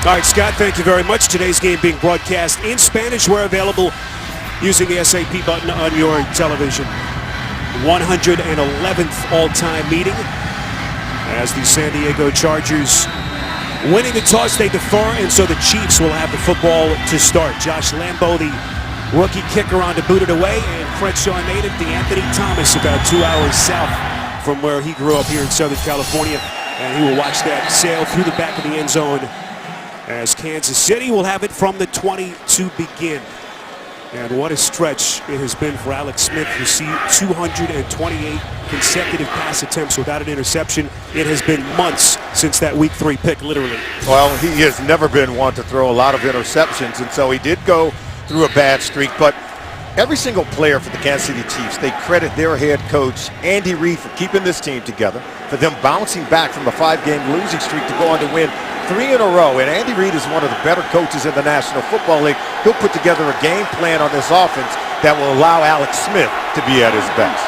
All right, Scott, thank you very much. Today's game being broadcast in Spanish. We're available using the SAP button on your television. 111th all-time meeting as the San Diego Chargers winning the toss, they defer, and so the Chiefs will have the football to start. Josh Lambo, the rookie kicker, on to boot it away, and Crenshaw native DeAnthony Thomas, about 2 hours south from where he grew up here in Southern California, and he will watch that sail through the back of the end zone as Kansas City will have it from the 20 to begin. And what a stretch it has been for Alex Smith. Received 228 consecutive pass attempts without an interception. It has been months since that Week 3 pick, literally. Well, he has never been one to throw a lot of interceptions, and so he did go through a bad streak. But every single player for the Kansas City Chiefs, they credit their head coach, Andy Reid, for keeping this team together, for them bouncing back from the 5-game losing streak to go on to win 3 in a row. And Andy Reid is one of the better coaches in the National Football League. He'll put together a game plan on this offense that will allow Alex Smith to be at his best.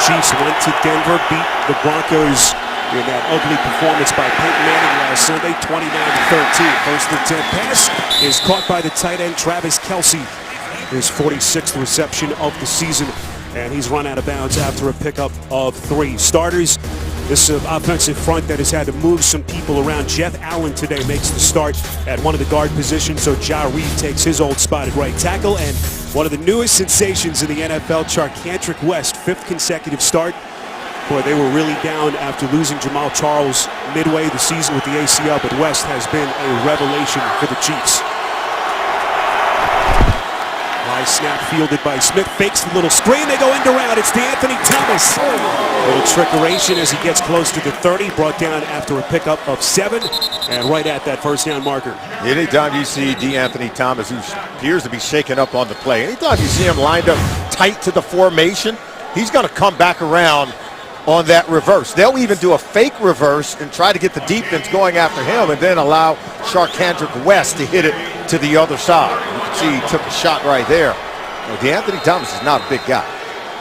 Chiefs went to Denver, beat the Broncos in that ugly performance by Peyton Manning last Sunday, 29-13. First and 10 pass is caught by the tight end Travis Kelce, his 46th reception of the season, and he's run out of bounds after a pickup of 3. Starters, this offensive front that has had to move some people around. Jeff Allen today makes the start at one of the guard positions, so Ja Reed takes his old spot at right tackle. And one of the newest sensations in the NFL, Charcandrick West, 5th consecutive start. Boy, they were really down after losing Jamal Charles midway the season with the ACL, but West has been a revelation for the Chiefs. High snap fielded by Smith, fakes the little screen, they go end around, it's DeAnthony Thomas. A little trickeration as he gets close to the 30, brought down after a pickup of 7, and right at that first down marker. Anytime you see DeAnthony Thomas, who appears to be shaken up on the play, anytime you see him lined up tight to the formation, he's going to come back around on that reverse. They'll even do a fake reverse and try to get the defense going after him and then allow Charcandrick West to hit it to the other side. You can see he took a shot right there. Well, DeAnthony Thomas is not a big guy,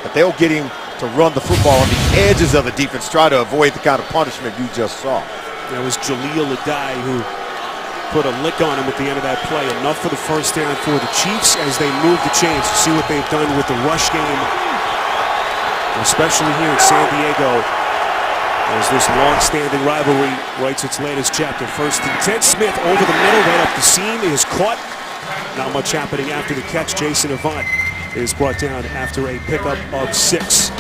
but they'll get him to run the football on the edges of the defense, try to avoid the kind of punishment you just saw. That was Jaleel Adai who put a lick on him at the end of that play. Enough for the first down for the Chiefs as they move the chains to see what they've done with the rush game, especially here in San Diego, as this long-standing rivalry writes its latest chapter. First and 10, Smith over the middle, right up the seam, is caught. Not much happening after the catch. Jason Avant is brought down after a pickup of 6.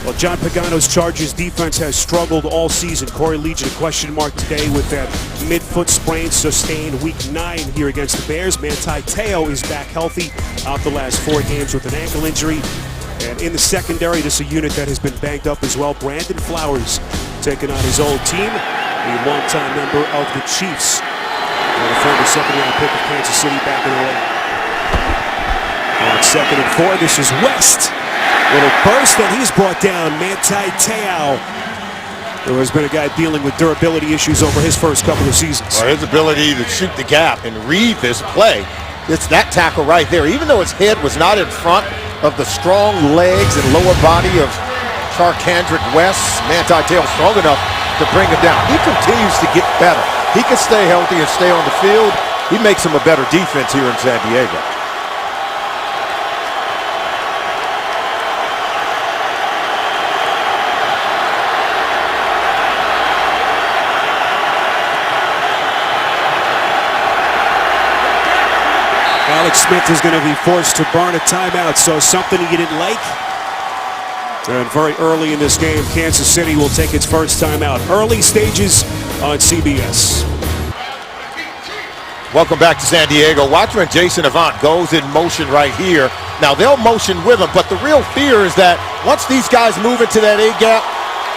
Well, John Pagano's Chargers defense has struggled all season. Corey Legion, a question mark today with that mid-foot sprain sustained Week 9 here against the Bears. Manti Te'o is back healthy, out the last 4 games with an ankle injury. And in the secondary, this is a unit that has been banged up as well. Brandon Flowers taking on his old team, a longtime member of the Chiefs, and a former second-round pick of Kansas City back in the day. On 2nd and 4, this is West. Little burst, and he's brought down. Manti Te'o. There has been a guy dealing with durability issues over his first couple of seasons. Well, his ability to shoot the gap and read this play, it's that tackle right there. Even though his head was not in front of the strong legs and lower body of Charcandrick West, Manti Te'o strong enough to bring him down. He continues to get better. He can stay healthy and stay on the field. He makes him a better defense here in San Diego. Alex Smith is going to be forced to burn a timeout, so something you didn't like. And very early in this game, Kansas City will take its first timeout. Early stages on CBS. Welcome back to San Diego. Watch when Jason Avant goes in motion right here. Now, they'll motion with him, but the real fear is that once these guys move into that A-gap,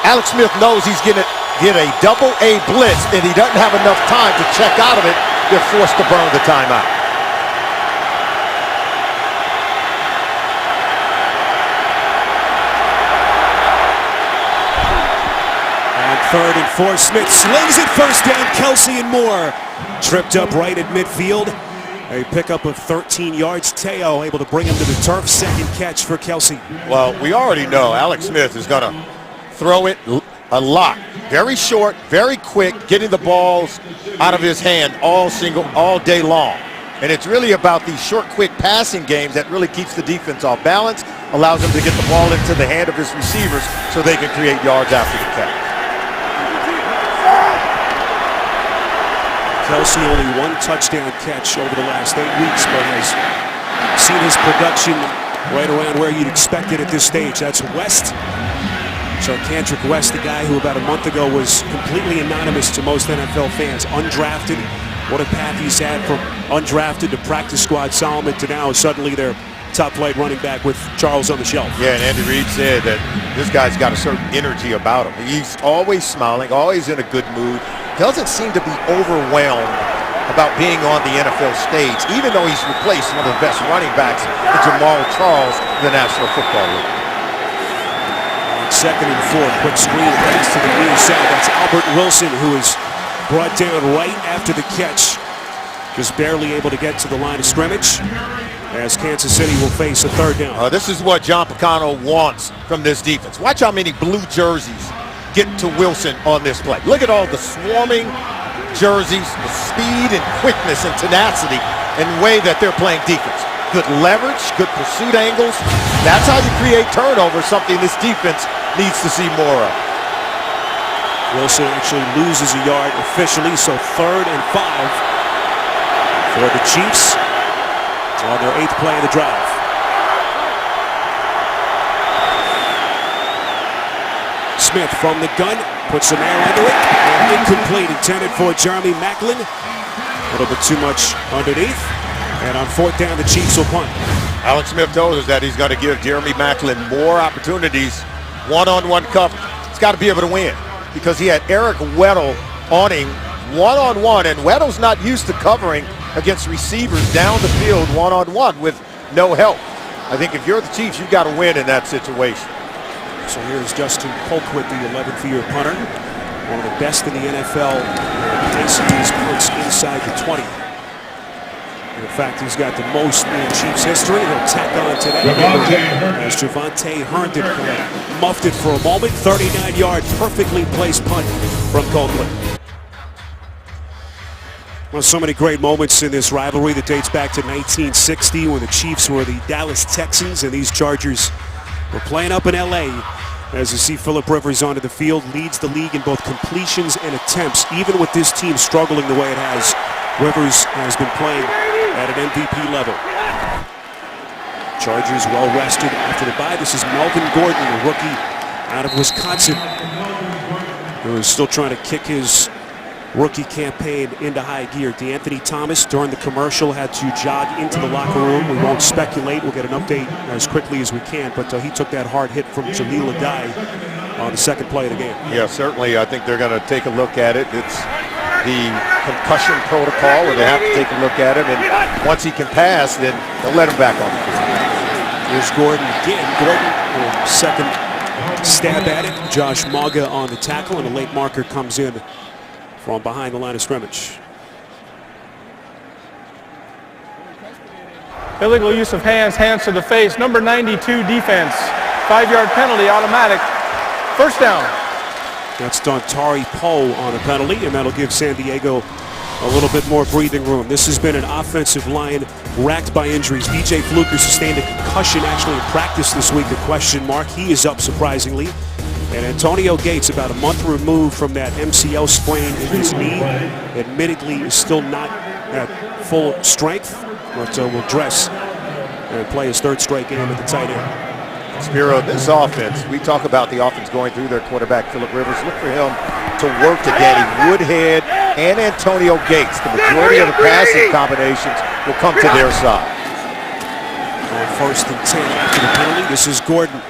Alex Smith knows he's going to get a double-A blitz, and he doesn't have enough time to check out of it. They're forced to burn the timeout. On 3rd and 4, Smith slings it first down. Kelce and Moore tripped up right at midfield. A pickup of 13 yards. Te'o able to bring him to the turf. Second catch for Kelce. Well, we already know Alex Smith is going to throw it A lot. Very short, very quick, getting the balls out of his hand all day long. And it's really about these short, quick passing games that really keeps the defense off balance, allows them to get the ball into the hand of his receivers so they can create yards after the catch. Kelsey only one touchdown catch over the last 8 weeks, but has seen his production right around where you'd expect it at this stage. That's West. Charcandrick West, the guy who about a month ago was completely anonymous to most NFL fans. Undrafted. What a path he's had from undrafted to practice squad Solomon to now suddenly their top flight running back with Charles on the shelf. Yeah, and Andy Reid said that this guy's got a certain energy about him. He's always smiling, always in a good mood. Doesn't seem to be overwhelmed about being on the NFL stage, even though he's replaced one of the best running backs in Jamal Charles in the National Football League. Second and 4, quick screen pass to the near side. That's Albert Wilson, who is brought down right after the catch. Just barely able to get to the line of scrimmage as Kansas City will face a third down. This is what John Picano wants from this defense. Watch how many blue jerseys get to Wilson on this play. Look at all the swarming jerseys, the speed and quickness and tenacity and way that they're playing defense. Good leverage, good pursuit angles. That's how you create turnovers, something this defense needs to see more of. Wilson actually loses a yard officially, so 3rd and 5 for the Chiefs on their 8th play of the drive. Smith from the gun, puts some air under it, and incomplete, intended for Jeremy Maclin. A little bit too much underneath, and on 4th down, the Chiefs will punt. Alex Smith told us that he's going to give Jeremy Maclin more opportunities, one-on-one coverage. He's got to be able to win because he had Eric Weddle on him one-on-one, and Weddle's not used to covering against receivers down the field one-on-one with no help. I think if you're the Chiefs, you've got to win in that situation. So here's Justin Colquitt, the 11th-year punter, one of the best in the NFL, placing these punts inside the 20. In fact, he's got the most in Chiefs history. He'll tack on today as Javonte Herndon muffed it for a moment. 39-yard, perfectly placed punt from Colquitt. Well, so many great moments in this rivalry that dates back to 1960 when the Chiefs were the Dallas Texans and these Chargers were playing up in L.A. As you see Phillip Rivers onto the field, leads the league in both completions and attempts. Even with this team struggling the way it has, Rivers has been playing at an MVP level. Chargers well rested after the bye. This is Melvin Gordon, a rookie out of Wisconsin, who is still trying to kick his rookie campaign into high gear. D'Anthony Thomas during the commercial had to jog into the locker room. We won't speculate. We'll get an update as quickly as we can, but he took that hard hit from Jaleel Adai on the 2nd play of the game. Yeah, certainly. I think they're going to take a look at it. It's the concussion protocol where they have to take a look at him, and once he can pass, then they'll let him back on the field. Here's Gordon again. Gordon, second stab at it. Josh Maga on the tackle, and a late marker comes in from behind the line of scrimmage. Illegal use of hands to the face. Number 92 defense. 5-yard penalty, automatic. 1st down. That's Dontari Poe on a penalty, and that'll give San Diego a little bit more breathing room. This has been an offensive line racked by injuries. DJ Fluker sustained a concussion actually in practice this week, a question mark. He is up surprisingly. And Antonio Gates, about a month removed from that MCL sprain in his knee, admittedly is still not at full strength, but will dress and play his 3rd straight game at the tight end. Spiro, this offense, we talk about the offense going through their quarterback, Phillip Rivers. Look for him to work to Danny Woodhead and Antonio Gates. The majority of the passing combinations will come to their side. On 1st and 10 after the penalty, this is Gordon.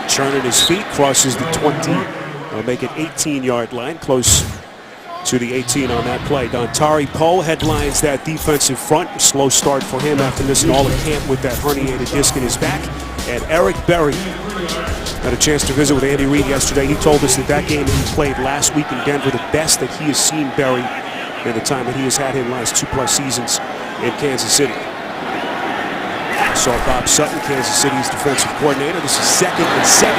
Churning his feet, crosses the 20. They'll make it 18-yard line, close to the 18 on that play. Dontari Poe headlines that defensive front. Slow start for him after missing all of camp with that herniated disc in his back. And Eric Berry had a chance to visit with Andy Reid yesterday. He told us that that game he played last week in Denver, the best that he has seen Berry in the time that he has had him last 2+ seasons in Kansas City. Saw Bob Sutton, Kansas City's defensive coordinator. This is 2nd and 7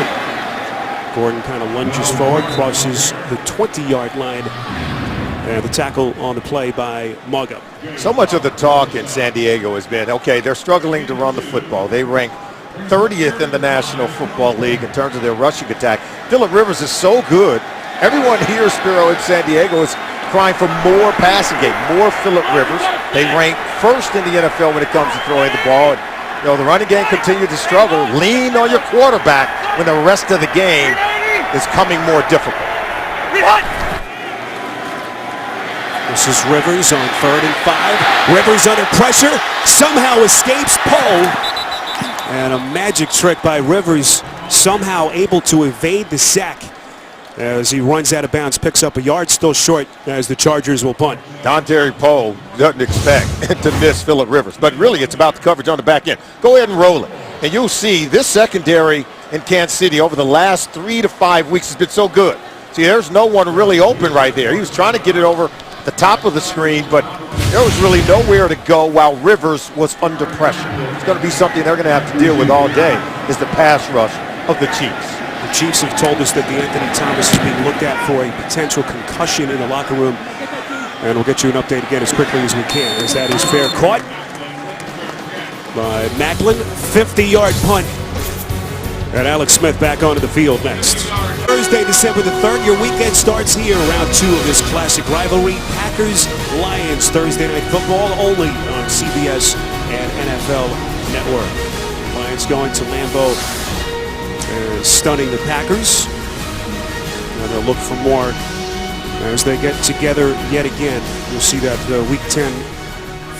Gordon kind of lunges forward, crosses the 20-yard line. And the tackle on the play by Mugga. So much of the talk in San Diego has been, okay, they're struggling to run the football. They rank 30th in the National Football League in terms of their rushing attack. Phillip Rivers is so good. Everyone here, Spiro, in San Diego is crying for more passing game, more Phillip Rivers. They rank first in the NFL when it comes to throwing the ball. And, the running game continues to struggle. Lean on your quarterback when the rest of the game is coming more difficult. This is Rivers on 3rd and 5. Rivers under pressure, somehow escapes Poe. And a magic trick by Rivers, somehow able to evade the sack as he runs out of bounds, picks up a yard, still short as the Chargers will punt. Dontari Poe doesn't expect to miss Phillip Rivers, but really it's about the coverage on the back end. Go ahead and roll it. And you'll see this secondary in Kansas City over the last 3 to 5 weeks has been so good. See, there's no one really open right there. He was trying to get it over the top of the screen, but there was really nowhere to go while Rivers was under pressure. It's going to be something they're going to have to deal with all day, is the pass rush of the Chiefs. The Chiefs have told us that the Anthony Thomas is being looked at for a potential concussion in the locker room, and we'll get you an update again as quickly as we can, as that is fair caught by Macklin. 50-yard punt. And Alex Smith back onto the field next. Thursday, December the 3rd, your weekend starts here. Round 2 of this classic rivalry. Packers-Lions, Thursday Night Football, only on CBS and NFL Network. Lions going to Lambeau and stunning the Packers. And they'll look for more as they get together yet again. You'll see that Week 10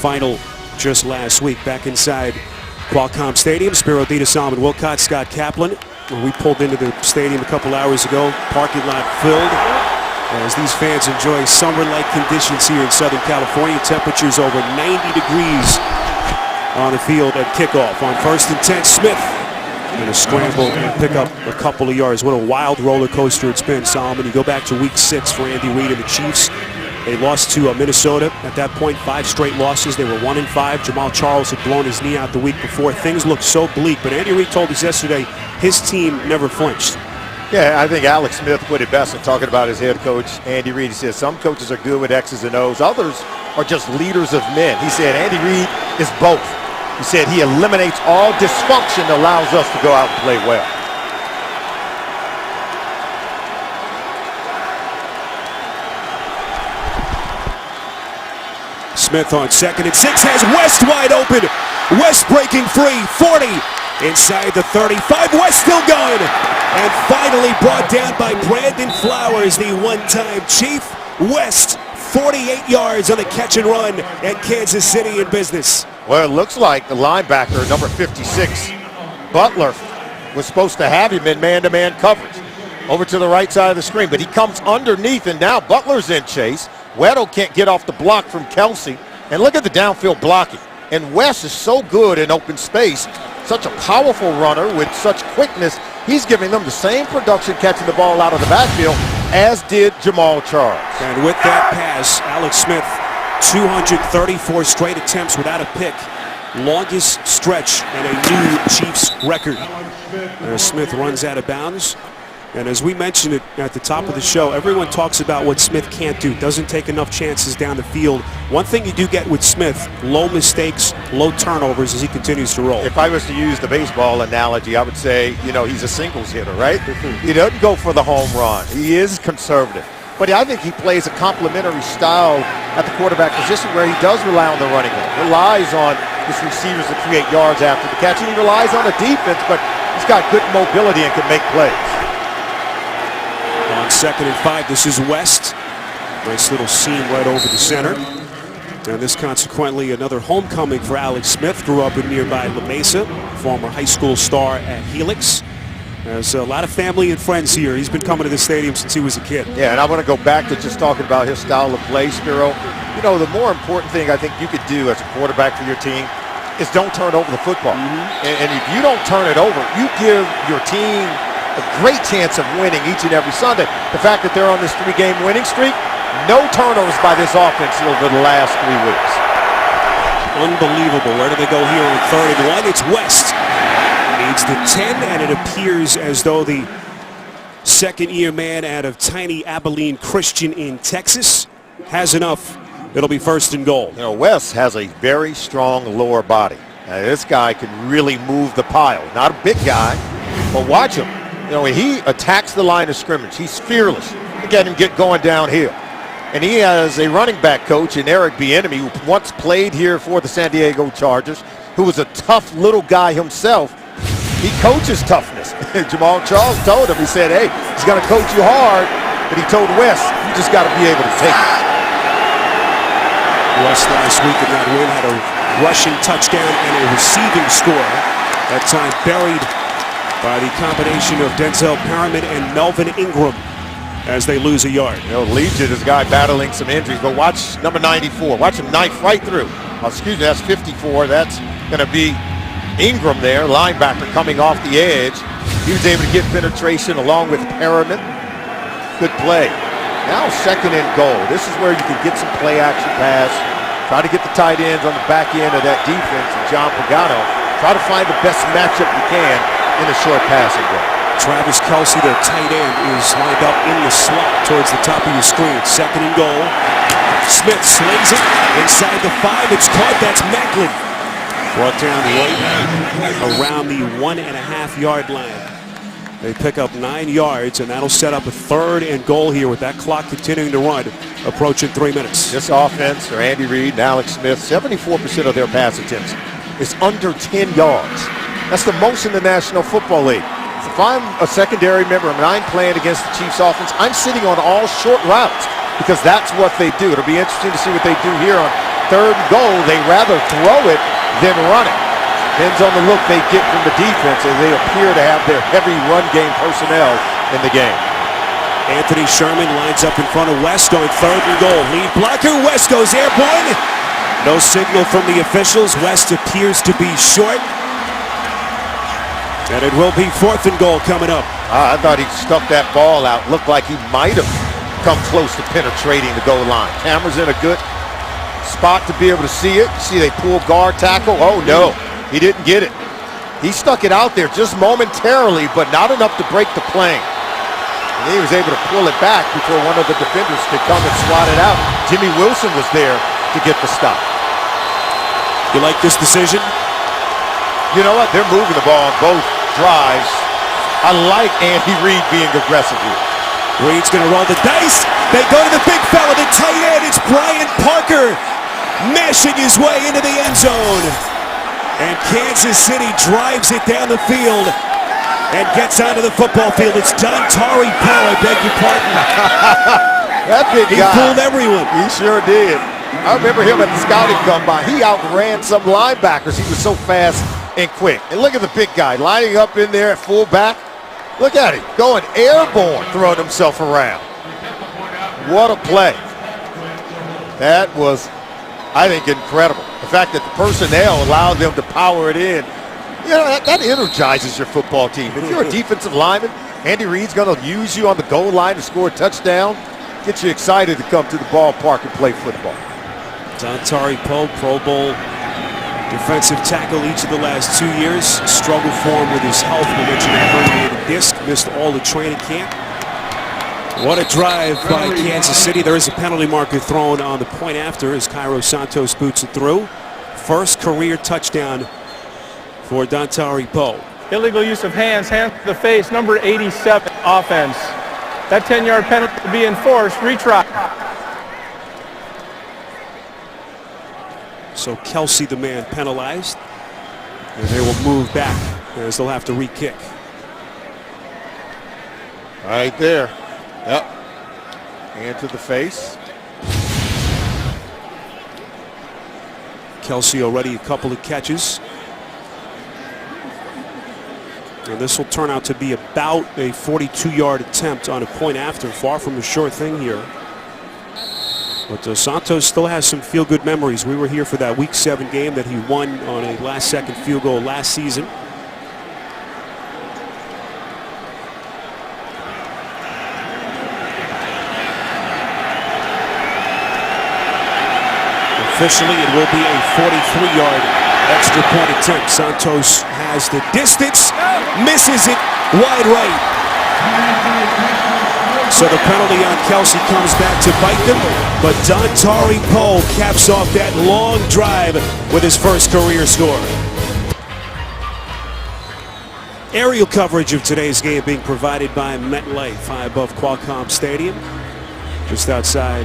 final just last week back inside Qualcomm Stadium. Spiro Dita, Solomon Wilcott, Scott Kaplan. When we pulled into the stadium a couple hours ago, parking lot filled as these fans enjoy summer-like conditions here in Southern California. Temperatures over 90 degrees on the field at kickoff. On 1st and 10, Smith in a scramble and pick up a couple of yards. What a wild roller coaster it's been, Solomon. You go back to Week 6 for Andy Reid and the Chiefs. They lost to Minnesota. At that point, 5 straight losses. They were 1-5. Jamal Charles had blown his knee out the week before. Things looked so bleak, but Andy Reid told us yesterday his team never flinched. Yeah, I think Alex Smith put it best in talking about his head coach, Andy Reid. He says some coaches are good with X's and O's. Others are just leaders of men. He said Andy Reid is both. He said he eliminates all dysfunction that allows us to go out and play well. Smith on 2nd and 6 has West wide open. West breaking free, 40 inside the 35. West still going, and finally brought down by Brandon Flowers, the one-time Chief. West 48 yards on the catch and run at Kansas City in business. Well, it looks like the linebacker, number 56, Butler, was supposed to have him in man-to-man coverage over to the right side of the screen, but he comes underneath, and now Butler's in chase. Weddle can't get off the block from Kelsey. And look at the downfield blocking. And West is so good in open space, such a powerful runner with such quickness. He's giving them the same production catching the ball out of the backfield as did Jamal Charles. And with that pass, Alex Smith, 234 straight attempts without a pick. Longest stretch and a new Chiefs record. Smith runs out of bounds. And as we mentioned it at the top of the show, everyone talks about what Smith can't do. Doesn't take enough chances down the field. One thing you do get with Smith, low mistakes, low turnovers as he continues to roll. If I was to use the baseball analogy, I would say, he's a singles hitter, right? He doesn't go for the home run. He is conservative. But I think he plays a complementary style at the quarterback position where he does rely on the running game. Relies on his receivers to create yards after the catch. And he relies on the defense, but he's got good mobility and can make plays. On 2nd and 5, this is West. Nice little seam right over the center. And this consequently another homecoming for Alex Smith. Grew up in nearby La Mesa, former high school star at Helix. There's a lot of family and friends here. He's been coming to the stadium since he was a kid. Yeah, and I want to go back to just talking about his style of play, Spiro. The more important thing I think you could do as a quarterback for your team is don't turn over the football. And if you don't turn it over, you give your team a great chance of winning each and every Sunday. The fact that they're on this 3-game winning streak, no turnovers by this offense over the last 3 weeks. Unbelievable. Where do they go here on 3rd and 1? It's West. Needs the 10, and it appears as though the second-year man out of tiny Abilene Christian in Texas. Has enough. It'll be 1st and goal. You know, Wes has a very strong lower body. Now, this guy can really move the pile. Not a big guy, but watch him. You know, when he attacks the line of scrimmage, he's fearless. Look at him get going downhill. And he has a running back coach in Eric Bieniemy, who once played here for the San Diego Chargers, who was a tough little guy himself. He coaches toughness. Jamal Charles told him, he said, hey, he's going to coach you hard, but he told Wes, you just got to be able to take it. West last week in that win had a rushing touchdown and a receiving score. That time buried by the combination of Denzel Perriman and Melvin Ingram as they lose a yard. You know, Legion is a guy battling some injuries, but watch number 94. Watch him knife right through. Excuse me, that's 54. That's going to be Ingram there, linebacker coming off the edge. He was able to get penetration along with Perriman. Good play. Now 2nd and goal. This is where you can get some play action pass. Try to get the tight ends on the back end of that defense. And John Pagano, try to find the best matchup you can in a short passing game. Travis Kelce, their tight end, is lined up in the slot towards the top of your screen. 2nd and goal. Smith slings it inside the 5. It's caught. That's Macklin. Brought down right around the 1.5-yard line. They pick up 9 yards, and that'll set up a 3rd and goal here with that clock continuing to run, approaching 3 minutes. This offense, or Andy Reid and Alex Smith, 74% of their pass attempts is under 10 yards. That's the most in the National Football League. If I'm a secondary member and I'm playing against the Chiefs offense, I'm sitting on all short routes because that's what they do. It'll be interesting to see what they do here on 3rd and goal. They rather throw it than run it. Depends on the look they get from the defense as they appear to have their heavy run game personnel in the game. Anthony Sherman lines up in front of West on 3rd and goal. Lead blocker, West goes airborne. No signal from the officials. West appears to be short. And it will be 4th and goal coming up. I thought he stuck that ball out. Looked like he might have come close to penetrating the goal line. Camera's in a good spot to be able to see it. See, they pull guard tackle. Oh, no. He didn't get it. He stuck it out there just momentarily, but not enough to break the plane. And he was able to pull it back before one of the defenders could come and swat it out. Jimmy Wilson was there to get the stop. You like this decision? You know what? They're moving the ball on both drives. I like Andy Reid being aggressive here. Reid's going to roll the dice. They go to the big fella, the tight end. It's Brian Parker mashing his way into the end zone. And Kansas City drives it down the field and gets onto the football field. It's Dontari Poe, I beg your pardon. That big guy. He fooled everyone. He sure did. I remember him at the scouting combine. He outran some linebackers. He was so fast and quick. And look at the big guy lining up in there at fullback. Look at him going airborne, throwing himself around. What a play. That was, I think, incredible. The fact that the personnel allowed them to power it in, you know, that energizes your football team. If you're a defensive lineman, Andy Reid's going to use you on the goal line to score a touchdown, get you excited to come to the ballpark and play football. Dontari Poe, Pro Bowl defensive tackle each of the last 2 years. Struggled for him with his health. We mentioned a herniated disc. Missed all the training camp. What a drive by Kansas City. There is a penalty marker thrown on the point after as Cairo Santos boots it through. First career touchdown for Dontari Poe. Illegal use of hands to the face, number 87 offense. That 10-yard penalty to be enforced. Retry. So Kelce, the man, penalized. And they will move back as they'll have to re-kick. Right there. Yep. Hand to the face. Kelce already a couple of catches. And this will turn out to be about a 42-yard attempt on a point after. Far from a sure thing here. But Santos still has some feel-good memories. We were here for that Week 7 game that he won on a last-second field goal last season. Officially, it will be a 43-yard extra point attempt. Santos has the distance, misses it wide right. So the penalty on Kelsey comes back to bite them, but Dontari Poe caps off that long drive with his first career score. Aerial coverage of today's game being provided by MetLife, high above Qualcomm Stadium, just outside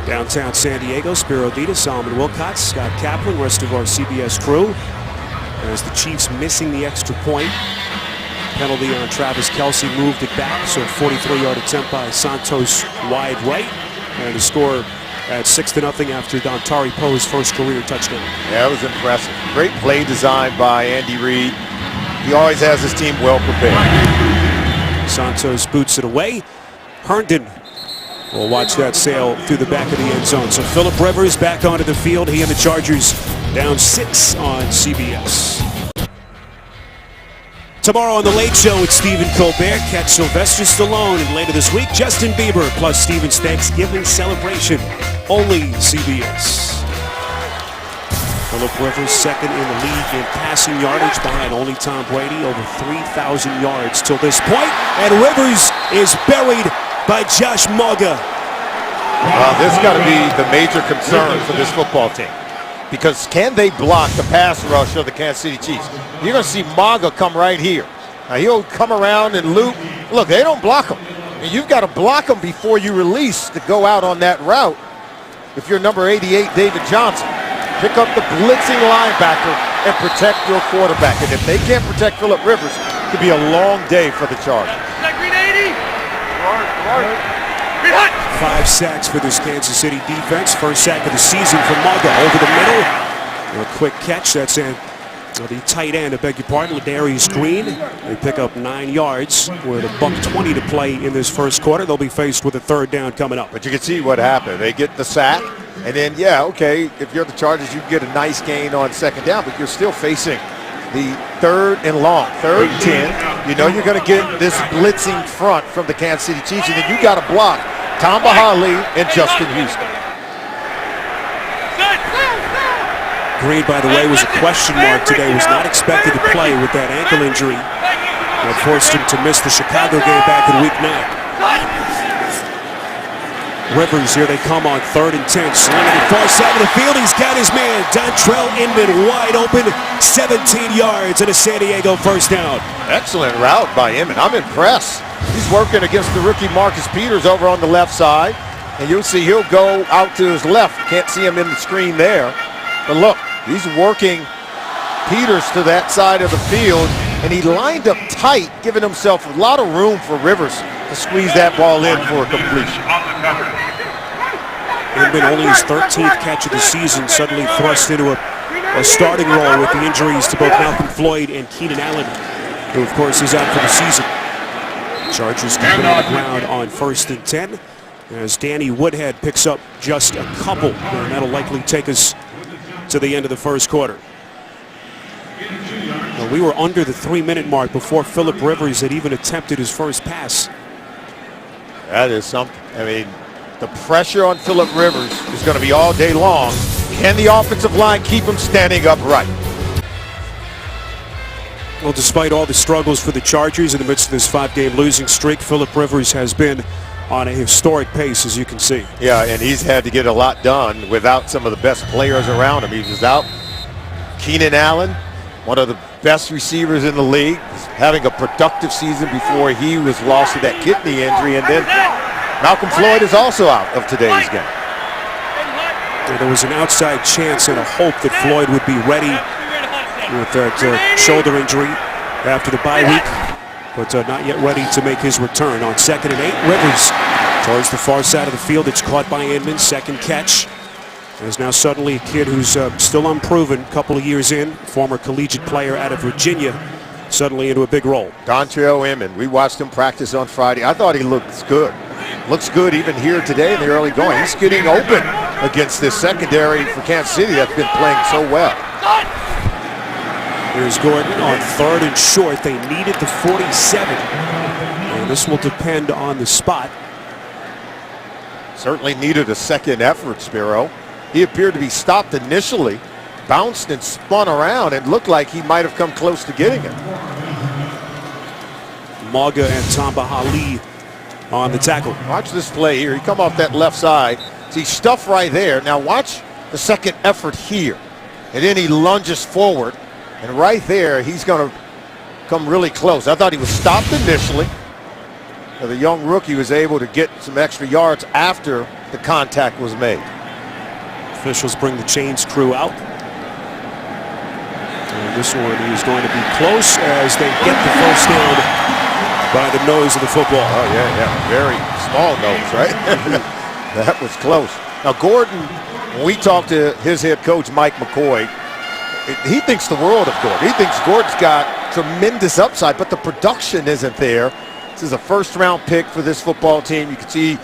downtown San Diego. Spiro Dedes, Solomon Wilcots, Scott Kaplan, rest of our CBS crew. As the Chiefs missing the extra point. Penalty on Travis Kelsey moved it back, so 43-yard attempt by Santos wide right. And the score at 6-0 after Dontari Poe's first career touchdown. Yeah, it was impressive. Great play design by Andy Reid. He always has his team well prepared. Santos boots it away. Herndon will watch that sail through the back of the end zone. So Philip Rivers back onto the field. He and the Chargers down 6 on CBS. Tomorrow on The Late Show, it's Stephen Colbert. Catch Sylvester Stallone. And later this week, Justin Bieber plus Stephen's Thanksgiving celebration. Only CBS. Philip Rivers second in the league in passing yardage behind only Tom Brady. Over 3,000 yards till this point. And Rivers is buried by Josh Mauga. This has got to be the major concern for this football team. Because can they block the pass rush of the Kansas City Chiefs? You're going to see Mauga come right here. Now he'll come around and loop. Look, they don't block him. And you've got to block him before you release to go out on that route. If you're number 88, David Johnson, pick up the blitzing linebacker and protect your quarterback. And if they can't protect Philip Rivers, it could be a long day for the Chargers. 5 sacks for this Kansas City defense. First sack of the season for Mauga over the middle. A quick catch. That's in the tight end, I beg your pardon, Ladarius Green. They pick up 9 yards with $1:20 to play in this first quarter. They'll be faced with a third down coming up. But you can see what happened. They get the sack, and then, yeah, okay, if you're the Chargers, you can get a nice gain on second down, but you're still facing the 3rd and long, 3rd and 10. You know you're going to get this blitzing front from the Kansas City Chiefs, and then you got to block Tamba Hali and Justin Houston. Green, by the way, was a question mark today. Was not expected to play with that ankle injury that forced him to miss the Chicago game back in Week 9. Rivers, here they come on 3rd and 10. Slinging it far side of the field. He's got his man, Dontrell Inman, wide open. 17 yards and a San Diego first down. Excellent route by Inman. I'm impressed. He's working against the rookie Marcus Peters over on the left side. And you'll see he'll go out to his left. Can't see him in the screen there. But look, he's working Peters to that side of the field. And he lined up tight, giving himself a lot of room for Rivers to squeeze that ball in for a completion. Inman, only his 13th catch of the season, suddenly thrust into a starting role with the injuries to both Malcolm Floyd and Keenan Allen, who of course is out for the season. Chargers keep it on the ground on 1st and 10 as Danny Woodhead picks up just a couple, and that'll likely take us to the end of the first quarter. Well, we were under the 3-minute mark before Philip Rivers had even attempted his first pass. That is something. I mean, the pressure on Philip Rivers is going to be all day long. Can the offensive line keep him standing upright? Well, despite all the struggles for the Chargers in the midst of this 5-game losing streak, Philip Rivers has been on a historic pace, as you can see. Yeah, and he's had to get a lot done without some of the best players around him. He was out. Keenan Allen, one of the best receivers in the league, having a productive season before he was lost to that kidney injury. And then Malcolm Floyd is also out of today's game. There was an outside chance and a hope that Floyd would be ready with that shoulder injury after the bye week, but not yet ready to make his return. On 2nd and 8, Rivers towards the far side of the field. It's caught by Inman, second catch. There's now suddenly a kid who's still unproven, a couple of years in, former collegiate player out of Virginia, suddenly into a big role. Dontrell Inman, we watched him practice on Friday. I thought he looked good. Looks good even here today in the early going. He's getting open against this secondary for Kansas City that's been playing so well. Here's Gordon on 3rd and short. They needed the 47. And this will depend on the spot. Certainly needed a second effort, Spiro. He appeared to be stopped initially, bounced and spun around, and looked like he might have come close to getting it. Mauga and Tamba Hali on the tackle. Watch this play here. He come off that left side. See, stuff right there. Now watch the second effort here. And then he lunges forward. And right there, he's going to come really close. I thought he was stopped initially. The young rookie was able to get some extra yards after the contact was made. Officials bring the chains crew out. And this one is going to be close as they get the first down by the nose of the football. Oh, yeah. Very small nose, right? That was close. Now, Gordon, when we talked to his head coach, Mike McCoy, he thinks the world of Gordon. He thinks Gordon's got tremendous upside, but the production isn't there. This is a first-round pick for this football team. You can see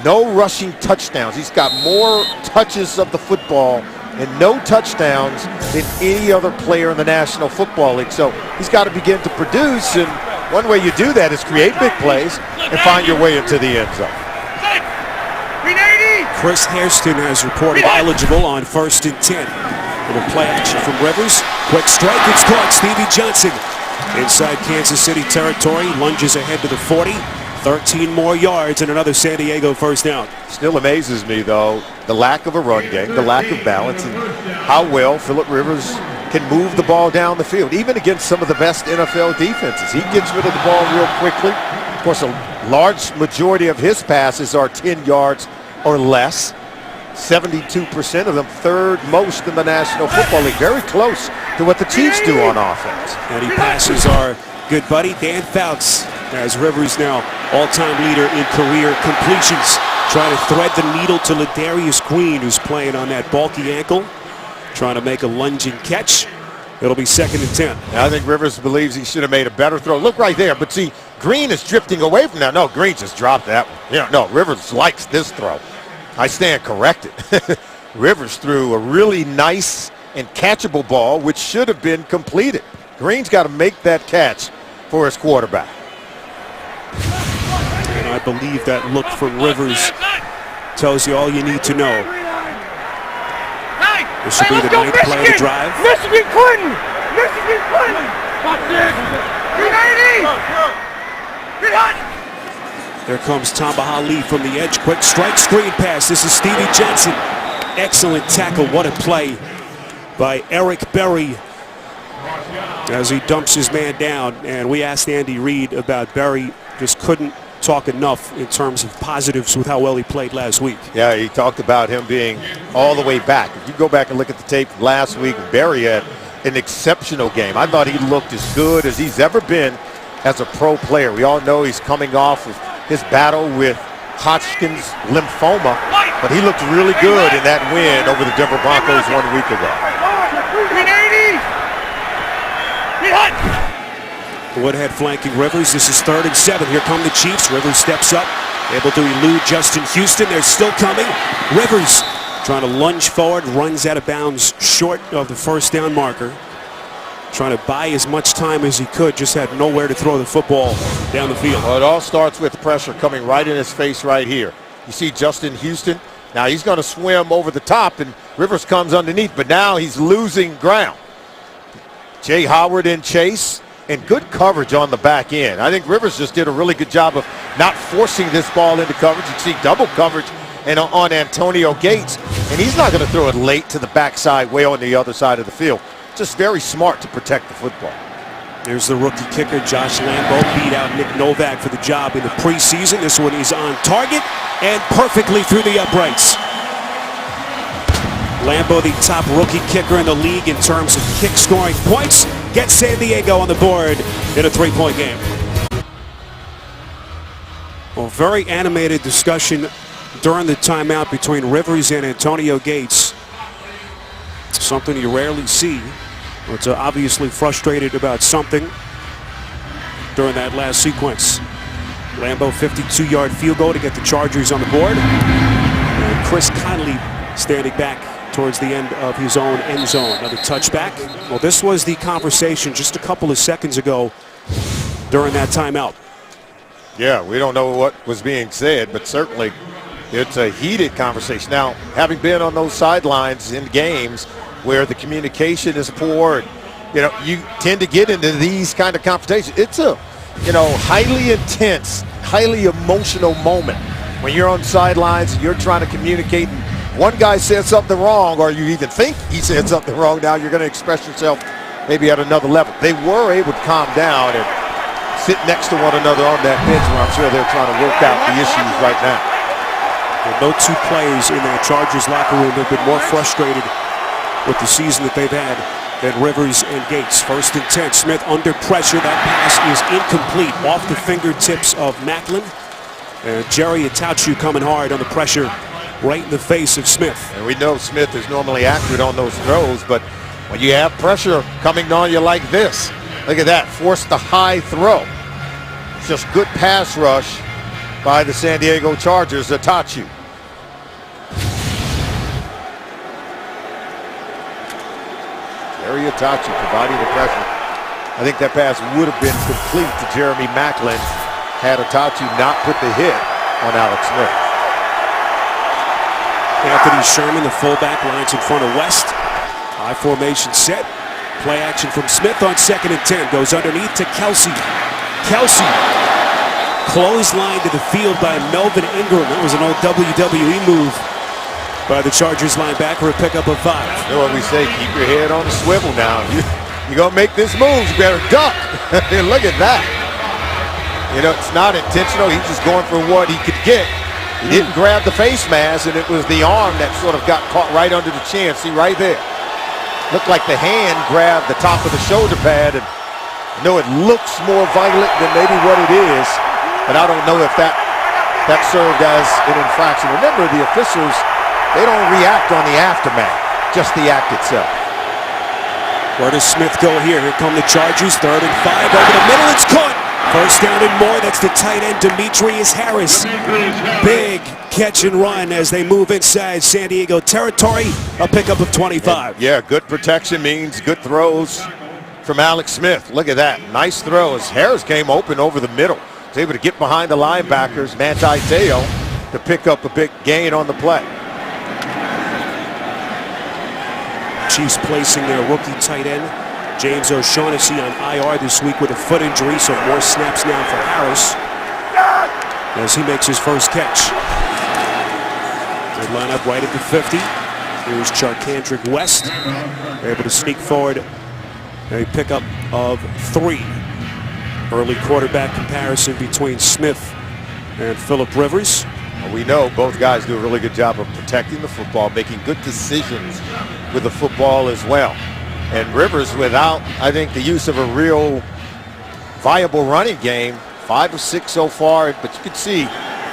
no rushing touchdowns. He's got more touches of the football and no touchdowns than any other player in the National Football League. So he's got to begin to produce, and one way you do that is create big plays and find your way into the end zone. Chris Hairston has reported eligible on 1st and 10. Little play action from Rivers. Quick strike, it's caught. Stevie Johnson inside Kansas City territory, lunges ahead to the 40. 13 more yards and another San Diego first down. Still amazes me, though, the lack of a run game, the lack of balance, and how well Phillip Rivers can move the ball down the field, even against some of the best NFL defenses. He gets rid of the ball real quickly. Of course, a large majority of his passes are 10 yards or less. 72% of them, third most in the National Football League. Very close to what the Chiefs do on offense. And he passes our good buddy Dan Fouts, as Rivers now all-time leader in career completions. Trying to thread the needle to Ladarius Green, who's playing on that bulky ankle. Trying to make a lunging catch. It'll be 2nd and 10. I think Rivers believes he should have made a better throw. Look right there, but see, Green is drifting away from that. No, Green just dropped that one. No, Rivers likes this throw. I stand corrected. Rivers threw a really nice and catchable ball, which should have been completed. Green's got to make that catch for his quarterback. And I believe that look from Rivers tells you all you need to know. This should be the 9th play of the drive. Michigan Clinton! Michigan Clinton! Watch this! 390! There comes Tamba Hali from the edge. Quick strike, screen pass. This is Stevie Johnson. Excellent tackle. What a play by Eric Berry as he dumps his man down. And we asked Andy Reid about Berry. Just couldn't talk enough in terms of positives with how well he played last week. Yeah, he talked about him being all the way back. If you go back and look at the tape from last week, Berry had an exceptional game. I thought he looked as good as he's ever been as a pro player. We all know he's coming off of his battle with Hodgkin's lymphoma, but he looked really good in that win over the Denver Broncos 1 week ago. Woodhead flanking Rivers. This is 3rd and 7. Here come the Chiefs. Rivers steps up, able to elude Justin Houston. They're still coming. Rivers trying to lunge forward, runs out of bounds short of the first down marker. Trying to buy as much time as he could, just had nowhere to throw the football down the field. Well, it all starts with pressure coming right in his face right here. You see Justin Houston. Now he's going to swim over the top, and Rivers comes underneath, but now he's losing ground. Jay Howard in chase, and good coverage on the back end. I think Rivers just did a really good job of not forcing this ball into coverage. You see double coverage and on Antonio Gates, and he's not going to throw it late to the backside way on the other side of the field. Just very smart to protect the football. There's the rookie kicker, Josh Lambo, beat out Nick Novak for the job in the preseason. This one he's on target and perfectly through the uprights. Lambo, the top rookie kicker in the league in terms of kick scoring points, gets San Diego on the board in a 3-point game. Well, very animated discussion during the timeout between Rivers and Antonio Gates. Something you rarely see. It's obviously frustrated about something during that last sequence. Lambo 52-yard field goal to get the Chargers on the board. And Chris Conley standing back towards the end of his own end zone. Another touchback. Well, this was the conversation just a couple of seconds ago during that timeout. Yeah, we don't know what was being said, but certainly it's a heated conversation. Now, having been on those sidelines in games where the communication is poor, you tend to get into these kind of confrontations. It's a, highly intense highly emotional moment when you're on sidelines and you're trying to communicate and one guy said something wrong, or you even think he said something wrong. Now you're going to express yourself maybe at another level. They were able to calm down and sit next to one another on that bench where I'm sure they're trying to work out the issues right now. Well, no two players in that Chargers locker room have been more frustrated with the season that they've had than Rivers and Gates. 1st and 10. Smith under pressure. That pass is incomplete. Off the fingertips of Macklin. And Jerry Itachu coming hard on the pressure right in the face of Smith. And we know Smith is normally accurate on those throws, but when you have pressure coming on you like this, look at that, forced the high throw. It's just good pass rush by the San Diego Chargers. Itachu. Jerry Itachu providing the pressure. I think that pass would have been complete to Jeremy Macklin had Itachu not put the hit on Alex Smith. Anthony Sherman, the fullback, lines in front of West. High formation set. Play action from Smith on 2nd and 10. Goes underneath to Kelsey. Kelsey clotheslined to the field by Melvin Ingram. That was an old WWE move by the Chargers linebacker. A pickup of 5. You know what we say, keep your head on the swivel now. You're going to make this move, you better duck. Look at that. You know, it's not intentional. He's just going for what he could get. He didn't grab the face mask, and it was the arm that sort of got caught right under the chin. See, right there. Looked like the hand grabbed the top of the shoulder pad, and I know it looks more violent than maybe what it is, but I don't know if that served as an infraction. Remember, the officials, they don't react on the aftermath, just the act itself. Where does Smith go here? Here come the Chargers. 3rd and 5 over the middle. It's caught. 1st down and more. That's the tight end, Demetrius Harris. Big catch and run as they move inside San Diego territory. A pickup of 25. And yeah, good protection means good throws from Alex Smith. Look at that. Nice throws. Harris came open over the middle. Was able to get behind the linebackers, Manti Te'o, to pick up a big gain on the play. Chiefs placing their rookie tight end, James O'Shaughnessy, on IR this week with a foot injury, so more snaps now for Harris as he makes his first catch. Good lineup right at the 50. Here's Charcandrick West. They're able to sneak forward a pickup of 3. Early quarterback comparison between Smith and Phillip Rivers. We know both guys do a really good job of protecting the football, making good decisions with the football as well. And Rivers, without, I think, the use of a real viable running game, 5 of 6 so far. But you can see,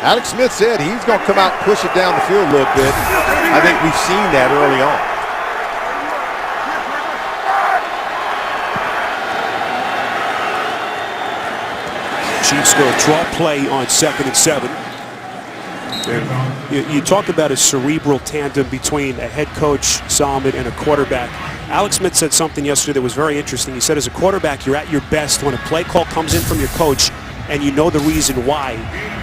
Alex Smith said he's going to come out and push it down the field a little bit. I think we've seen that early on. Chiefs go draw play on 2nd and 7. And you talk about a cerebral tandem between a head coach, Solomon, and a quarterback. Alex Smith said something yesterday that was very interesting. He said, as a quarterback, you're at your best when a play call comes in from your coach and you know the reason why.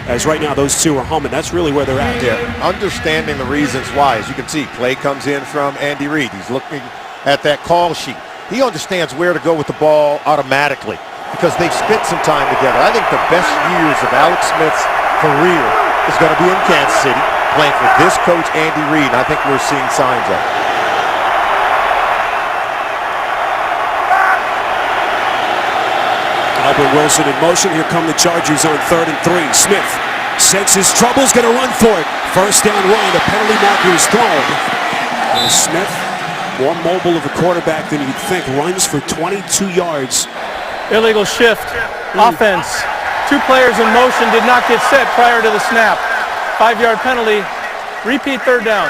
As right now, those two are humming. That's really where they're at. Yeah, understanding the reasons why. As you can see, play comes in from Andy Reid. He's looking at that call sheet. He understands where to go with the ball automatically because they've spent some time together. I think the best years of Alex Smith's career is going to be in Kansas City, playing for this coach, Andy Reid, and I think we're seeing signs of it. Albert Wilson in motion. Here come the Chargers on 3rd and 3. Smith senses trouble's going to run for it. 1st down run. The penalty marker is thrown. And Smith, more mobile of a quarterback than you'd think, runs for 22 yards. Illegal shift. Offense. 2 players in motion did not get set prior to the snap. 5-yard penalty. Repeat 3rd down.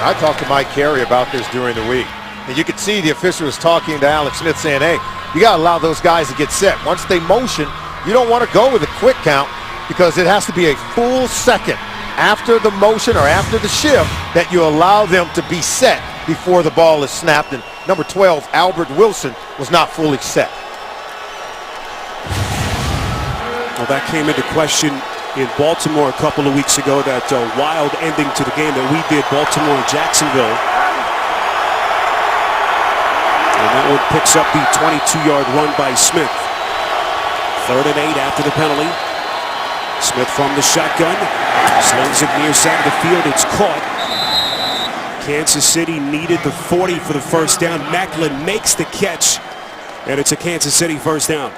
I talked to Mike Carey about this during the week. And you could see the official was talking to Alex Smith saying, hey, you got to allow those guys to get set. Once they motion, you don't want to go with a quick count because it has to be a full second after the motion or after the shift that you allow them to be set before the ball is snapped. And number 12, Albert Wilson, was not fully set. Well, that came into question in Baltimore a couple of weeks ago, that wild ending to the game that we did, Baltimore and Jacksonville. And that one picks up the 22-yard run by Smith. 3rd and 8 after the penalty. Smith from the shotgun. Slings it near side of the field. It's caught. Kansas City needed the 40 for the first down. Maclin makes the catch, and it's a Kansas City first down.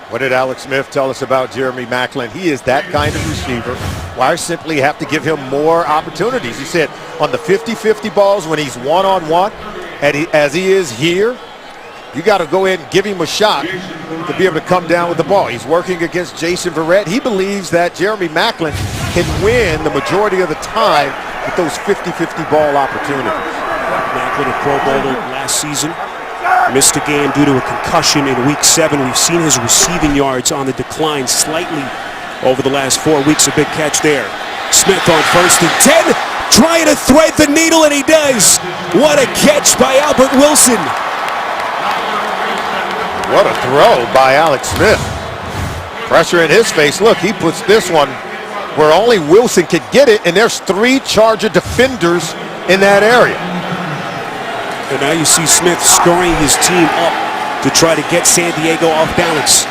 What did Alex Smith tell us about Jeremy Maclin? He is that kind of receiver. Why simply have to give him more opportunities? He said on the 50-50 balls when he's one-on-one, as he is here, you got to go in and give him a shot to be able to come down with the ball. He's working against Jason Verrett. He believes that Jeremy Maclin can win the majority of the time with those 50-50 ball opportunities. Maclin, a Pro Bowler last season, missed a game due to a concussion in Week 7. We've seen his receiving yards on the decline slightly over the last 4 weeks. A big catch there. Smith on 1st and 10, trying to thread the needle, and he does. What a catch by Albert Wilson. What a throw by Alex Smith. Pressure in his face. Look, he puts this one where only Wilson could get it, and there's 3 Charger defenders in that area. And now you see Smith scurrying his team up to try to get San Diego off balance.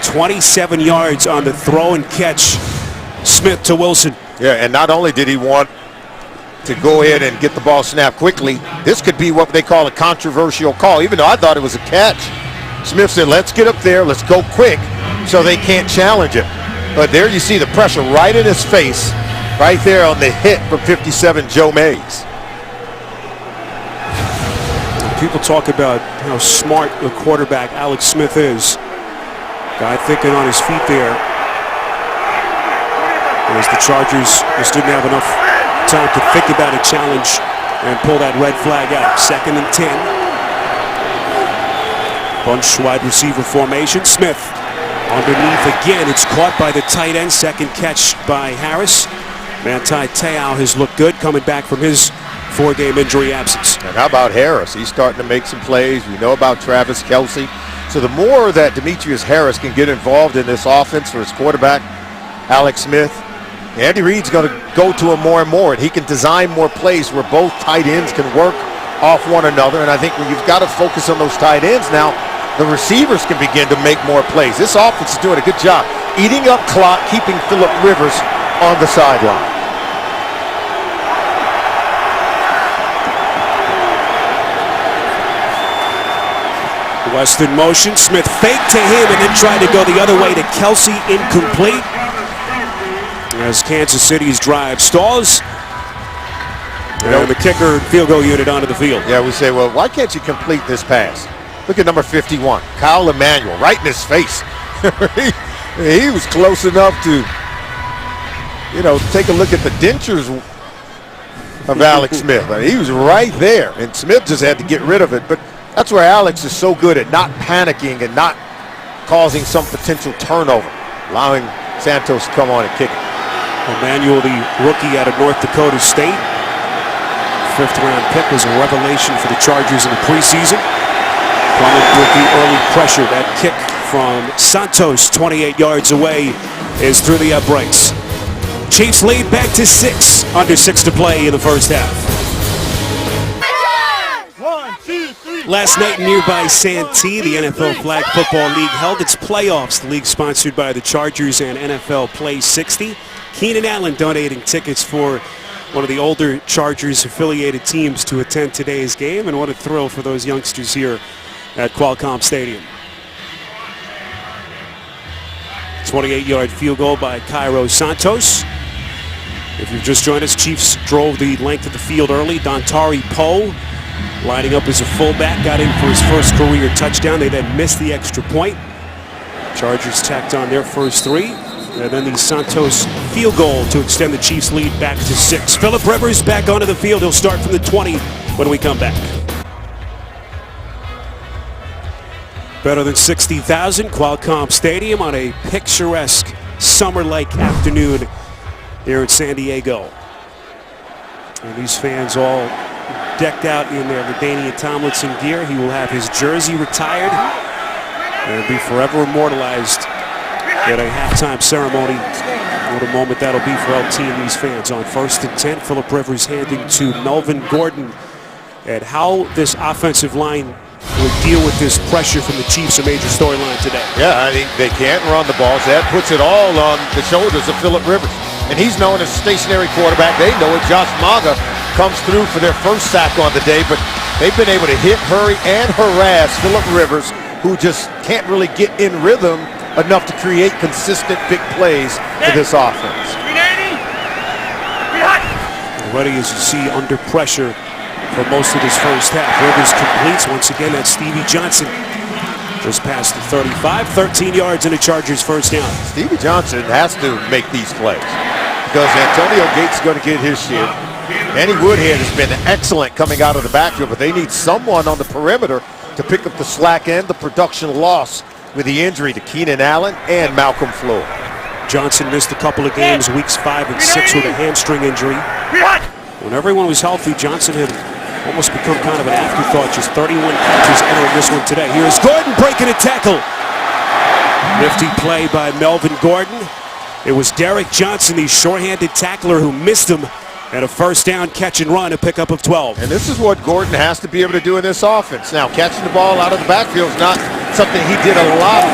27 yards on the throw and catch. Smith to Wilson. Yeah, and not only did he want to go in and get the ball snapped quickly, this could be what they call a controversial call, even though I thought it was a catch. Smith said, let's get up there, let's go quick, so they can't challenge it. But there you see the pressure right in his face, right there on the hit from 57, Joe Mays. People talk about how smart a quarterback Alex Smith is. Guy thinking on his feet there. As the Chargers just didn't have enough time to think about a challenge and pull that red flag out. 2nd and 10. Bunch wide receiver formation. Smith underneath again. It's caught by the tight end. 2nd catch by Harris. Manti Te'o has looked good coming back from his 4-game injury absence. And how about Harris? He's starting to make some plays. We know about Travis Kelce. So the more that Demetrius Harris can get involved in this offense for his quarterback, Alex Smith, Andy Reid's going to go to him more and more, and he can design more plays where both tight ends can work off one another. And I think when you've got to focus on those tight ends now, the receivers can begin to make more plays. This offense is doing a good job eating up clock, keeping Phillip Rivers on the sideline. West in motion. Smith faked to him and then tried to go the other way to Kelce. Incomplete. As Kansas City's drive stalls. And the kicker field goal unit onto the field. Yeah, we say, well, why can't you complete this pass? Look at number 51, Kyle Emanuel, right in his face. he was close enough to, take a look at the dentures of Alex Smith. I mean, he was right there, and Smith just had to get rid of it. But that's where Alex is so good at not panicking and not causing some potential turnover, allowing Santos to come on and kick it. Emanuel, the rookie out of North Dakota State. 5th-round pick, was a revelation for the Chargers in the preseason. Playing with the early pressure. That kick from Santos, 28 yards away, is through the uprights. Chiefs lead back to 6. Under 6 to play in the first half. 1, 2, 3. Last night in nearby Santee, the NFL Flag Football League held its playoffs. The league sponsored by the Chargers and NFL Play 60. Keenan Allen donating tickets for one of the older Chargers-affiliated teams to attend today's game, and what a thrill for those youngsters here at Qualcomm Stadium. 28-yard field goal by Cairo Santos. If you've just joined us, Chiefs drove the length of the field early. Dontari Poe lining up as a fullback, got in for his first career touchdown. They then missed the extra point. Chargers tacked on their first 3. And then the Santos field goal to extend the Chiefs' lead back to 6. Phillip Rivers back onto the field. He'll start from the 20 when we come back. Better than 60,000, Qualcomm Stadium on a picturesque summer-like afternoon here in San Diego. And these fans all decked out in their LaDainian Tomlinson gear. He will have his jersey retired and be forever immortalized at a halftime ceremony. What a moment that'll be for LT and these fans. On 1st and 10, Phillip Rivers handing to Melvin Gordon. And how this offensive line will deal with this pressure from the Chiefs, a major storyline today. Yeah, I think they can't run the ball. So that puts it all on the shoulders of Phillip Rivers. And he's known as a stationary quarterback. They know it. Josh Maga comes through for their first sack on the day, but they've been able to hit, hurry, and harass Phillip Rivers, who just can't really get in rhythm enough to create consistent big plays for this offense. Already, as you see, under pressure for most of this first half. Rivers completes. Once again, that's Stevie Johnson. Just past the 35, 13 yards in the Chargers' first down. Stevie Johnson has to make these plays because Antonio Gates is going to get his share. Danny Woodhead has been excellent coming out of the backfield, but they need someone on the perimeter to pick up the slack and the production loss with the injury to Keenan Allen and Malcolm Floyd. Johnson missed a couple of games, weeks 5 and 6 with a hamstring injury. When everyone was healthy, Johnson had almost become kind of an afterthought. Just 31 catches entering this one today. Here's Gordon breaking a tackle. Nifty play by Melvin Gordon. It was Derek Johnson, the shorthanded tackler, who missed him at a first down catch and run, a pickup of 12. And this is what Gordon has to be able to do in this offense. Now, catching the ball out of the backfield is not something he did a lot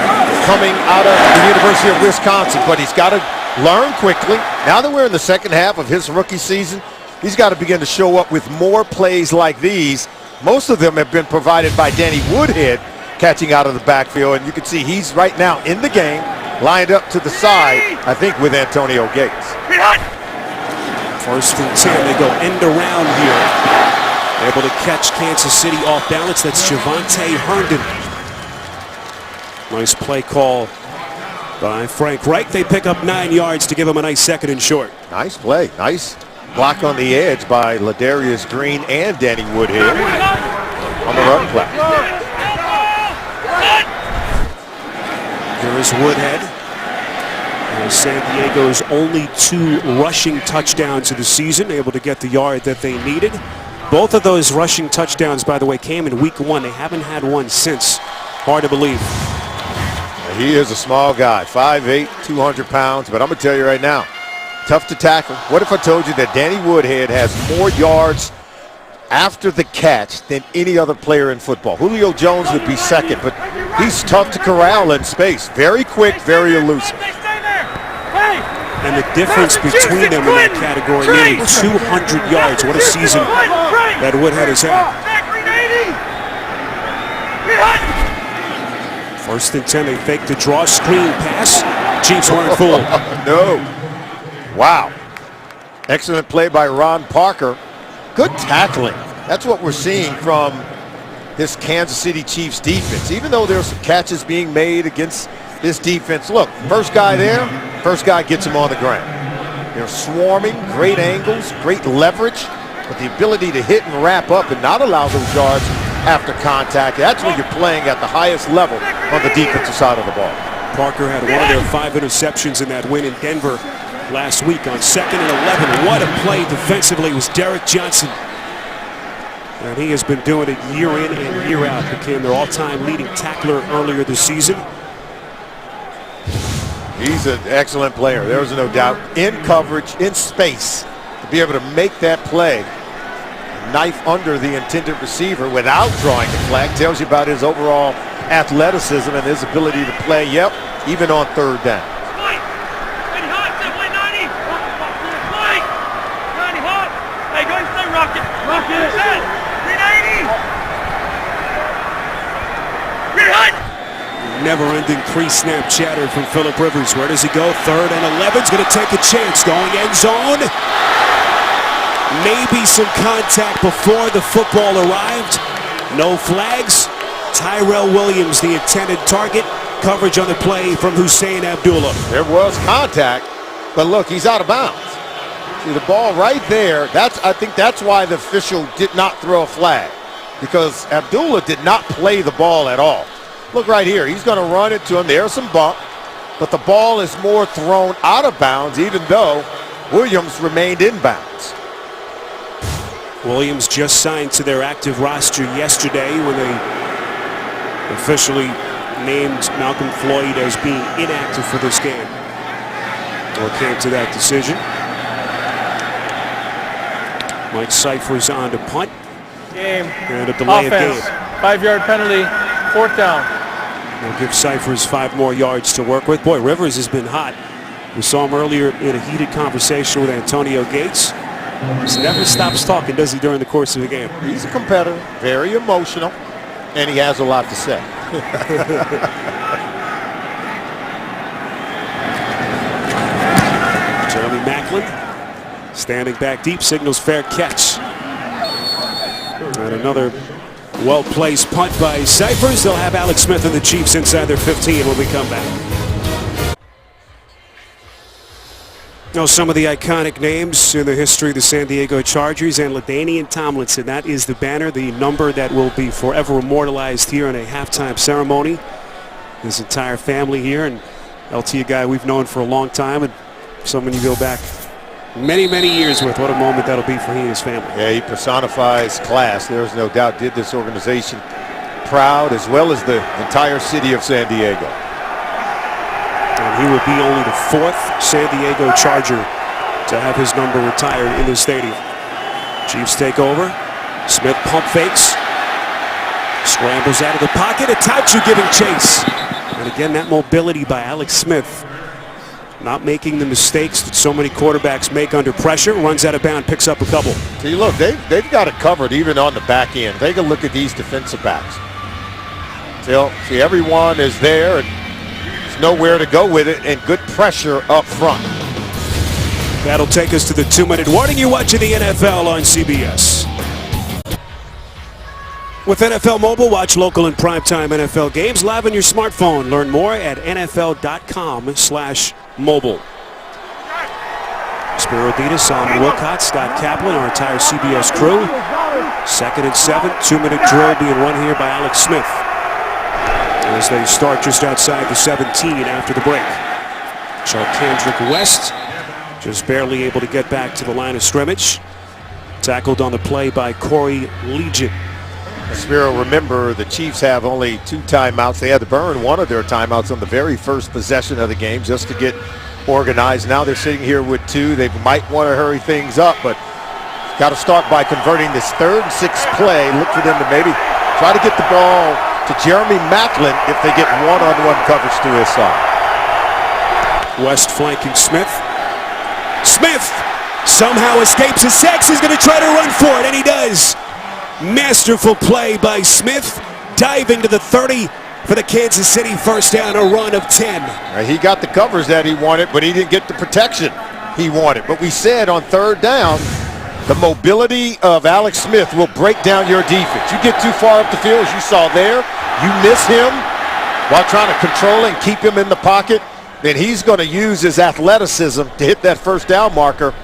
coming out of the University of Wisconsin, but he's got to learn quickly. Now that we're in the second half of his rookie season, he's got to begin to show up with more plays like these. Most of them have been provided by Danny Woodhead catching out of the backfield, and you can see he's right now in the game, lined up to the side, I think, with Antonio Gates. First and 10, they go end around here. Able to catch Kansas City off balance. That's Javante Herndon. Nice play call by Frank Reich. They pick up 9 yards to give him a nice second and short. Nice play. Nice block on the edge by Ladarius Green and Danny Woodhead on the run play. There is Woodhead. San Diego's only 2 rushing touchdowns of the season, able to get the yard that they needed. Both of those rushing touchdowns, by the way, came in week 1. They haven't had one since. Hard to believe. He is a small guy, 5'8", 200 pounds, but I'm going to tell you right now, tough to tackle. What if I told you that Danny Woodhead has more yards after the catch than any other player in football? Julio Jones would be second, but he's tough to corral in space. Very quick, very elusive. And the difference between them in that category, nearly 200 yards. What a season that Woodhead has had. First and 10, they fake the draw, screen pass. Chiefs weren't fooled. No. Wow. Excellent play by Ron Parker. Good tackling. That's what we're seeing from this Kansas City Chiefs defense. Even though there's some catches being made against this defense. Look, first guy there, first guy gets him on the ground. They're swarming, great angles, great leverage, but the ability to hit and wrap up and not allow those yards after contact, that's when you're playing at the highest level on the defensive side of the ball. Parker had one of their 5 interceptions in that win in Denver last week on 2nd and 11. What a play defensively was Derek Johnson. And he has been doing it year in and year out. Became their all-time leading tackler earlier this season. He's an excellent player, there's no doubt. In coverage, in space, to be able to make that play, knife under the intended receiver without drawing the flag, tells you about his overall athleticism and his ability to play, even on third down. Never-ending pre-snap chatter from Phillip Rivers. Where does he go? 3rd and 11. He's going to take a chance. Going end zone. Maybe some contact before the football arrived. No flags. Tyrell Williams, the intended target. Coverage on the play from Hussein Abdullah. There was contact, but look, he's out of bounds. See the ball right there. I think that's why the official did not throw a flag, because Abdullah did not play the ball at all. Look right here. He's going to run into him. There's some bump, but the ball is more thrown out of bounds, even though Williams remained in bounds. Williams just signed to their active roster yesterday when they officially named Malcolm Floyd as being inactive for this game. Or came to that decision. Mike Cypher's on to punt. Game. And a delay of Offense. game. 5-yard penalty, 4th down. They'll give Cyphers 5 more yards to work with. Boy, Rivers has been hot. We saw him earlier in a heated conversation with Antonio Gates. He never stops talking, does he, during the course of the game? He's a competitor, very emotional, and he has a lot to say. Jeremy Maclin standing back deep, signals fair catch. And another well-placed punt by Cyphers. They'll have Alex Smith and the Chiefs inside their 15 when we come back. Now, some of the iconic names in the history of the San Diego Chargers, and LaDainian Tomlinson. That is the banner, the number that will be forever immortalized here in a halftime ceremony. His entire family here, and LT, a guy we've known for a long time, and someone you go back many, many years with. What a moment that'll be for he and his family. Yeah, he personifies class. There's no doubt. Did this organization proud, as well as the entire city of San Diego. And he would be only the 4th San Diego Charger to have his number retired in the stadium. Chiefs take over. Smith pump fakes. Scrambles out of the pocket. Itachu giving chase. And again, that mobility by Alex Smith. Not making the mistakes that so many quarterbacks make under pressure. Runs out of bounds, picks up a couple. See, look, they've got it covered even on the back end. Take a look at these defensive backs. See, everyone is there, and there's nowhere to go with it, and good pressure up front. That'll take us to the 2-minute warning. You're watching the NFL on CBS. With NFL Mobile, watch local and primetime NFL games live on your smartphone. Learn more at NFL.com/mobile. Spiro Ditas, Solomon Wilcott, Scott Kaplan, our entire CBS crew. 2nd and 7, 2-minute drill being run here by Alex Smith as they start just outside the 17 after the break. Charkandrick West just barely able to get back to the line of scrimmage. Tackled on the play by Corey Legion. Spiro, remember, the Chiefs have only 2 timeouts. They had to burn one of their timeouts on the very first possession of the game just to get organized. Now they're sitting here with 2. They might want to hurry things up, but got to start by converting this 3rd and 6 play. Look for them to maybe try to get the ball to Jeremy Maclin if they get one-on-one coverage to his side. West flanking Smith. Smith somehow escapes his sacks. He's going to try to run for it, and he does. Masterful play by Smith, diving to the 30 for the Kansas City first down, a run of 10. He got the covers that he wanted, but he didn't get the protection he wanted. But we said on 3rd down, the mobility of Alex Smith will break down your defense. You get too far up the field, as you saw there, you miss him while trying to control and keep him in the pocket, then he's going to use his athleticism to hit that first down marker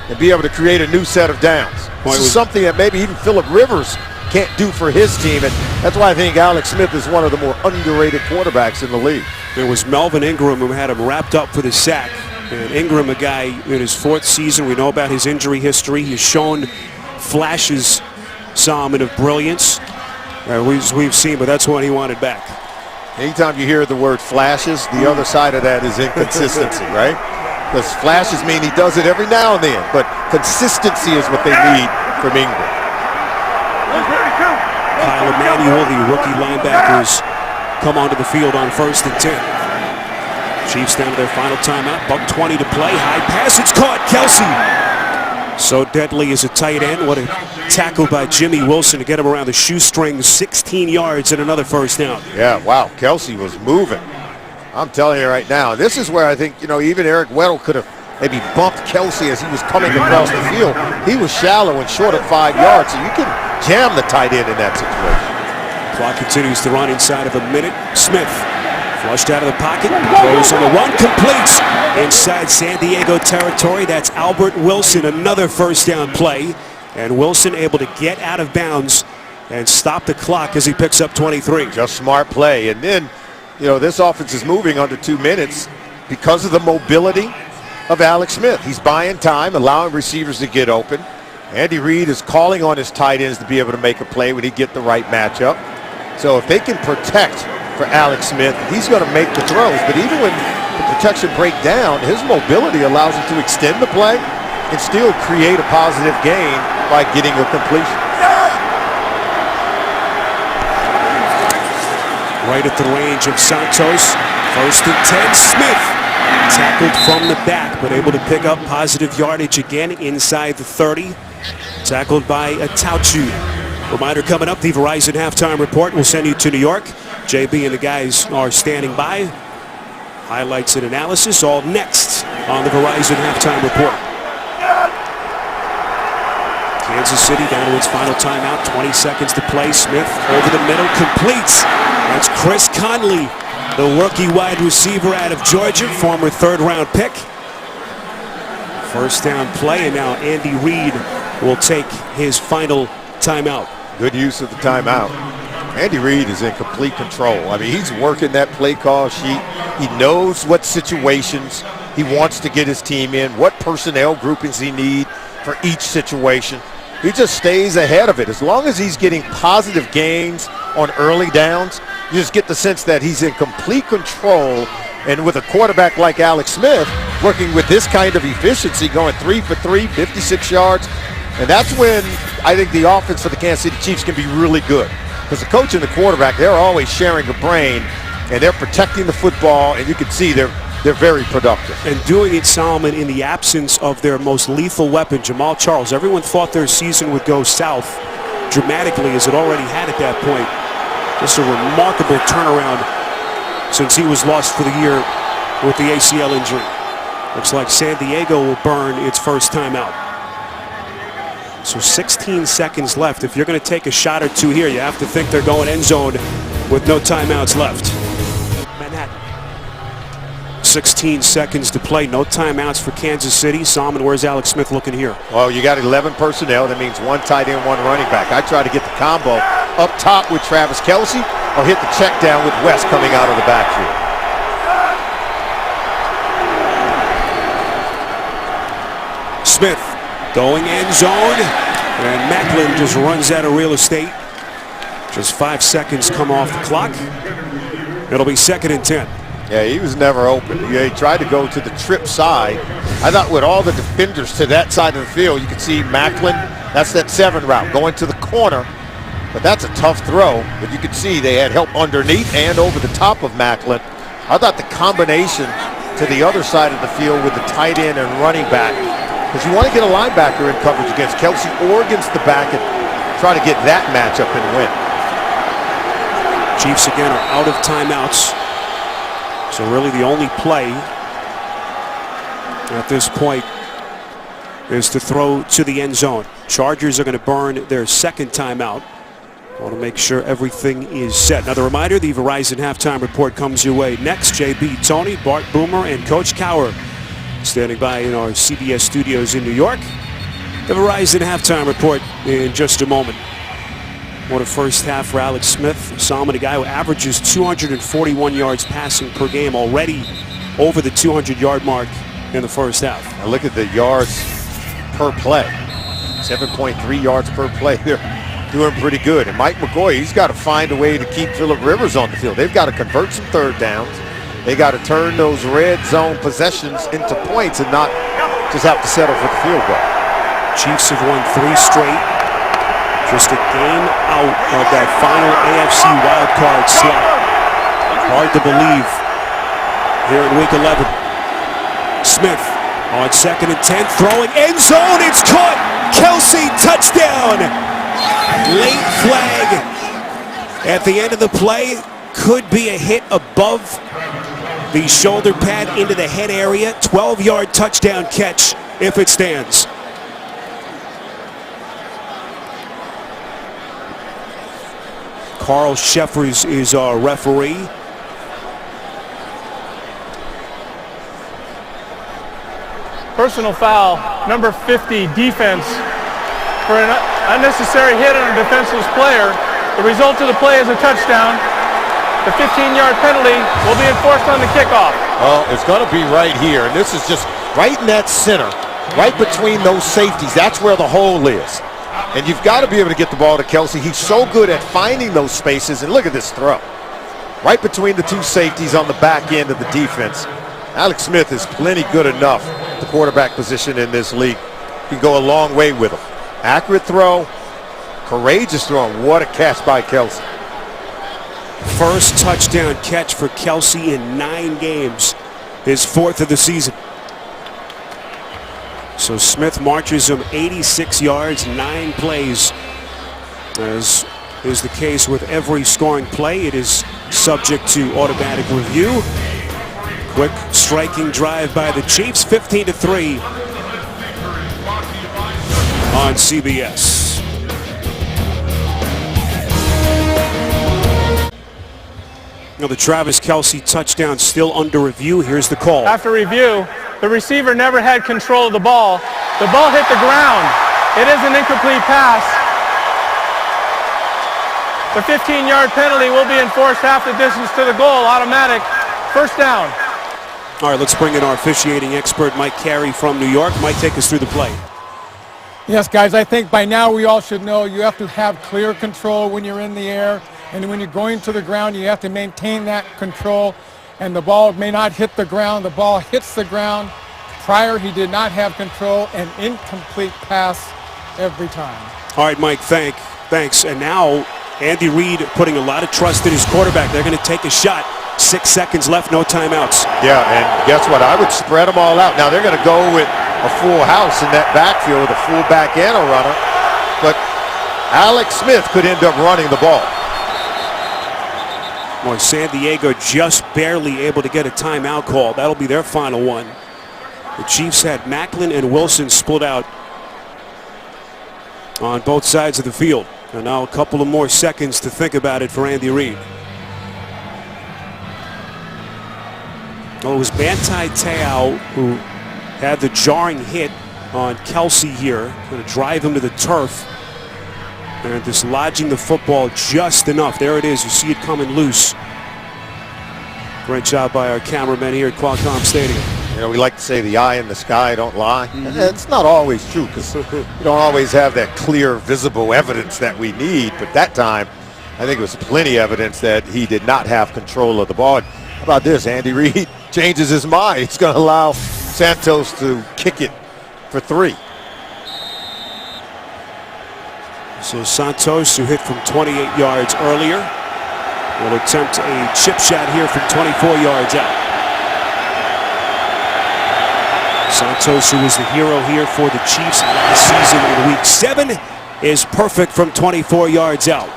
and be able to create a new set of downs. This is something that maybe even Phillip Rivers can't do for his team, and that's why I think Alex Smith is one of the more underrated quarterbacks in the league. There was Melvin Ingram who had him wrapped up for the sack. And Ingram, a guy in his 4th season, we know about his injury history. He's shown flashes, some of brilliance, we've seen, but that's what he wanted back. Anytime you hear the word flashes, the other side of that is inconsistency, right? Because flashes mean he does it every now and then, but consistency is what they need from Ingram. Kyle Emanuel, the rookie linebackers, come onto the field on 1st and 10. Chiefs down to their final timeout. $1:20 to play. High pass. It's caught. Kelsey. So deadly as a tight end. What a tackle by Jimmy Wilson to get him around the shoestring. 16 yards and another first down. Yeah, wow. Kelsey was moving. I'm telling you right now. This is where I think, even Eric Weddle could have maybe bumped Kelsey as he was coming across the field. He was shallow and short of 5 yards, so you can jam the tight end in that situation. Clock continues to run inside of a minute. Smith flushed out of the pocket, throws on the run, completes inside San Diego territory. That's Albert Wilson, another first down play. And Wilson able to get out of bounds and stop the clock as he picks up 23. Just smart play. And then, this offense is moving under 2 minutes because of the mobility of Alex Smith. He's buying time, allowing receivers to get open. Andy Reid is calling on his tight ends to be able to make a play when he get the right matchup. So if they can protect for Alex Smith, he's going to make the throws. But even when the protection break down, his mobility allows him to extend the play and still create a positive gain by getting a completion. right at the range of Santos. 1st and 10, Smith tackled from the back, but able to pick up positive yardage again inside the 30. Tackled by Atauchu. Reminder coming up, the Verizon Halftime Report will send you to New York. JB and the guys are standing by. Highlights and analysis all next on the Verizon Halftime Report. Kansas City down to its final timeout. 20 seconds to play. Smith over the middle, completes. That's Chris Conley, the rookie wide receiver out of Georgia, former 3rd-round pick. First down play, and now Andy Reid will take his final timeout. Good use of the timeout. Andy Reid is in complete control. I mean, he's working that play call sheet. He knows what situations he wants to get his team in, what personnel groupings he need for each situation. He just stays ahead of it. As long as he's getting positive gains on early downs, you just get the sense that he's in complete control. And with a quarterback like Alex Smith working with this kind of efficiency, going 3 for 3, 56 yards, and that's when I think the offense for the Kansas City Chiefs can be really good. Because the coach and the quarterback, they're always sharing a brain, and they're protecting the football, and you can see they're very productive. And doing it, Solomon, in the absence of their most lethal weapon, Jamal Charles. Everyone thought their season would go south dramatically, as it already had at that point. Just a remarkable turnaround since he was lost for the year with the ACL injury. Looks like San Diego will burn its first timeout. So 16 seconds left. If you're going to take a shot or two here, you have to think they're going end zone with no timeouts left. Manhattan. 16 seconds to play. No timeouts for Kansas City. Solomon, where's Alex Smith looking here? Well, you got 11 personnel. That means 1 tight end, 1 running back. I try to get the combo up top with Travis Kelce or hit the check down with West coming out of the backfield. Smith going end zone, and Macklin just runs out of real estate. Just 5 seconds come off the clock. It'll be 2nd and 10. Yeah, he was never open. He tried to go to the trip side. I thought with all the defenders to that side of the field, you could see Macklin, that's that 7 route, going to the corner. But that's a tough throw. But you could see they had help underneath and over the top of Macklin. I thought the combination to the other side of the field with the tight end and running back, because you want to get a linebacker in coverage against Kelce or against the back and try to get that matchup and win. Chiefs again are out of timeouts. So really the only play at this point is to throw to the end zone. Chargers are going to burn their 2nd timeout. Want to make sure everything is set. Another reminder, the Verizon Halftime Report comes your way next. JB, Tony, Bart Boomer, and Coach Cowher standing by in our CBS studios in New York. The Verizon Halftime Report in just a moment. What a first half for Alex Smith. Solomon, a guy who averages 241 yards passing per game, already over the 200-yard mark in the first half. Now look at the yards per play. 7.3 yards per play. They're doing pretty good. And Mike McCoy, he's got to find a way to keep Phillip Rivers on the field. They've got to convert some 3rd downs. They got to turn those red zone possessions into points and not just have to settle for the field goal. Chiefs have won 3 straight. Just a game out of that final AFC wildcard slot. Hard to believe here in week 11. Smith on 2nd and 10, throwing end zone. It's caught. Kelce, touchdown. Late flag at the end of the play. Could be a hit above the shoulder pad into the head area. 12-yard touchdown catch if it stands. Carl Sheffers is our referee. Personal foul, number 50, defense, for an unnecessary hit on a defenseless player. The result of the play is a touchdown. The 15-yard penalty will be enforced on the kickoff. Well, it's going to be right here, and this is just right in that center, right between those safeties. That's where the hole is. And you've got to be able to get the ball to Kelce. He's so good at finding those spaces, and look at this throw. Right between the 2 safeties on the back end of the defense. Alex Smith is plenty good enough, the quarterback position in this league. Can go a long way with him. Accurate throw, courageous throw, and what a catch by Kelce. First touchdown catch for Kelce in 9 games. His 4th of the season. So Smith marches him 86 yards, 9 plays. As is the case with every scoring play, it is subject to automatic review. Quick striking drive by the Chiefs, 15-3 on CBS. Now the Travis Kelce touchdown still under review. Here's the call. After review, the receiver never had control of the ball. The ball hit the ground. It is an incomplete pass. The 15-yard penalty will be enforced half the distance to the goal, automatic. First down. All right, let's bring in our officiating expert, Mike Carey from New York. Mike, take us through the play. Yes, guys, I think by now we all should know you have to have clear control when you're in the air. And when you're going to the ground, you have to maintain that control. And the ball may not hit the ground. The ball hits the ground. Prior, he did not have control. An incomplete pass every time. All right, Mike, thanks. And now Andy Reid putting a lot of trust in his quarterback. They're going to take a shot. 6 seconds left, no timeouts. Yeah, and guess what? I would spread them all out. Now they're going to go with a full house in that backfield, a full back and a runner. But Alex Smith could end up running the ball. Boy, San Diego just barely able to get a timeout call. That'll be their final one. The Chiefs had Macklin and Wilson split out on both sides of the field. And now a couple of more seconds to think about it for Andy Reid. Well, it was Manti Te'o who had the jarring hit on Kelce here. Going to drive him to the turf. And dislodging the football just enough. There it is. You see it coming loose. Great job by our cameraman here at Qualcomm Stadium. You know, we like to say the eye in the sky don't lie. And it's not always true because you don't always have that clear, visible evidence that we need. But that time, I think it was plenty evidence that he did not have control of the ball. How about this? Andy Reid changes his mind. He's going to allow Santos to kick it for 3. So Santos, who hit from 28 yards earlier, will attempt a chip shot here from 24 yards out. Santos, who was the hero here for the Chiefs last season in Week 7, is perfect from 24 yards out.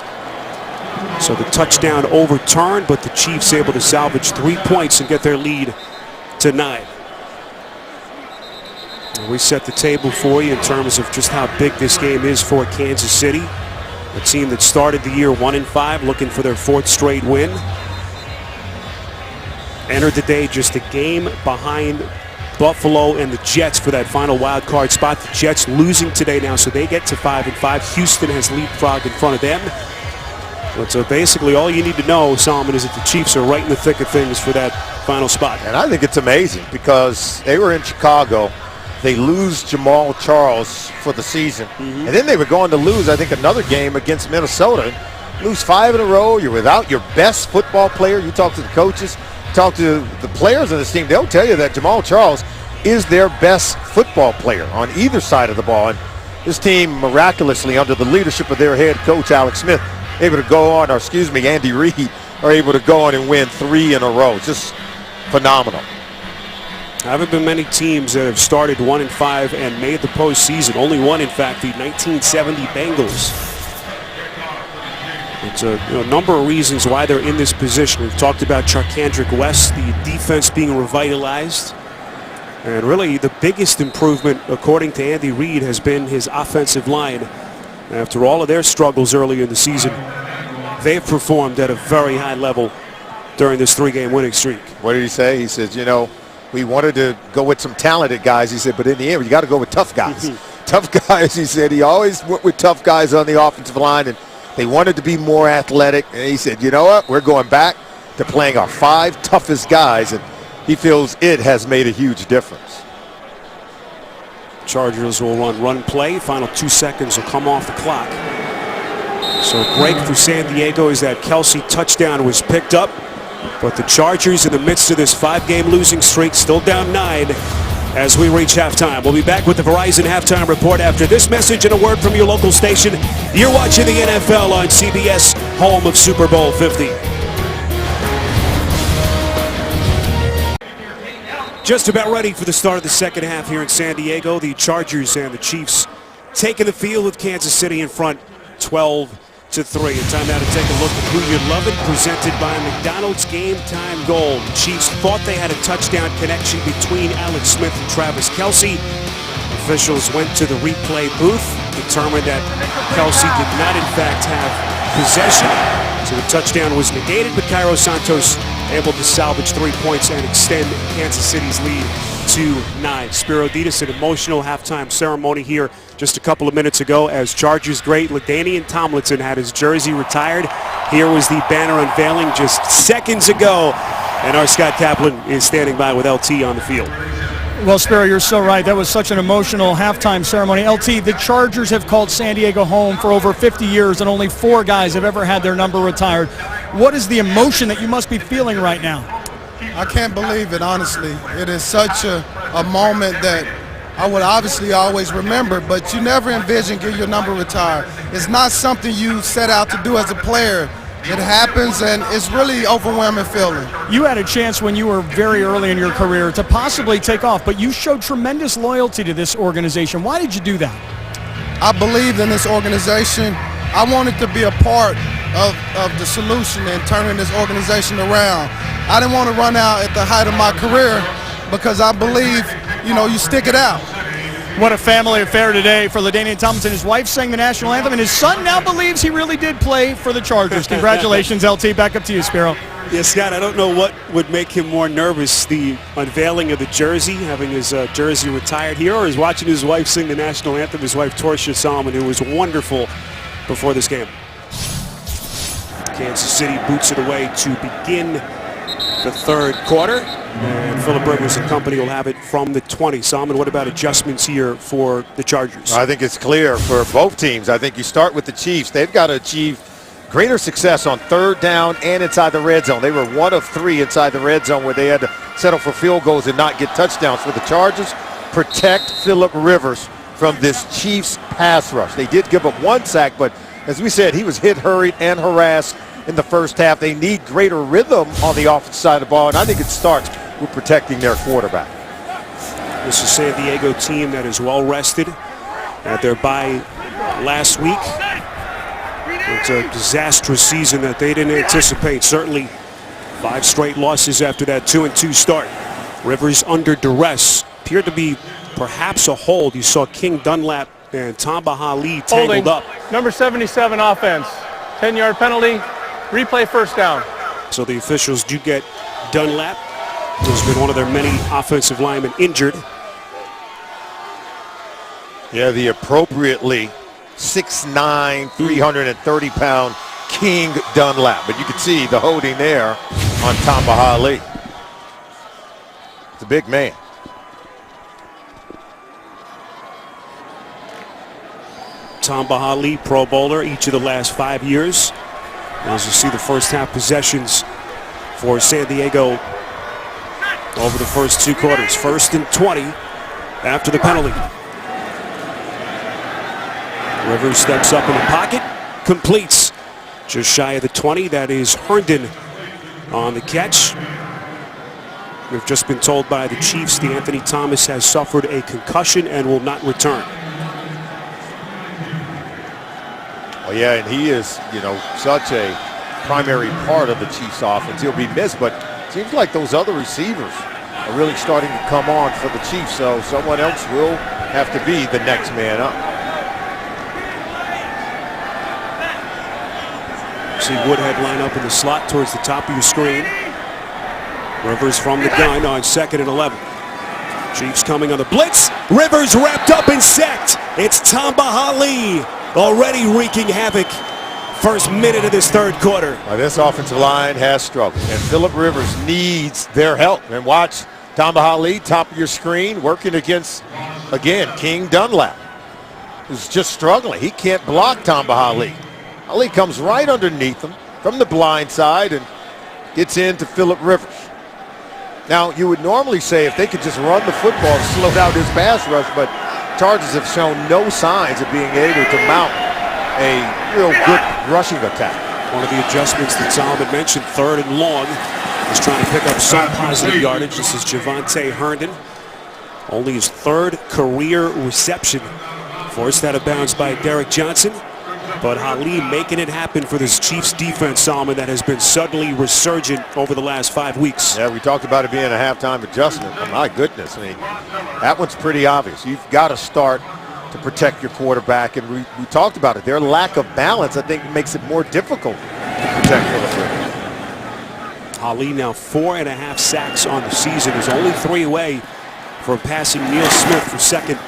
So the touchdown overturned, but the Chiefs able to salvage 3 points and get their lead to 9. We set the table for you in terms of just how big this game is for Kansas City. A team that started the year 1-5, looking for their 4th straight win. Entered the day just a game behind Buffalo and the Jets for that final wild card spot. The Jets losing today now, so they get to 5-5. Houston has leapfrogged in front of them. But so basically all you need to know, Solomon, is that the Chiefs are right in the thick of things for that final spot. And I think it's amazing because they were in Chicago. They lose Jamal Charles for the season. And then they were going to lose, I think, another game against Minnesota. Lose 5 in a row. You're without your best football player. You talk to the coaches, talk to the players on this team. They'll tell you that Jamal Charles is their best football player on either side of the ball. And this team, miraculously, under the leadership of their head coach, Alex Smith, able to go on, Andy Reid, are able to go on and win 3 in a row. Just phenomenal. There haven't been many teams that have started 1-5 and made the postseason. Only one, in fact, the 1970 Bengals. It's a number of reasons why they're in this position. We've talked about Charcandrick West, the defense being revitalized. And really the biggest improvement, according to Andy Reid, has been his offensive line. After all of their struggles earlier in the season, they've performed at a very high level during this 3-game winning streak. What did he say? He says, you know, we wanted to go with some talented guys. He said, but in the end, you got to go with tough guys. Tough guys, he said. He always went with tough guys on the offensive line, and they wanted to be more athletic. And he said, you know what? We're going back to playing our 5 toughest guys, and he feels it has made a huge difference. Chargers will run play. Final 2 seconds will come off the clock. So a break for San Diego as that Kelce touchdown was picked up. But the Chargers in the midst of this 5-game losing streak, still down 9 as we reach halftime. We'll be back with the Verizon Halftime Report after this message and a word from your local station. You're watching the NFL on CBS, home of Super Bowl 50. Just about ready for the start of the second half here in San Diego. The Chargers and the Chiefs taking the field with Kansas City in front 12-3. And time now to take a look at who you're loving, presented by McDonald's Game Time Gold. The Chiefs thought they had a touchdown connection between Alex Smith and Travis Kelce. Officials went to the replay booth, determined that Kelce did not in fact have possession. So the touchdown was negated, but Cairo Santos able to salvage 3 points and extend Kansas City's lead to 9. Spero Dedes, an emotional halftime ceremony here just a couple of minutes ago as Chargers great LaDainian Tomlinson had his jersey retired. Here was the banner unveiling just seconds ago, and our Scott Kaplan is standing by with LT on the field. Well, Spero, you're so right. That was such an emotional halftime ceremony. LT, the Chargers have called San Diego home for over 50 years, and only 4 guys have ever had their number retired. What is the emotion that you must be feeling right now? I can't believe it, honestly. It is such a moment that I would obviously always remember, but you never envision getting your number retired. It's not something you set out to do as a player. It happens, and it's really overwhelming feeling. You had a chance when you were very early in your career to possibly take off, but you showed tremendous loyalty to this organization. Why did you do that? I believed in this organization. I wanted to be a part of the solution and turning this organization around. I didn't want to run out at the height of my career because I believe, you stick it out. What a family affair today for LaDainian Tomlinson. His wife sang the national anthem, and his son now believes he really did play for the Chargers. Congratulations, LT. Back up to you, Spero. Yeah, Scott, I don't know what would make him more nervous, the unveiling of the jersey, having his jersey retired here, or is watching his wife sing the national anthem, his wife, Torsia Salmon, who was wonderful before this game. Kansas City boots it away to begin the third quarter. And Phillip Rivers and company will have it from the 20. Salmon, what about adjustments here for the Chargers? I think it's clear for both teams. I think you start with the Chiefs. They've got to achieve greater success on third down and inside the red zone. They were 1 of 3 inside the red zone where they had to settle for field goals and not get touchdowns. For the Chargers, protect Phillip Rivers from this Chiefs pass rush. They did give up 1 sack, but as we said, he was hit, hurried, and harassed in the first half. They need greater rhythm on the offensive side of the ball, and I think it starts with protecting their quarterback. This is a San Diego team that is well rested at their bye last week. It's a disastrous season that they didn't anticipate. Certainly 5 straight losses after that 2-2 start. Rivers under duress. Appeared to be perhaps a hold. You saw King Dunlap and Tamba Hali tangled up. Number 77 offense. 10-yard penalty. Replay first down. So the officials do get Dunlap, who's been one of their many offensive linemen injured. Yeah, the appropriately 6'9", 330-pound King Dunlap. But you can see the holding there on Tamba Hali. It's a big man. Tamba Hali, Pro Bowler, each of the last 5 years. As you see the first half possessions for San Diego over the first 2 quarters. 1st and 20 after the penalty. Rivers steps up in the pocket, completes just shy of the 20. That is Herndon on the catch. We've just been told by the Chiefs Anthony Thomas has suffered a concussion and will not return. Oh yeah, and he is, such a primary part of the Chiefs offense. He'll be missed, but it seems like those other receivers are really starting to come on for the Chiefs, so someone else will have to be the next man up. See Woodhead line up in the slot towards the top of your screen. Rivers from the gun on 2nd and 11. Chiefs coming on the blitz. Rivers wrapped up and sacked. It's Tamba Hali already wreaking havoc. First minute of this third quarter. Now, this offensive line has struggled, and Phillip Rivers needs their help. And watch Tamba Hali, top of your screen, working against, again, King Dunlap, who's just struggling. He can't block Tamba Hali. Hali comes right underneath him from the blind side and gets into Phillip Rivers. Now, you would normally say if they could just run the football and slow down his pass rush, but Chargers have shown no signs of being able to mount a real good rushing attack. One of the adjustments that Salmon mentioned, 3rd and long. He's trying to pick up some positive yardage. This is Javante Herndon. Only his 3rd career reception. Forced out of bounds by Derek Johnson. But Ali making it happen for this Chiefs defense, Solomon, that has been suddenly resurgent over the last 5 weeks. Yeah, we talked about it being a halftime adjustment. Oh, my goodness. I mean, that one's pretty obvious. You've got to start to protect your quarterback. And we talked about it. Their lack of balance, I think, makes it more difficult to protect Philip Rivers. Ali now 4.5 sacks on the season. Is only 3 away from passing Neil Smith for 2nd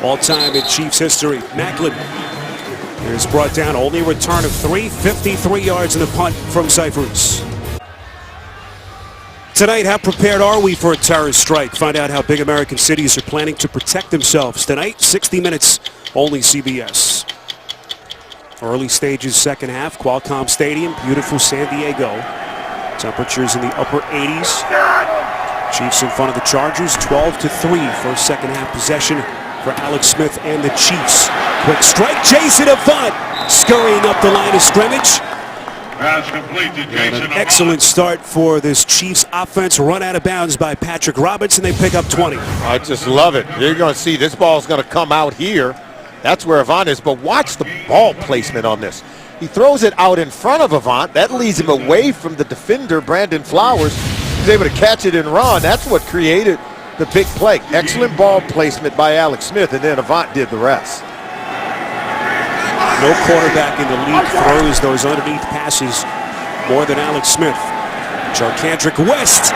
all-time in Chiefs history. Macklin is brought down. Only a return of 3, 53 yards in the punt from Cyphers. Tonight, how prepared are we for a terrorist strike? Find out how big American cities are planning to protect themselves. Tonight, 60 Minutes, only CBS. Early stages, second half, Qualcomm Stadium, beautiful San Diego. Temperatures in the upper 80s. Chiefs in front of the Chargers, 12-3 for second half possession for Alex Smith and the Chiefs. Quick strike, Jason Avant scurrying up the line of scrimmage. And an excellent start for this Chiefs offense. Run out of bounds by Patrick Robinson. They pick up 20. I just love it. You're going to see this ball's going to come out here. That's where Avant is. But watch the ball placement on this. He throws it out in front of Avant. That leads him away from the defender, Brandon Flowers. He's able to catch it and run. That's what created the big play. Excellent ball placement by Alex Smith, and then Avant did the rest. No quarterback in the league throws those underneath passes more than Alex Smith. Charcandrick West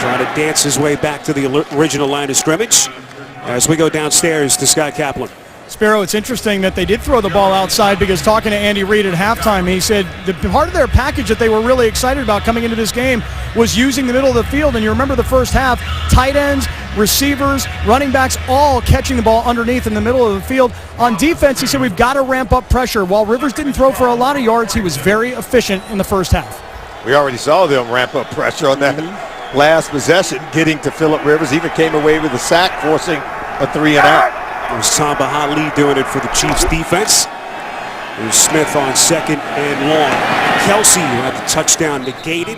trying to dance his way back to the original line of scrimmage as we go downstairs to Scott Kaplan. Sparrow, it's interesting that they did throw the ball outside because talking to Andy Reid at halftime, he said the part of their package that they were really excited about coming into this game was using the middle of the field. And you remember the first half, tight ends, receivers, running backs, all catching the ball underneath in the middle of the field. On defense, he said we've got to ramp up pressure. While Rivers didn't throw for a lot of yards, he was very efficient in the first half. We already saw them ramp up pressure on that last possession, getting to Philip Rivers. Even came away with a sack, forcing a 3-and-out. There's Samba Ali doing it for the Chiefs defense. There's Smith on 2nd and long. Kelsey, who had the touchdown negated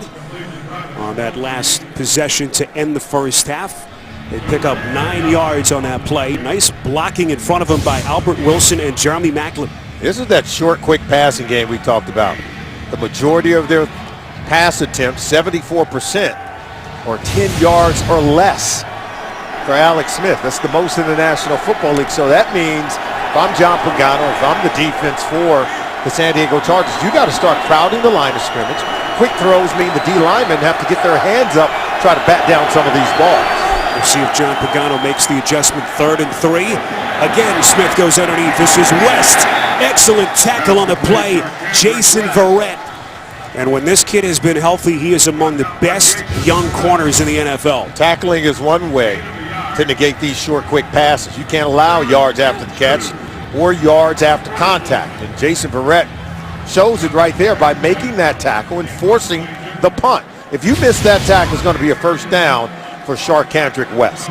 on that last possession to end the first half. They pick up 9 yards on that play. Nice blocking in front of him by Albert Wilson and Jeremy Macklin. This is that short, quick passing game we talked about. The majority of their pass attempts, 74%, or 10 yards or less for Alex Smith. That's the most in the National Football League. So that means if I'm John Pagano, if I'm the defense for the San Diego Chargers, you got to start crowding the line of scrimmage. Quick throws mean the D linemen have to get their hands up, try to bat down some of these balls. We'll see if John Pagano makes the adjustment. 3rd and 3. Again, Smith goes underneath. This is West. Excellent tackle on the play. Jason Verrett. And when this kid has been healthy, he is among the best young corners in the NFL. Tackling is one way to negate these short, quick passes. You can't allow yards after the catch or yards after contact. And Jason Verrett shows it right there by making that tackle and forcing the punt. If you miss that tackle, it's going to be a first down for Charcandrick West.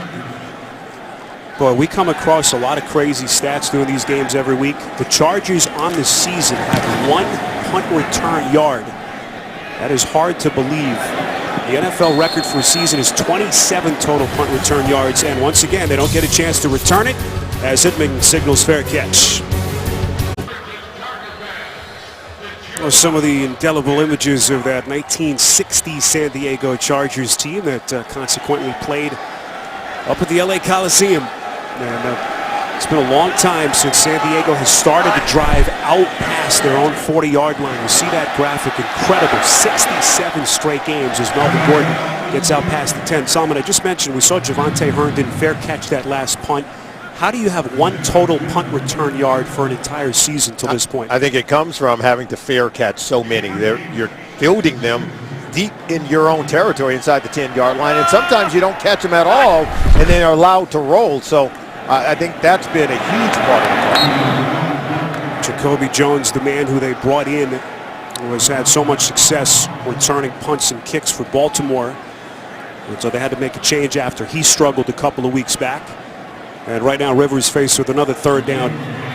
Boy, we come across a lot of crazy stats doing these games every week. The Chargers on the season have 1 punt return yard. That is hard to believe. The NFL record for a season is 27 total punt return yards, and once again, they don't get a chance to return it as Edmond signals fair catch. Well, some of the indelible images of that 1960 San Diego Chargers team that consequently played up at the LA Coliseum. And it's been a long time since San Diego has started to drive out past their own 40-yard line. You see that graphic, incredible. 67 straight games as Melvin Gordon gets out past the 10. Solomon, I just mentioned we saw Javante Herndon fair catch that last punt. How do you have 1 total punt return yard for an entire season to this point? I think it comes from having to fair catch so many. You're fielding them deep in your own territory inside the 10-yard line, and sometimes you don't catch them at all, and they are allowed to roll. So I think that's been a huge part of it. Jacoby Jones, the man who they brought in, who has had so much success returning punts and kicks for Baltimore. And so they had to make a change after he struggled a couple of weeks back. And right now Rivers faced with another 3rd down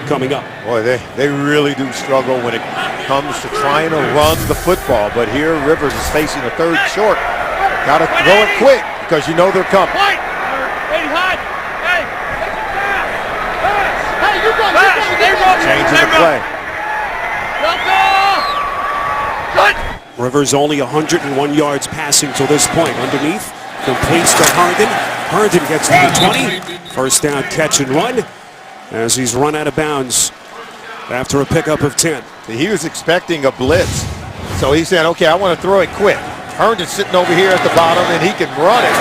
coming up. Boy, they really do struggle when it comes to trying to run the football. But here Rivers is facing a 3rd short. Got to throw it quick because you know they're coming. White. Hey, hot. Hey. Hey, you go. Stay rolling. Changing the play. Cut. Rivers only 101 yards passing to this point. Underneath, completes to Herndon. Herndon gets to the 20. First down, catch and run as he's run out of bounds after a pickup of 10. He was expecting a blitz, so he said, okay, I want to throw it quick. Herndon's sitting over here at the bottom, and he can run it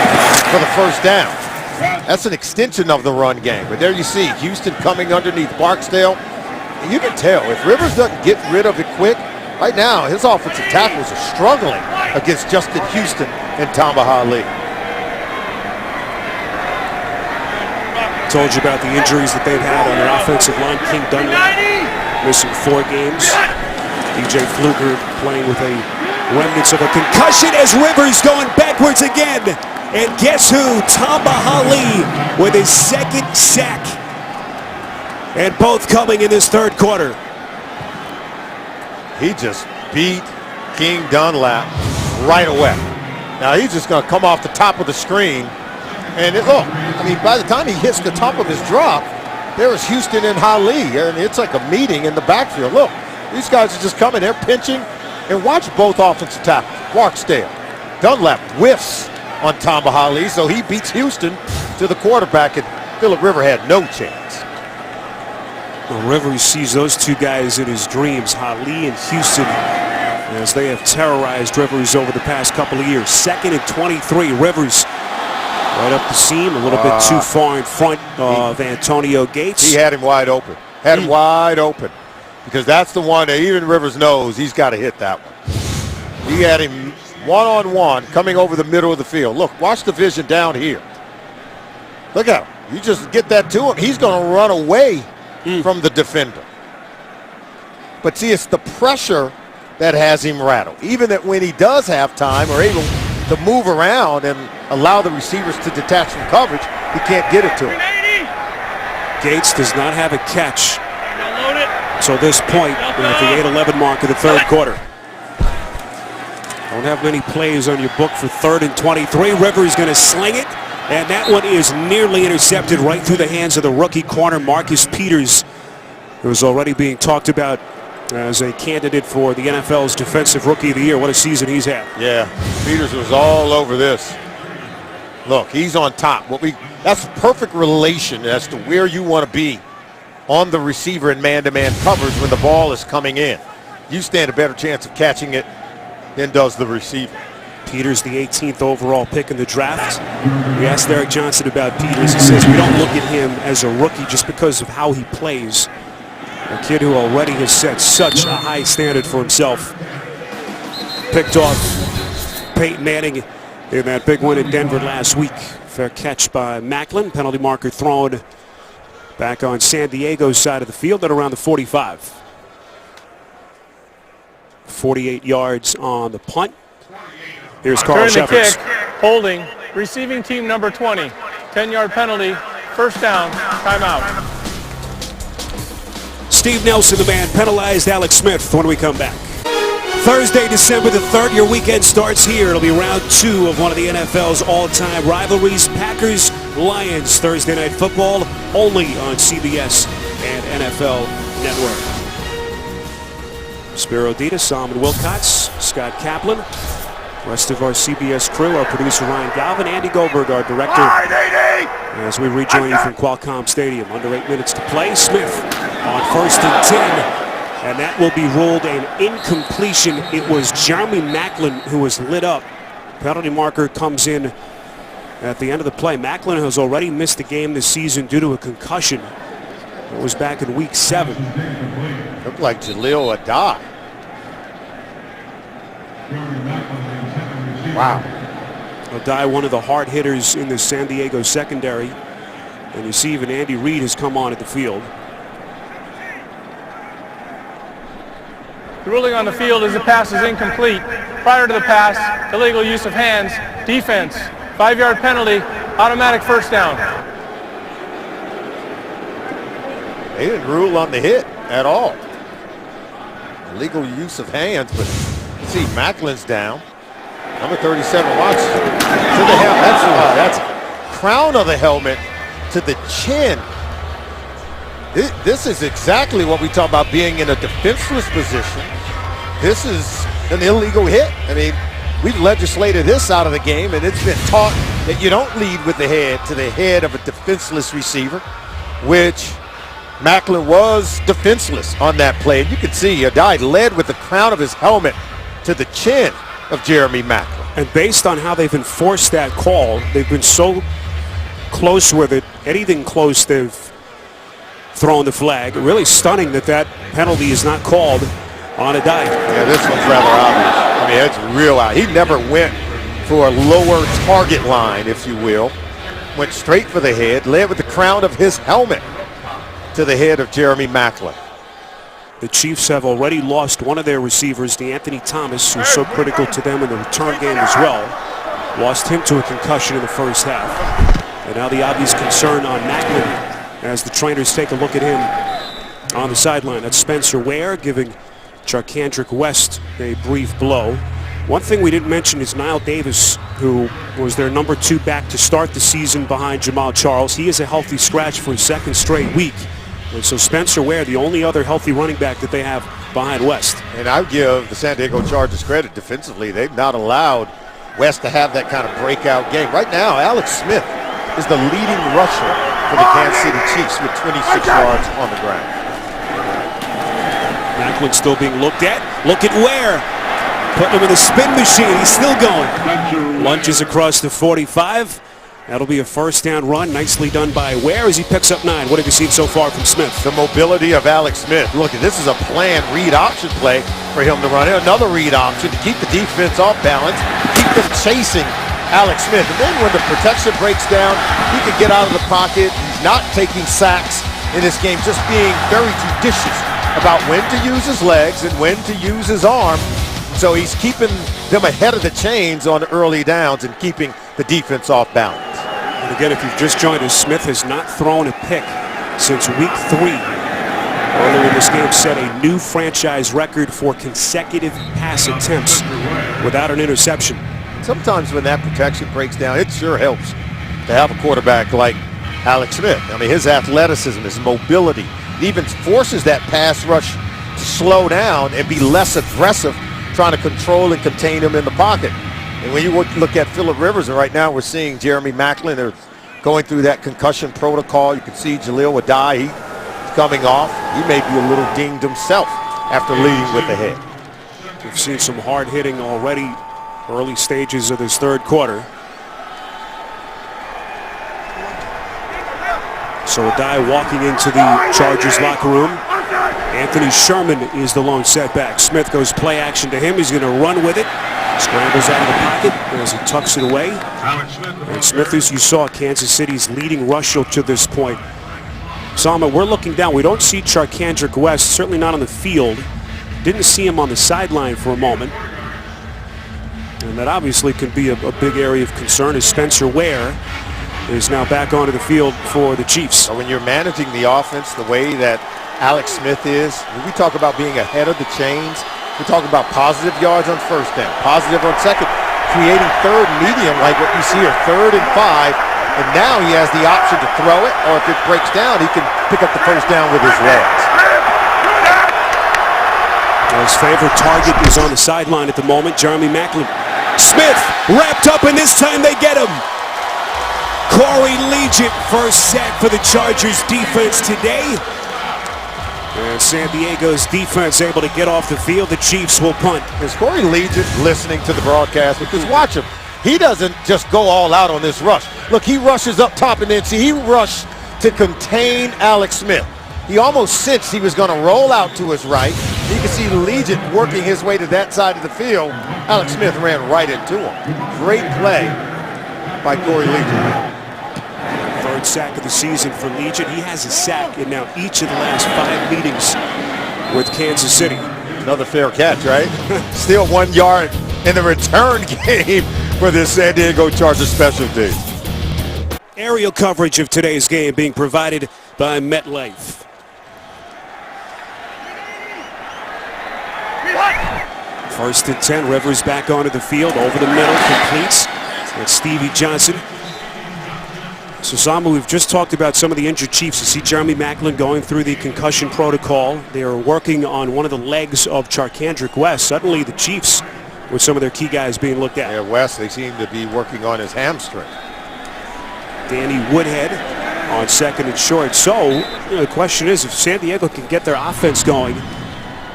for the first down. That's an extension of the run game. But there you see Houston coming underneath Barksdale. And you can tell if Rivers doesn't get rid of it quick, right now his offensive tackles are struggling against Justin Houston and Tamba Hali. Told you about the injuries that they've had on their offensive line. King Dunlap missing 4 games. DJ Fluker playing with a remnants of a concussion as Rivers going backwards again. And guess who? Tamba Hali with his 2nd sack. And both coming in this 3rd quarter. He just beat King Dunlap right away. Now he's just going to come off the top of the screen. And look, I mean, by the time he hits the top of his drop, there is Houston and Hali, and it's like a meeting in the backfield. Look, these guys are just coming, they're pinching, and watch both offensive tackles. Barksdale, Dunlap whiffs on Tamba Hali, so he beats Houston to the quarterback, and Phillip Rivers had no chance. Well, Rivers sees those 2 guys in his dreams, Hali and Houston, as they have terrorized Rivers over the past couple of years. 2nd and 23, Rivers right up the seam, a little bit too far in front of Antonio Gates. He had him wide open. Had him wide open. Because that's the one that even Rivers knows he's got to hit that one. He had him one-on-one coming over the middle of the field. Look, watch the vision down here. Look at him. You just get that to him, he's going to run away from the defender. But see, it's the pressure that has him rattled. Even that when he does have time or able to move around and allow the receivers to detach from coverage, he can't get it to him. Gates does not have a catch. So this point at the 8-11 mark of the 3rd quarter. Don't have many plays on your book for 3rd and 23. Rivers going to sling it, and that one is nearly intercepted right through the hands of the rookie corner Marcus Peters, who is already being talked about as a candidate for the NFL's Defensive Rookie of the Year. What a season he's had. Yeah, Peters was all over this. Look, he's on top. That's perfect relation as to where you want to be on the receiver in man-to-man coverage when the ball is coming in. You stand a better chance of catching it than does the receiver. Peters, the 18th overall pick in the draft. We asked Eric Johnson about Peters. He says we don't look at him as a rookie just because of how he plays. A kid who already has set such a high standard for himself. Picked off Peyton Manning in that big win in Denver last week. Fair catch by Macklin. Penalty marker thrown back on San Diego's side of the field at around the 45. 48 yards on the punt. Here's Carl During the Shepherds. kick, holding, receiving team number 20. 10-yard penalty, first down, timeout. Steve Nelson, the man, penalized Alex Smith when we come back. Thursday, December the 3rd, your weekend starts here. It'll be round 2 of one of the NFL's all-time rivalries, Packers-Lions. Thursday Night Football, only on CBS and NFL Network. Spiro Dita, Salman Wilcox, Scott Kaplan, rest of our CBS crew, our producer Ryan Galvin, Andy Goldberg, our director, as we rejoin you from Qualcomm Stadium. Under 8 minutes to play. Smith on 1st and 10, and that will be ruled an incompletion. It was Jeremy Macklin who was lit up. Penalty marker comes in at the end of the play. Macklin has already missed the game this season due to a concussion. It was back in week 7. Looked like Jaleel Adai. Wow. Adai, one of the hard hitters in the San Diego secondary. And you see even Andy Reid has come on at the field. The ruling on the field is the pass is incomplete. Prior to the pass, illegal use of hands, defense, 5-yard penalty, automatic first down. They didn't rule on the hit at all. Illegal use of hands, but see Macklin's down. Number 37, watch. To the helmet. That's crown of the helmet to the chin. This is exactly what we talk about being in a defenseless position. This is an illegal hit. I mean, we've legislated this out of the game, and it's been taught that you don't lead with the head to the head of a defenseless receiver, which Maclin was defenseless on that play. And you can see Addae led with the crown of his helmet to the chin of Jeremy Maclin. And based on how they've enforced that call, they've been so close with it. Anything close, they've thrown the flag. Really stunning that that penalty is not called on Addae. Yeah, this one's rather obvious. I mean, it's real out. He never went for a lower target line, if you will. Went straight for the head, led with the crown of his helmet to the head of Jeremy Maclin. The Chiefs have already lost one of their receivers, DeAnthony Thomas, who's so critical to them in the return game as well. Lost him to a concussion in the first half. And now the obvious concern on Maclin as the trainers take a look at him on the sideline. That's Spencer Ware giving Charcandrick West a brief blow. One thing we didn't mention is Niall Davis, who was their number 2 back to start the season behind Jamal Charles. He is a healthy scratch for his second straight week. And so Spencer Ware, the only other healthy running back that they have behind West. And I would give the San Diego Chargers credit defensively. They've not allowed West to have that kind of breakout game. Right now, Alex Smith is the leading rusher for the Kansas City Chiefs with 26 yards on the ground. Maclin still being looked at. Look at Ware. Putting him in the spin machine. He's still going. Lunges across the 45. That'll be a first down run. Nicely done by Ware as he picks up 9. What have you seen so far from Smith? The mobility of Alex Smith. Look, this is a planned read option play for him to run. Another read option to keep the defense off balance, keep them chasing Alex Smith. And then when the protection breaks down, he can get out of the pocket. He's not taking sacks in this game, just being very judicious about when to use his legs and when to use his arm. So he's keeping them ahead of the chains on early downs and keeping the defense off balance. And again, if you've just joined us, Smith has not thrown a pick since week 3. Earlier in this game set a new franchise record for consecutive pass attempts without an interception. Sometimes when that protection breaks down, it sure helps to have a quarterback like Alex Smith. I mean, his athleticism, his mobility, it even forces that pass rush to slow down and be less aggressive, trying to control and contain him in the pocket. And when you look at Phillip Rivers, and right now we're seeing Jeremy Maclin, they're going through that concussion protocol. You can see Jaleel Addae, he's coming off. He may be a little dinged himself after leading with the head. We've seen some hard hitting already, early stages of this third quarter. So Addae walking into the Chargers locker room. Anthony Sherman is the lone setback. Smith goes play action to him. He's going to run with it. Scrambles out of the pocket as he tucks it away. And Smith, as you saw, Kansas City's leading rusher to this point. Salma, we're looking down. We don't see Charcandrick West, certainly not on the field. Didn't see him on the sideline for a moment. And that obviously can be a big area of concern as Spencer Ware is now back onto the field for the Chiefs. So when you're managing the offense the way that Alex Smith is, when we talk about being ahead of the chains, we're talking about positive yards on first down, positive on second, creating third medium like what you see here, 3rd and 5. And now he has the option to throw it, or if it breaks down, he can pick up the first down with his legs. Well, his favorite target is on the sideline at the moment, Jeremy Maclin. Smith wrapped up, and this time they get him. Corey Liuget, first sack for the Chargers defense today. And San Diego's defense able to get off the field. The Chiefs will punt. Is Corey Liuget listening to the broadcast? Because watch him. He doesn't just go all out on this rush. Look, he rushes up top, and then see, he rushed to contain Alex Smith. He almost sensed he was going to roll out to his right. You can see Liuget working his way to that side of the field. Alex Smith ran right into him. Great play by Corey Liuget. Third sack of the season for Liuget. He has a sack in now each of the last 5 meetings with Kansas City. Another fair catch, right? Still 1 yard in the return game for this San Diego Chargers special teams. Aerial coverage of today's game being provided by MetLife. First and 10, Rivers back onto the field, over the middle, completes. It's Stevie Johnson. So, Sama, we've just talked about some of the injured Chiefs. You see Jeremy Maclin going through the concussion protocol. They are working on one of the legs of Charcandrick West. Suddenly, the Chiefs with some of their key guys being looked at. Yeah, West, they seem to be working on his hamstring. Danny Woodhead on second and short. So, the question is, if San Diego can get their offense going,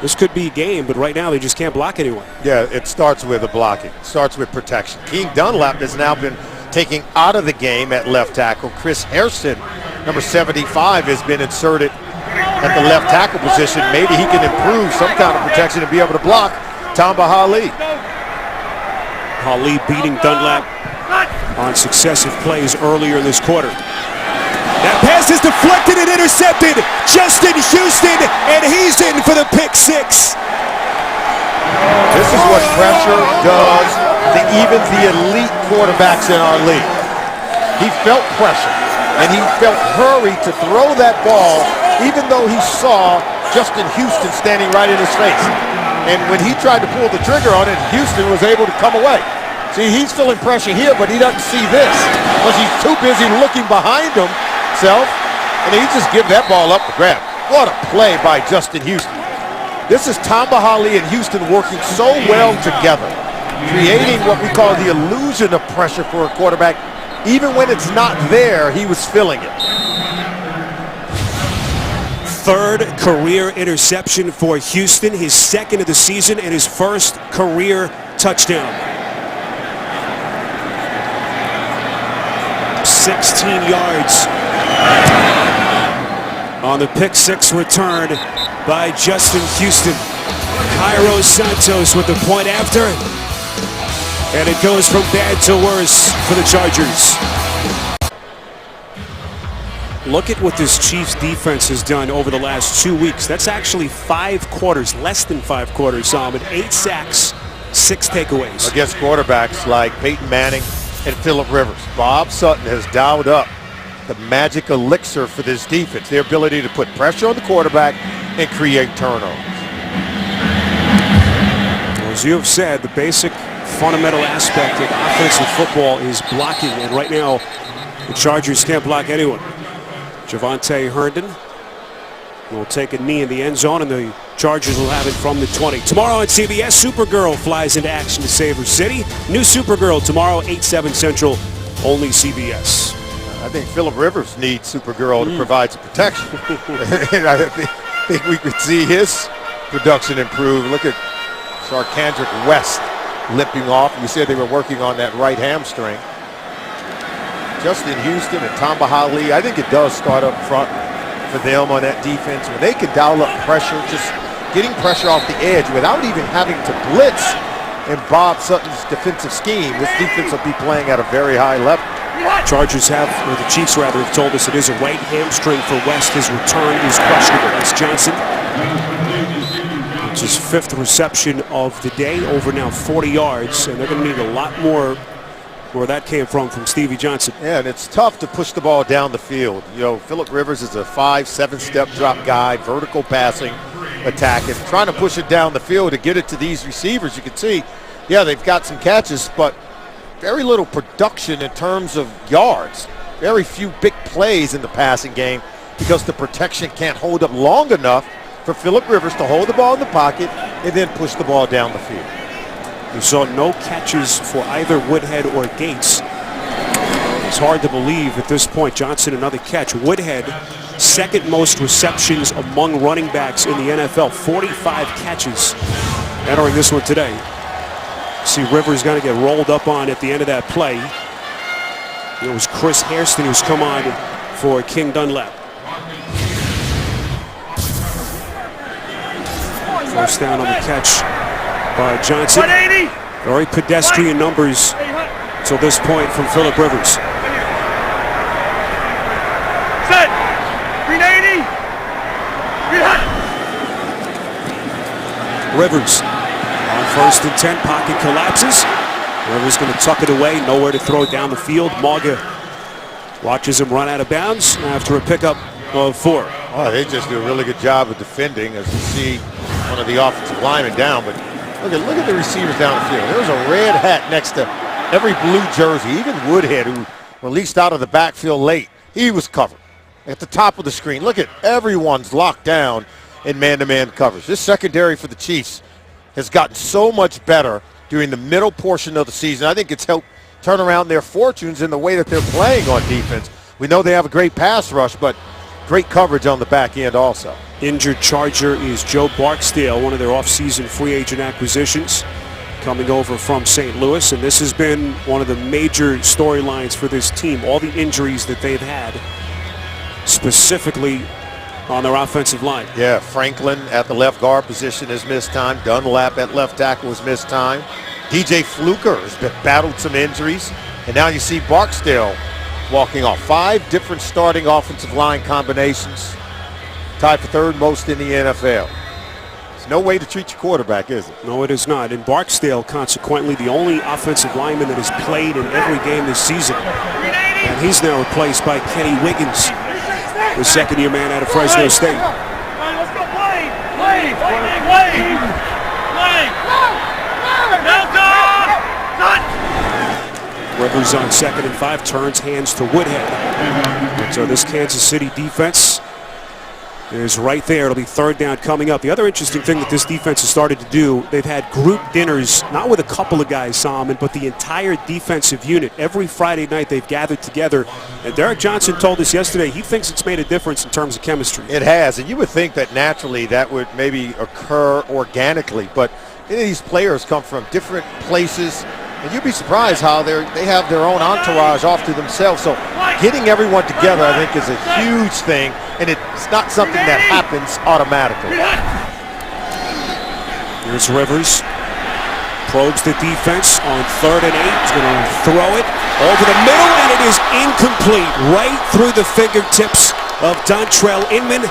this could be a game, but right now they just can't block anyone. Yeah, it starts with the blocking. It starts with protection. King Dunlap has now been taken out of the game at left tackle. Chris Hairston, number 75, has been inserted at the left tackle position. Maybe he can improve some kind of protection and be able to block Tamba Hali. Hali beating Dunlap on successive plays earlier in this quarter. That pass is deflected and intercepted. Justin Houston, and he's in for the pick six. This is what pressure does to even the elite quarterbacks in our league. He felt pressure, and he felt hurried to throw that ball, even though he saw Justin Houston standing right in his face. And when he tried to pull the trigger on it, Houston was able to come away. See, he's feeling pressure here, but he doesn't see this because he's too busy looking behind himself, and he just give that ball up for grab. What a play by Justin Houston. This is Tamba Hali and Houston working so well together, creating what we call the illusion of pressure for a quarterback. Even when it's not there, he was feeling it. Third career interception for Houston, his second of the season, and his first career touchdown. 16 yards on the pick six return by Justin Houston. Cairo Santos with the point after, and it goes from bad to worse for the Chargers. Look at what this Chiefs defense has done over the last 2 weeks. That's actually 5 quarters, less than 5 quarters, Solomon. 8 sacks, 6 takeaways. Against quarterbacks like Peyton Manning and Phillip Rivers. Bob Sutton has dialed up the magic elixir for this defense, their ability to put pressure on the quarterback and create turnovers. As you have said, the basic fundamental aspect of offensive football is blocking, and right now the Chargers can't block anyone. Javante Herndon will take a knee in the end zone, and the Chargers will have it from the 20. Tomorrow on CBS, Supergirl flies into action to Saver City. New Supergirl tomorrow, 8/7 Central, only CBS. I think Phillip Rivers needs Supergirl to provide some protection. And I think we could see his production improve. Look at Charcandrick West limping off. You said they were working on that right hamstring. Justin Houston and Tamba Hali, I think it does start up front for them on that defense. When they can dial up pressure, just getting pressure off the edge without even having to blitz in Bob Sutton's defensive scheme, this defense will be playing at a very high level. Chargers have, or the Chiefs rather, have told us it is a right hamstring for West. His return is questionable. That's Johnson. It's his 5th reception of the day, over now 40 yards, and they're going to need a lot more where that came from Stevie Johnson. Yeah, and it's tough to push the ball down the field. You know, Phillip Rivers is a 5-7-step drop guy, vertical passing attack, and trying to push it down the field to get it to these receivers. You can see, yeah, they've got some catches, but very little production in terms of yards. Very few big plays in the passing game because the protection can't hold up long enough for Phillip Rivers to hold the ball in the pocket and then push the ball down the field. We saw no catches for either Woodhead or Gates. It's hard to believe at this point. Johnson, another catch. Woodhead, second most receptions among running backs in the NFL. 45 catches entering this one today. See Rivers going to get rolled up on at the end of that play. It was Chris Hairston who's come on for King Dunlap. First down on the catch by Johnson. 180. Very pedestrian numbers till this point from Phillip Rivers. Set. 380. Rivers on 1st and 10, pocket collapses. Rivers going to tuck it away, nowhere to throw down the field. Mauga watches him run out of bounds after a pickup of 4. Oh, they just do a really good job of defending, as you see one of the offensive linemen down, but Look at the receivers down the field. There's a red hat next to every blue jersey. Even Woodhead, who released out of the backfield late, he was covered at the top of the screen. Look at everyone's locked down in man-to-man coverage. This secondary for the Chiefs has gotten so much better during the middle portion of the season. I think it's helped turn around their fortunes in the way that they're playing on defense. We know they have a great pass rush, but great coverage on the back end also. Injured Charger is Joe Barksdale, one of their offseason free agent acquisitions, coming over from St. Louis. And this has been one of the major storylines for this team, all the injuries that they've had, specifically on their offensive line. Yeah, Franklin at the left guard position has missed time. Dunlap at left tackle has missed time. DJ Fluker has battled some injuries. And now you see Barksdale walking off. 5 different starting offensive line combinations. Tied for 3rd most in the NFL. There's no way to treat your quarterback, is it? No, it is not. And Barksdale, consequently, the only offensive lineman that has played in every game this season. And he's now replaced by Kenny Wiggins, the second-year man out of Fresno State. Let's go play! Rivers on 2nd and 5, turns hands to Woodhead. And so this Kansas City defense is right there. It'll be 3rd down coming up. The other interesting thing that this defense has started to do, they've had group dinners, not with a couple of guys, Solomon, but the entire defensive unit. Every Friday night they've gathered together. And Derek Johnson told us yesterday he thinks it's made a difference in terms of chemistry. It has, and you would think that naturally that would maybe occur organically, but these players come from different places. And you'd be surprised how they have their own entourage off to themselves. So getting everyone together, I think, is a huge thing, and it's not something that happens automatically. Here's Rivers. Probes the defense on 3rd and 8. He's going to throw it over the middle, and it is incomplete. Right through the fingertips of Dontrell Inman.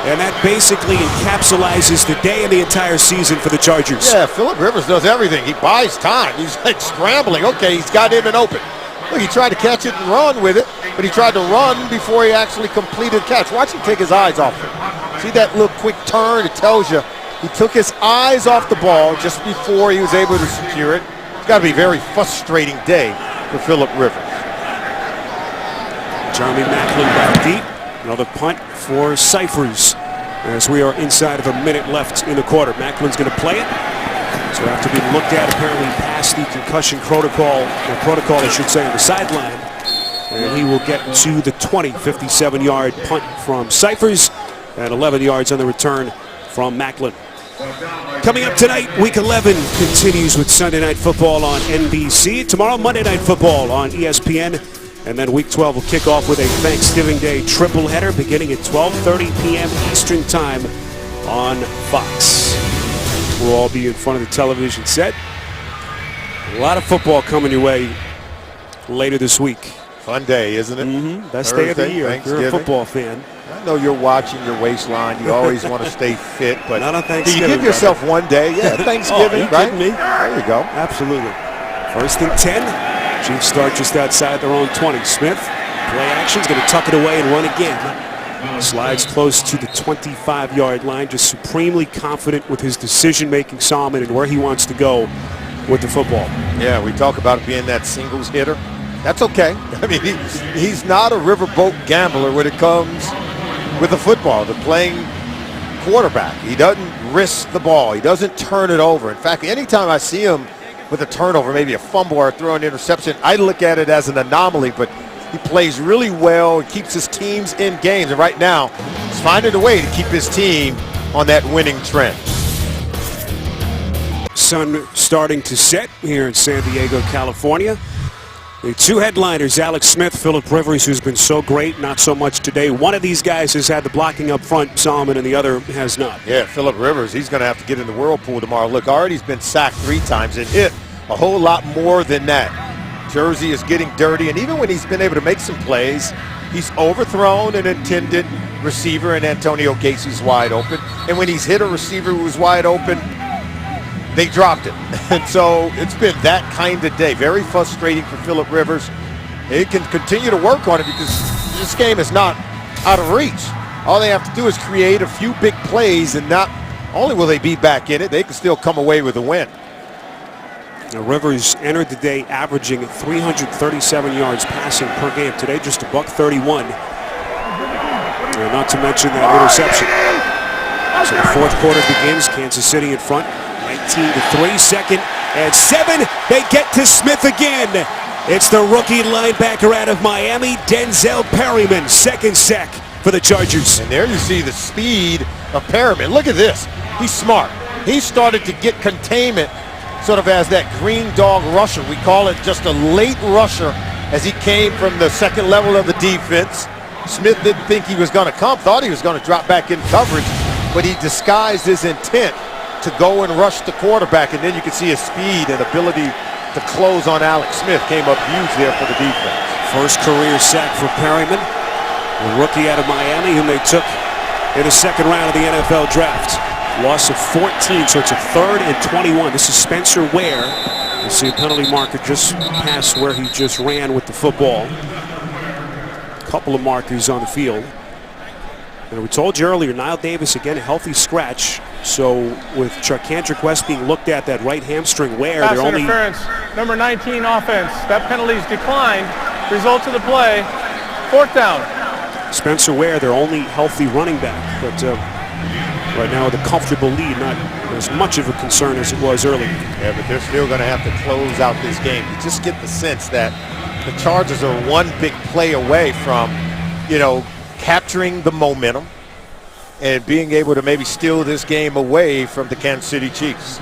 And that basically encapsulates the day and the entire season for the Chargers. Yeah, Phillip Rivers does everything. He buys time. He's like scrambling. Okay, he's got him and open. Look, he tried to catch it and run with it, but he tried to run before he actually completed the catch. Watch him take his eyes off it. See that little quick turn? It tells you he took his eyes off the ball just before he was able to secure it. It's got to be a very frustrating day for Phillip Rivers. Jeremy Maclin back deep. Another punt for Cyphers as we are inside of a minute left in the quarter. Macklin's going to play it. So after being looked at apparently past the concussion protocol, I should say, on the sideline. And he will get to the 20, 57-yard punt from Cyphers and 11 yards on the return from Maclin. Coming up tonight, Week 11 continues with Sunday Night Football on NBC. Tomorrow, Monday Night Football on ESPN. And then Week 12 will kick off with a Thanksgiving Day triple header beginning at 12:30 p.m. Eastern Time on Fox. We'll all be in front of the television set. A lot of football coming your way later this week. Fun day, isn't it? Mm-hmm. Best day of the year if you're a football fan. I know you're watching your waistline. You always want to stay fit, but not on do Thanksgiving. you give yourself one day? Yeah, Thanksgiving, right? Kidding me? There you go. Absolutely. 1st and 10. Chiefs start just outside their own 20. Smith, play action's going to tuck it away and run again. Slides close to the 25-yard line, just supremely confident with his decision-making, Solomon, and where he wants to go with the football. Yeah, we talk about it being that singles hitter. That's okay. I mean, he's not a riverboat gambler when it comes with the football, the playing quarterback. He doesn't risk the ball. He doesn't turn it over. In fact, anytime I see him with a turnover, maybe a fumble or throw an interception, I look at it as an anomaly, but he plays really well and keeps his teams in games. And right now, he's finding a way to keep his team on that winning trend. Sun starting to set here in San Diego, California. The 2 headliners, Alex Smith, Phillip Rivers, who's been so great, not so much today. One of these guys has had the blocking up front, Solomon, and the other has not. Yeah, Phillip Rivers, he's going to have to get in the whirlpool tomorrow. Look, already he's been sacked 3 times and hit a whole lot more than that. Jersey is getting dirty, and even when he's been able to make some plays, he's overthrown an intended receiver, and Antonio Gacy's wide open. And when he's hit a receiver who was wide open, they dropped it. And so it's been that kind of day. Very frustrating for Phillip Rivers. He can continue to work on it because this game is not out of reach. All they have to do is create a few big plays and not Only will they be back in it, they can still come away with a win. Now, Rivers entered the day averaging 337 yards passing per game. Today, just $131. And not to mention that interception. So the fourth quarter begins. Kansas City in front, 19-3. Second and 7. They get to Smith again. It's the rookie linebacker out of Miami, Denzel Perryman. Second sack for the Chargers. And there you see the speed of Perryman. Look at this. He's smart. He started to get containment sort of as that green dog rusher. We call it just a late rusher as he came from the second level of the defense. Smith didn't think he was going to come, thought he was going to drop back in coverage, but he disguised his intent to go and rush the quarterback, and then you can see his speed and ability to close on Alex Smith came up huge there for the defense. First career sack for Perryman, a rookie out of Miami whom they took in the second round of the NFL draft. Loss of 14, so it's a 3rd and 21. This is Spencer Ware. You see a penalty marker just past where he just ran with the football. A couple of markers on the field. And we told you earlier, Nile Davis, again, a healthy scratch. So with Charcandrick West being looked at, that right hamstring, Ware, Pass they're only... interference, number 19 offense. That penalty's declined. Result of the play, 4th down. Spencer Ware, their only healthy running back. But right now with a comfortable lead, not as much of a concern as it was earlier. Yeah, but they're still going to have to close out this game. You just get the sense that the Chargers are one big play away from, capturing the momentum and being able to maybe steal this game away from the Kansas City Chiefs.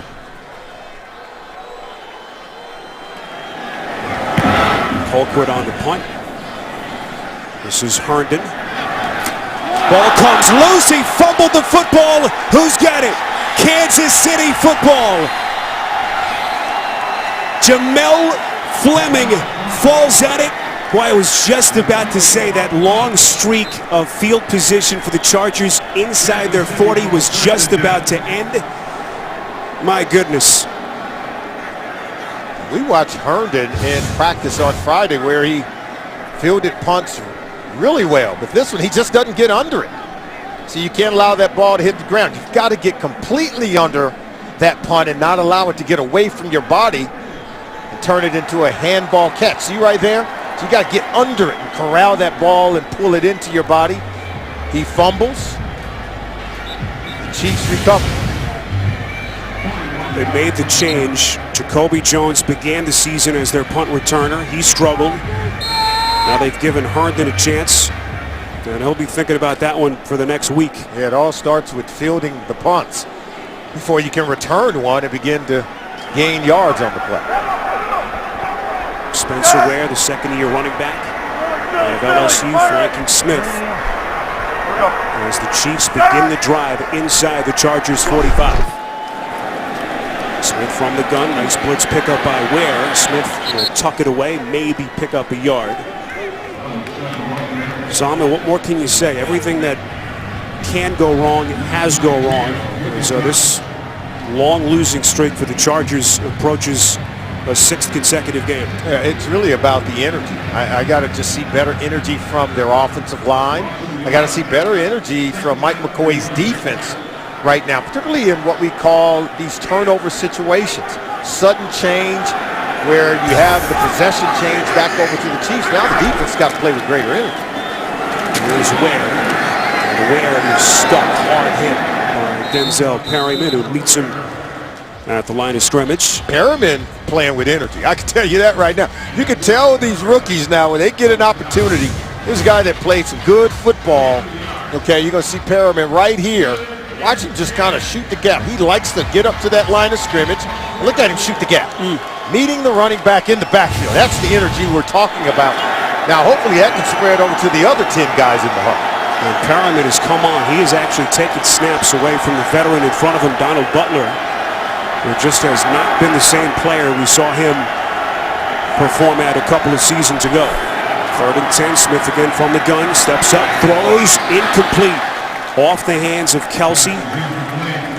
Colquitt on the punt. This is Herndon. Ball comes loose. He fumbled the football. Who's got it? Kansas City football. Jamel Fleming falls at it. Boy, I was just about to say that long streak of field position for the Chargers inside their 40 was just about to end. My goodness. We watched Herndon in practice on Friday where he fielded punts really well, but this one he just doesn't get under it. So you can't allow that ball to hit the ground. You've got to get completely under that punt and not allow it to get away from your body and turn it into a handball catch. See right there? So you got to get under it and corral that ball and pull it into your body. He fumbles. The Chiefs recover. They made the change. Jacoby Jones began the season as their punt returner. He struggled. Now they've given Herndon a chance, and he'll be thinking about that one for the next week. Yeah, it all starts with fielding the punts before you can return one and begin to gain yards on the play. Spencer Ware, the second-year running back of LSU, flanking Smith as the Chiefs begin the drive inside the Chargers 45. Smith from the gun, nice blitz pickup by Ware. Smith will tuck it away, maybe pick up a yard. Zalman, what more can you say? Everything that can go wrong has gone wrong. So this long losing streak for the Chargers approaches a 6th consecutive game. Yeah, it's really about the energy. I got to just see better energy from their offensive line. I got to see better energy from Mike McCoy's defense right now, particularly in what we call these turnover situations. Sudden change where you have the possession change back over to the Chiefs. Now the defense got to play with greater energy. Here's Ware. And Ware is stuck, hard hit by Denzel Perryman, who meets him at the line of scrimmage. Perryman playing with energy. I can tell you that right now. You can tell these rookies now when they get an opportunity. There's a guy that played some good football. Okay, you're going to see Perryman right here. Watch him just kind of shoot the gap. He likes to get up to that line of scrimmage. Look at him shoot the gap. Meeting the running back in the backfield. That's the energy we're talking about. Now, hopefully that can spread over to the other 10 guys in the huddle. And Perryman has come on. He has actually taken snaps away from the veteran in front of him, Donald Butler. It just has not been the same player we saw him perform at a couple of seasons ago. 3rd and 10, Smith again from the gun, steps up, throws, incomplete. Off the hands of Kelsey.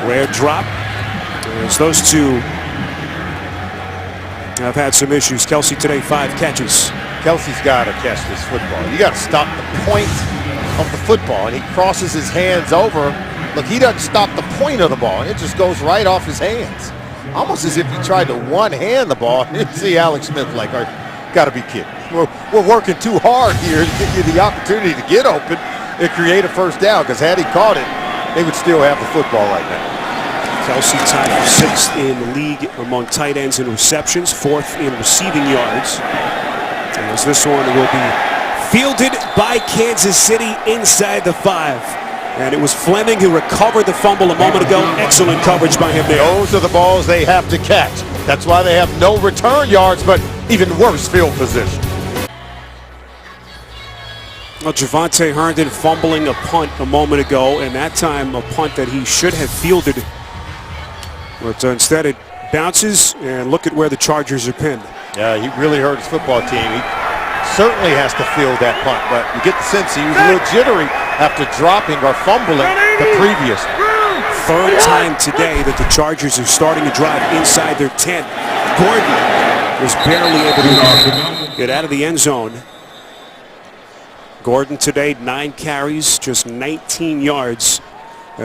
Rare drop. As those two have had some issues. Kelsey today, 5 catches. Kelsey's got to catch this football. You got to stop the point of the football, and he crosses his hands over Look, he doesn't stop the point of the ball. It just goes right off his hands. Almost as if he tried to one-hand the ball. You see Alex Smith like, got to be kidding. We're working too hard here to give you the opportunity to get open and create a first down, because had he caught it, they would still have the football right now. Kelsey tied for 6th in the league among tight ends in receptions, 4th in receiving yards. As this one will be fielded by Kansas City inside the 5. And it was Fleming who recovered the fumble a moment ago. Excellent coverage by him there. Those are the balls they have to catch. That's why they have no return yards, but even worse field position. Well, Javante Herndon fumbling a punt a moment ago, and that time a punt that he should have fielded. But instead it bounces, and look at where the Chargers are pinned. Yeah, he really hurt his football team. He certainly has to field that punt, but you get the sense he was a little jittery after dropping or fumbling the previous. 3rd time today that the Chargers are starting to drive inside their 10. Gordon was barely able to get out of the end zone. Gordon today 9 carries, just 19 yards.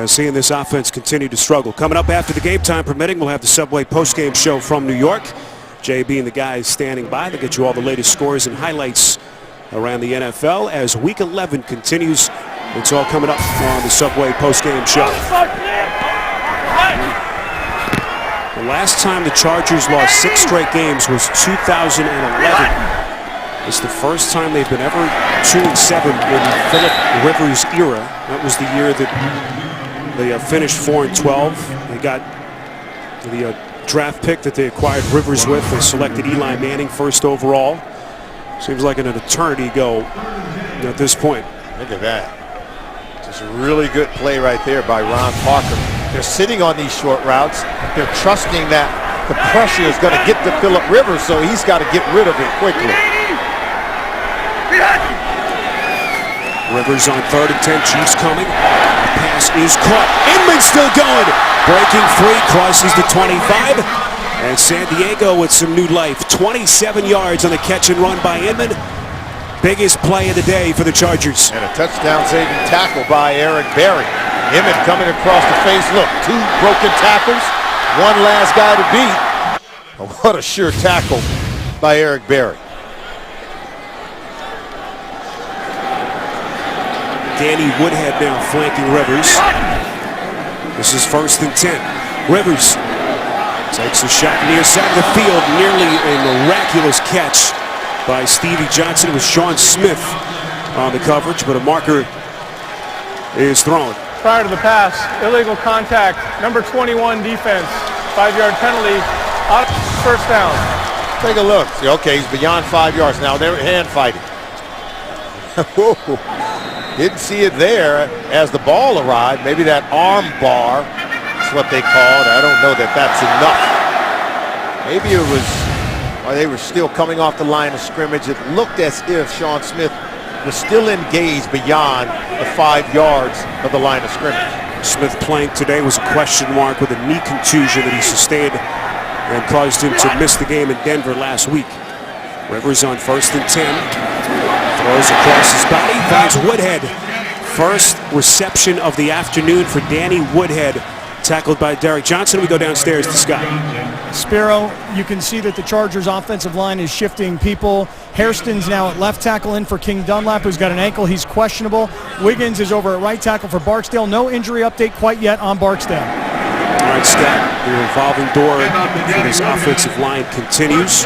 Seeing this offense continue to struggle. Coming up after the game, time permitting, we'll have the Subway postgame show from New York. JB and the guys standing by to get you all the latest scores and highlights around the NFL as Week 11 continues. It's all coming up on the Subway postgame show. The last time the Chargers lost 6 straight games was 2011. It's the first time they've been ever 2-7 in Philip Rivers' era. That was the year that they finished 4-12. They got the draft pick that they acquired Rivers with. They selected Eli Manning 1st overall. Seems like an eternity ago at this point. Look at that. Just a really good play right there by Ron Parker. They're sitting on these short routes. They're trusting that the pressure is going to get to Philip Rivers, so he's got to get rid of it quickly. Rivers on 3rd and 10. Chiefs coming. The pass is caught. Inman still going. Breaking free. Crosses the 25. And San Diego with some new life. 27 yards on the catch and run by Inman. Biggest play of the day for the Chargers. And a touchdown-saving tackle by Eric Berry. Inman coming across the face. Look, 2 broken tackles. One last guy to beat. What a sure tackle by Eric Berry. Danny Woodhead now flanking Rivers. This is 1st and 10. Rivers takes a shot near side of the field. Nearly a miraculous catch by Stevie Johnson with Sean Smith on the coverage, but a marker is thrown. Prior to the pass, illegal contact, number 21 defense, 5-yard penalty, first down. Take a look. Okay, he's beyond 5 yards now. They're hand fighting. Didn't see it there as the ball arrived. Maybe that arm bar is what they called. I don't know that that's enough. Maybe it was, or they were still coming off the line of scrimmage. It looked as if Sean Smith was still engaged beyond the 5 yards of the line of scrimmage. Smith playing today was a question mark with a knee contusion that he sustained and caused him to miss the game in Denver last week. Rivers on 1st and 10. Throws across his body, finds Woodhead. First reception of the afternoon for Danny Woodhead, tackled by Derek Johnson. We go downstairs to Scott. Spiro, you can see that the Chargers offensive line is shifting people. Hairston's now at left tackle in for King Dunlap, who's got an ankle. He's questionable. Wiggins is over at right tackle for Barksdale. No injury update quite yet on Barksdale. All right, Scott, the revolving door for this offensive line continues.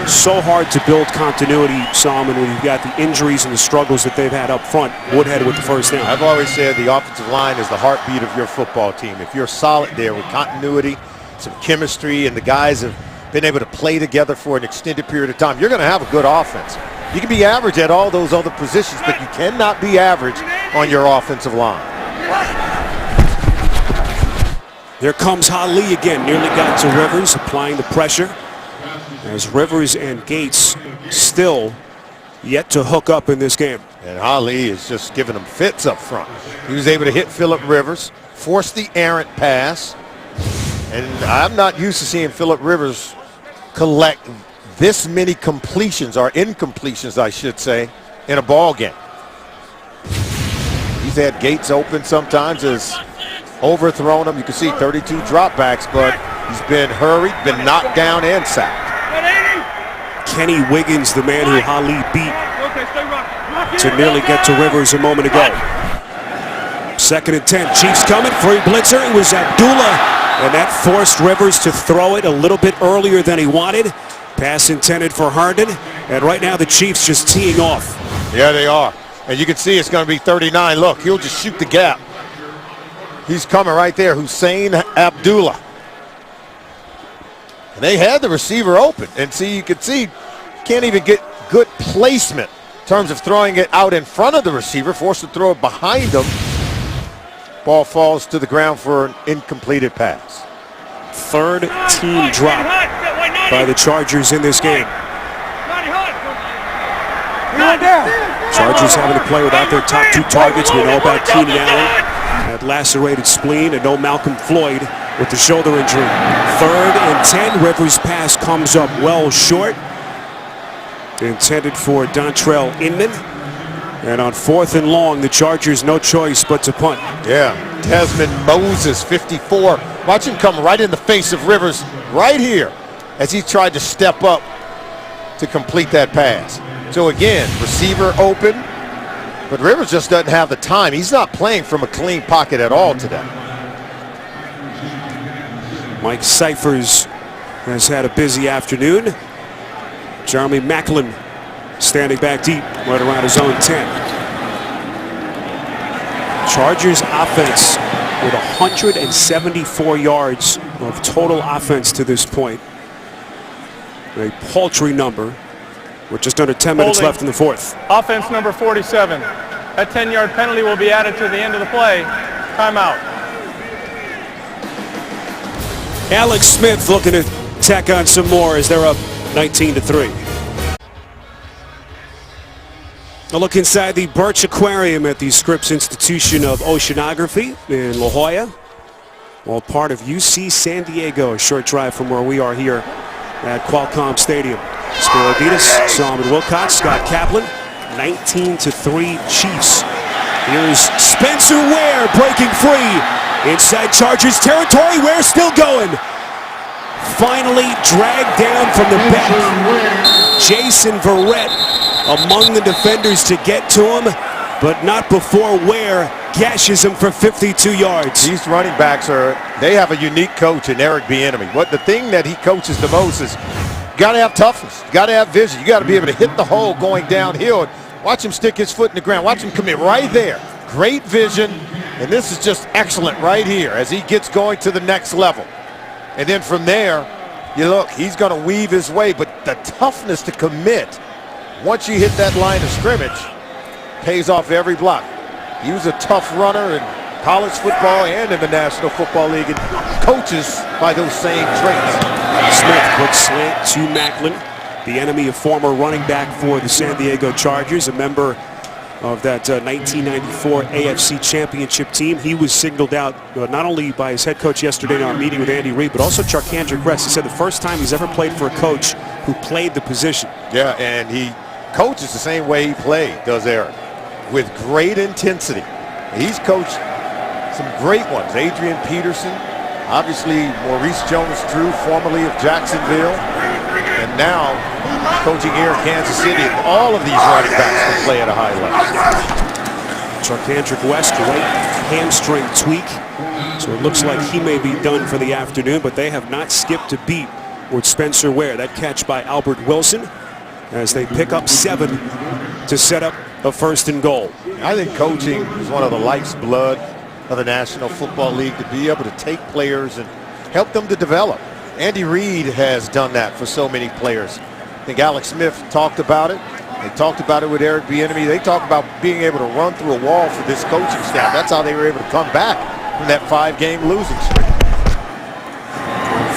So hard to build continuity, Solomon, when you've got the injuries and the struggles that they've had up front. Woodhead with the first down. I've always said the offensive line is the heartbeat of your football team. If you're solid there with continuity, some chemistry, and the guys have been able to play together for an extended period of time, you're going to have a good offense. You can be average at all those other positions, but you cannot be average on your offensive line. Here comes Ali again. Nearly got to Rivers, applying the pressure. As Rivers and Gates still yet to hook up in this game. And Ali is just giving them fits up front. He was able to hit Philip Rivers, force the errant pass. And I'm not used to seeing Philip Rivers collect this many completions, or incompletions, I should say, in a ball game. He's had Gates open sometimes as overthrown him. You can see 32 dropbacks, but he's been hurried, been knocked down, and sacked. Kenny Wiggins, the man who Ali beat to nearly get to Rivers a moment ago. 2nd and 10. Chiefs coming. Free blitzer. It was Abdullah, and that forced Rivers to throw it a little bit earlier than he wanted. Pass intended for Herndon, and right now the Chiefs just teeing off. Yeah, they are. And you can see it's going to be 39. Look, he'll just shoot the gap. He's coming right there, Hussein Abdullah. And they had the receiver open. And see, you can see, can't even get good placement in terms of throwing it out in front of the receiver, forced to throw it behind him. Ball falls to the ground for an incompleted pass. 3rd team drop by the Chargers in this game. Chargers having to play without their top 2 targets. We know about Keenan Allen, had lacerated spleen, and no Malcolm Floyd with the shoulder injury. 3rd and 10. Rivers' pass comes up well short. Intended for Dontrell Inman. And on 4th and long, the Chargers no choice but to punt. Yeah, Desmond Moses, 54. Watch him come right in the face of Rivers right here as he tried to step up to complete that pass. So again, receiver open, but Rivers just doesn't have the time. He's not playing from a clean pocket at all today. Mike Cyphers has had a busy afternoon. Jeremy Macklin standing back deep right around his own 10. Chargers offense with 174 yards of total offense to this point. A paltry number with just under 10 minutes left in the 4th. Offense number 47. That 10-yard penalty will be added to the end of the play. Timeout. Alex Smith looking to tack on some more as they're up 19-3. A look inside the Birch Aquarium at the Scripps Institution of Oceanography in La Jolla. All part of UC San Diego, a short drive from where we are here at Qualcomm Stadium. Spiro Adidas, Solomon Wilcox, Scott Kaplan, 19-3 Chiefs. Here's Spencer Ware breaking free inside Chargers territory. Ware still going. Finally dragged down from the back. Jason Verrett among the defenders to get to him, but not before Ware gashes him for 52 yards. These running backs they have a unique coach in Eric Bieniemy. The thing that he coaches the most is you got to have toughness, you got to have vision, you got to be able to hit the hole going downhill. Watch him stick his foot in the ground, watch him commit right there. Great vision, and this is just excellent right here as he gets going to the next level. And then from there, you look, he's going to weave his way, but the toughness to commit once you hit that line of scrimmage pays off every block. He was a tough runner in college football and in the National Football League, and coaches by those same traits. Smith, quick slant to Macklin, the enemy, a former running back for the San Diego Chargers, a member of that 1994 AFC Championship team. He was singled out not only by his head coach yesterday in our meeting with Andy Reid, but also Charkandrick West. He said the first time he's ever played for a coach who played the position. Yeah, and he coaches the same way he played, does Eric, with great intensity. He's coached some great ones. Adrian Peterson, obviously Maurice Jones-Drew, formerly of Jacksonville, and now coaching here in Kansas City. All of these running backs can play at a high level. Charkandrick West, right hamstring tweak, so it looks like he may be done for the afternoon, but they have not skipped a beat with Spencer Ware. That catch by Albert Wilson as they pick up 7 to set up a 1st and goal. I think coaching is one of the life's blood of the National Football League, to be able to take players and help them to develop. Andy Reid has done that for so many players. I think Alex Smith talked about it. They talked about it with Eric Bieniemy. They talked about being able to run through a wall for this coaching staff. That's how they were able to come back from that 5-game losing streak.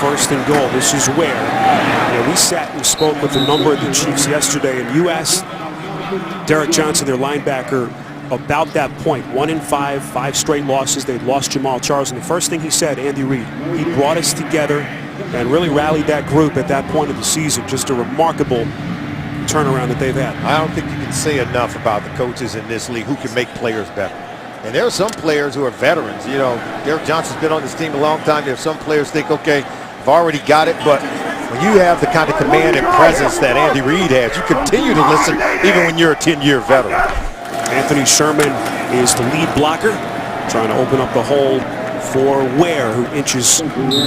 1st and goal. This is Ware. Yeah, we sat and spoke with a number of the Chiefs yesterday, and you asked Derek Johnson, their linebacker, about that point. 1-5, 5 straight losses. They'd lost Jamal Charles, and the first thing he said, Andy Reid, he brought us together and really rallied that group at that point of the season. Just a remarkable turnaround that they've had. I don't think you can say enough about the coaches in this league who can make players better. And there are some players who are veterans. You know, Derek Johnson's been on this team a long time. There are some players think, okay, I've already got it. But when you have the kind of command and presence that Andy Reid has, you continue to listen even when you're a 10-year veteran. Anthony Sherman is the lead blocker, trying to open up the hole for Ware, who inches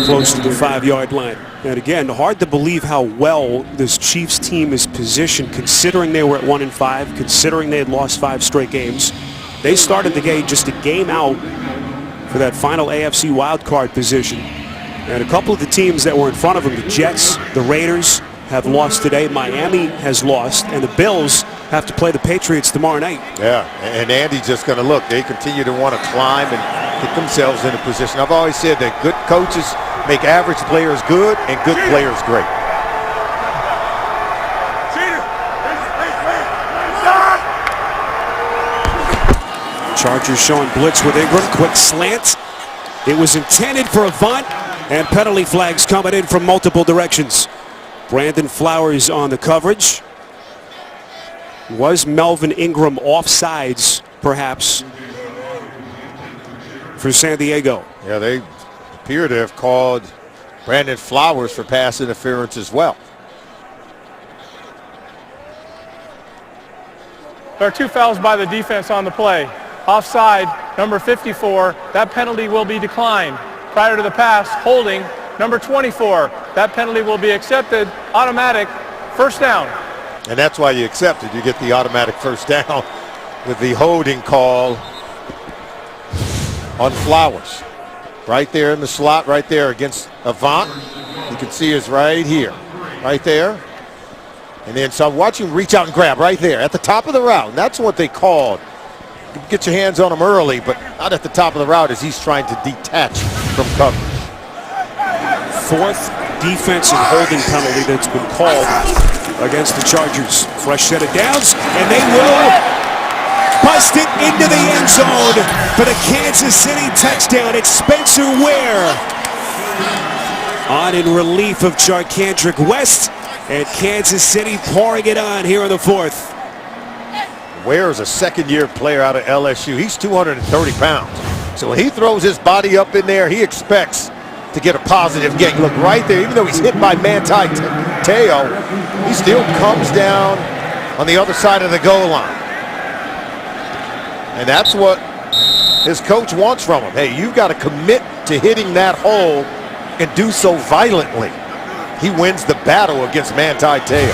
close to the 5-yard line. And again, hard to believe how well this Chiefs team is positioned, considering they were at 1-5, considering they had lost 5 straight games. They started the game just a game out for that final AFC wildcard position. And a couple of the teams that were in front of them, the Jets, the Raiders, have lost today. Miami has lost, and the Bills have to play the Patriots tomorrow night. Yeah, and Andy's just going to look. They continue to want to climb and get themselves in a position. I've always said that good coaches make average players good and good players great. Chargers showing blitz with Ingram. Quick slant. It was intended for Avant, and penalty flags coming in from multiple directions. Brandon Flowers on the coverage. Was Melvin Ingram offsides, perhaps, for San Diego? Yeah, they appear to have called Brandon Flowers for pass interference as well. There are 2 fouls by the defense on the play. Offside, number 54, that penalty will be declined. Prior to the pass, holding, number 24, that penalty will be accepted, automatic, first down. And that's why you accept it. You get the automatic first down with the holding call on Flowers. Right there in the slot, right there against Avant. You can see is right here, right there. And then so watch him reach out and grab right there at the top of the route. And that's what they called. Get your hands on him early, but not at the top of the route as he's trying to detach from coverage. 4th defensive holding penalty that's been called against the Chargers. Fresh set of downs, and they will bust it into the end zone for the Kansas City touchdown. It's Spencer Ware on in relief of Charcandrick West, and Kansas City pouring it on here in the 4th. Ware is a second-year player out of LSU. He's 230 pounds. So when he throws his body up in there, he expects to get a positive gain. Look right there, even though he's hit by Manti Te'o, he still comes down on the other side of the goal line. And that's what his coach wants from him. Hey, you've got to commit to hitting that hole and do so violently. He wins the battle against Manti Te'o.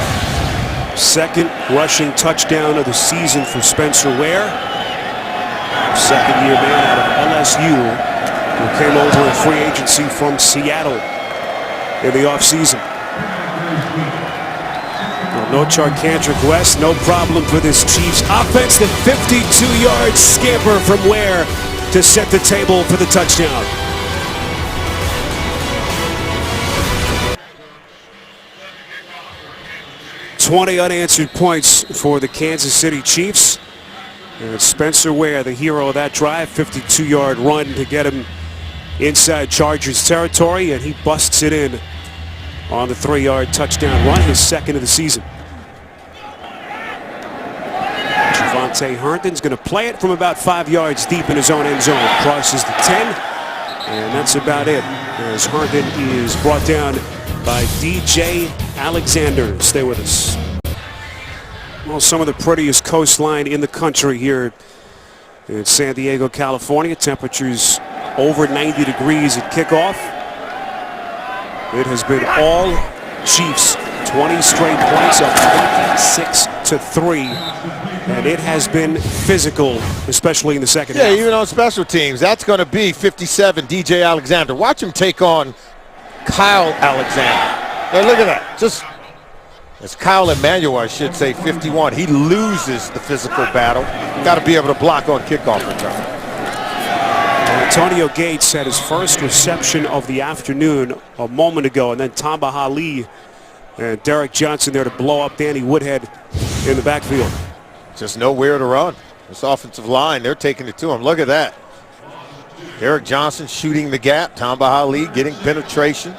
2nd rushing touchdown of the season for Spencer Ware. 2nd-year man out of LSU, who came over in free agency from Seattle in the offseason. Well, no Charcandrick West, no problem for this Chiefs offense. The 52-yard scamper from Ware to set the table for the touchdown. $20 unanswered points for the Kansas City Chiefs. And Spencer Ware, the hero of that drive, 52-yard run to get him inside Chargers territory, and he busts it in on the 3-yard touchdown run, his 2nd of the season. Javonte Herndon's going to play it from about 5 yards deep in his own end zone. Crosses the 10, and that's about it, as Herndon is brought down by DJ Alexander. Stay with us. Well, some of the prettiest coastline in the country here in San Diego, California. Temperatures over 90 degrees at kickoff. It has been all Chiefs. 20 straight points, up 26-3. And it has been physical, especially in the second half. Yeah, even on special teams. That's going to be 57, DJ Alexander. Watch him take on Kyle Alexander. Hey, look at that. Just as Kyle Emmanuel, I should say, 51. He loses the physical battle. Got to be able to block on kickoff return. Antonio Gates had his first reception of the afternoon a moment ago, and then Tamba Hali and Derek Johnson there to blow up Danny Woodhead in the backfield. Just nowhere to run. This offensive line, they're taking it to him. Look at that. Derek Johnson shooting the gap. Tamba Hali getting penetration.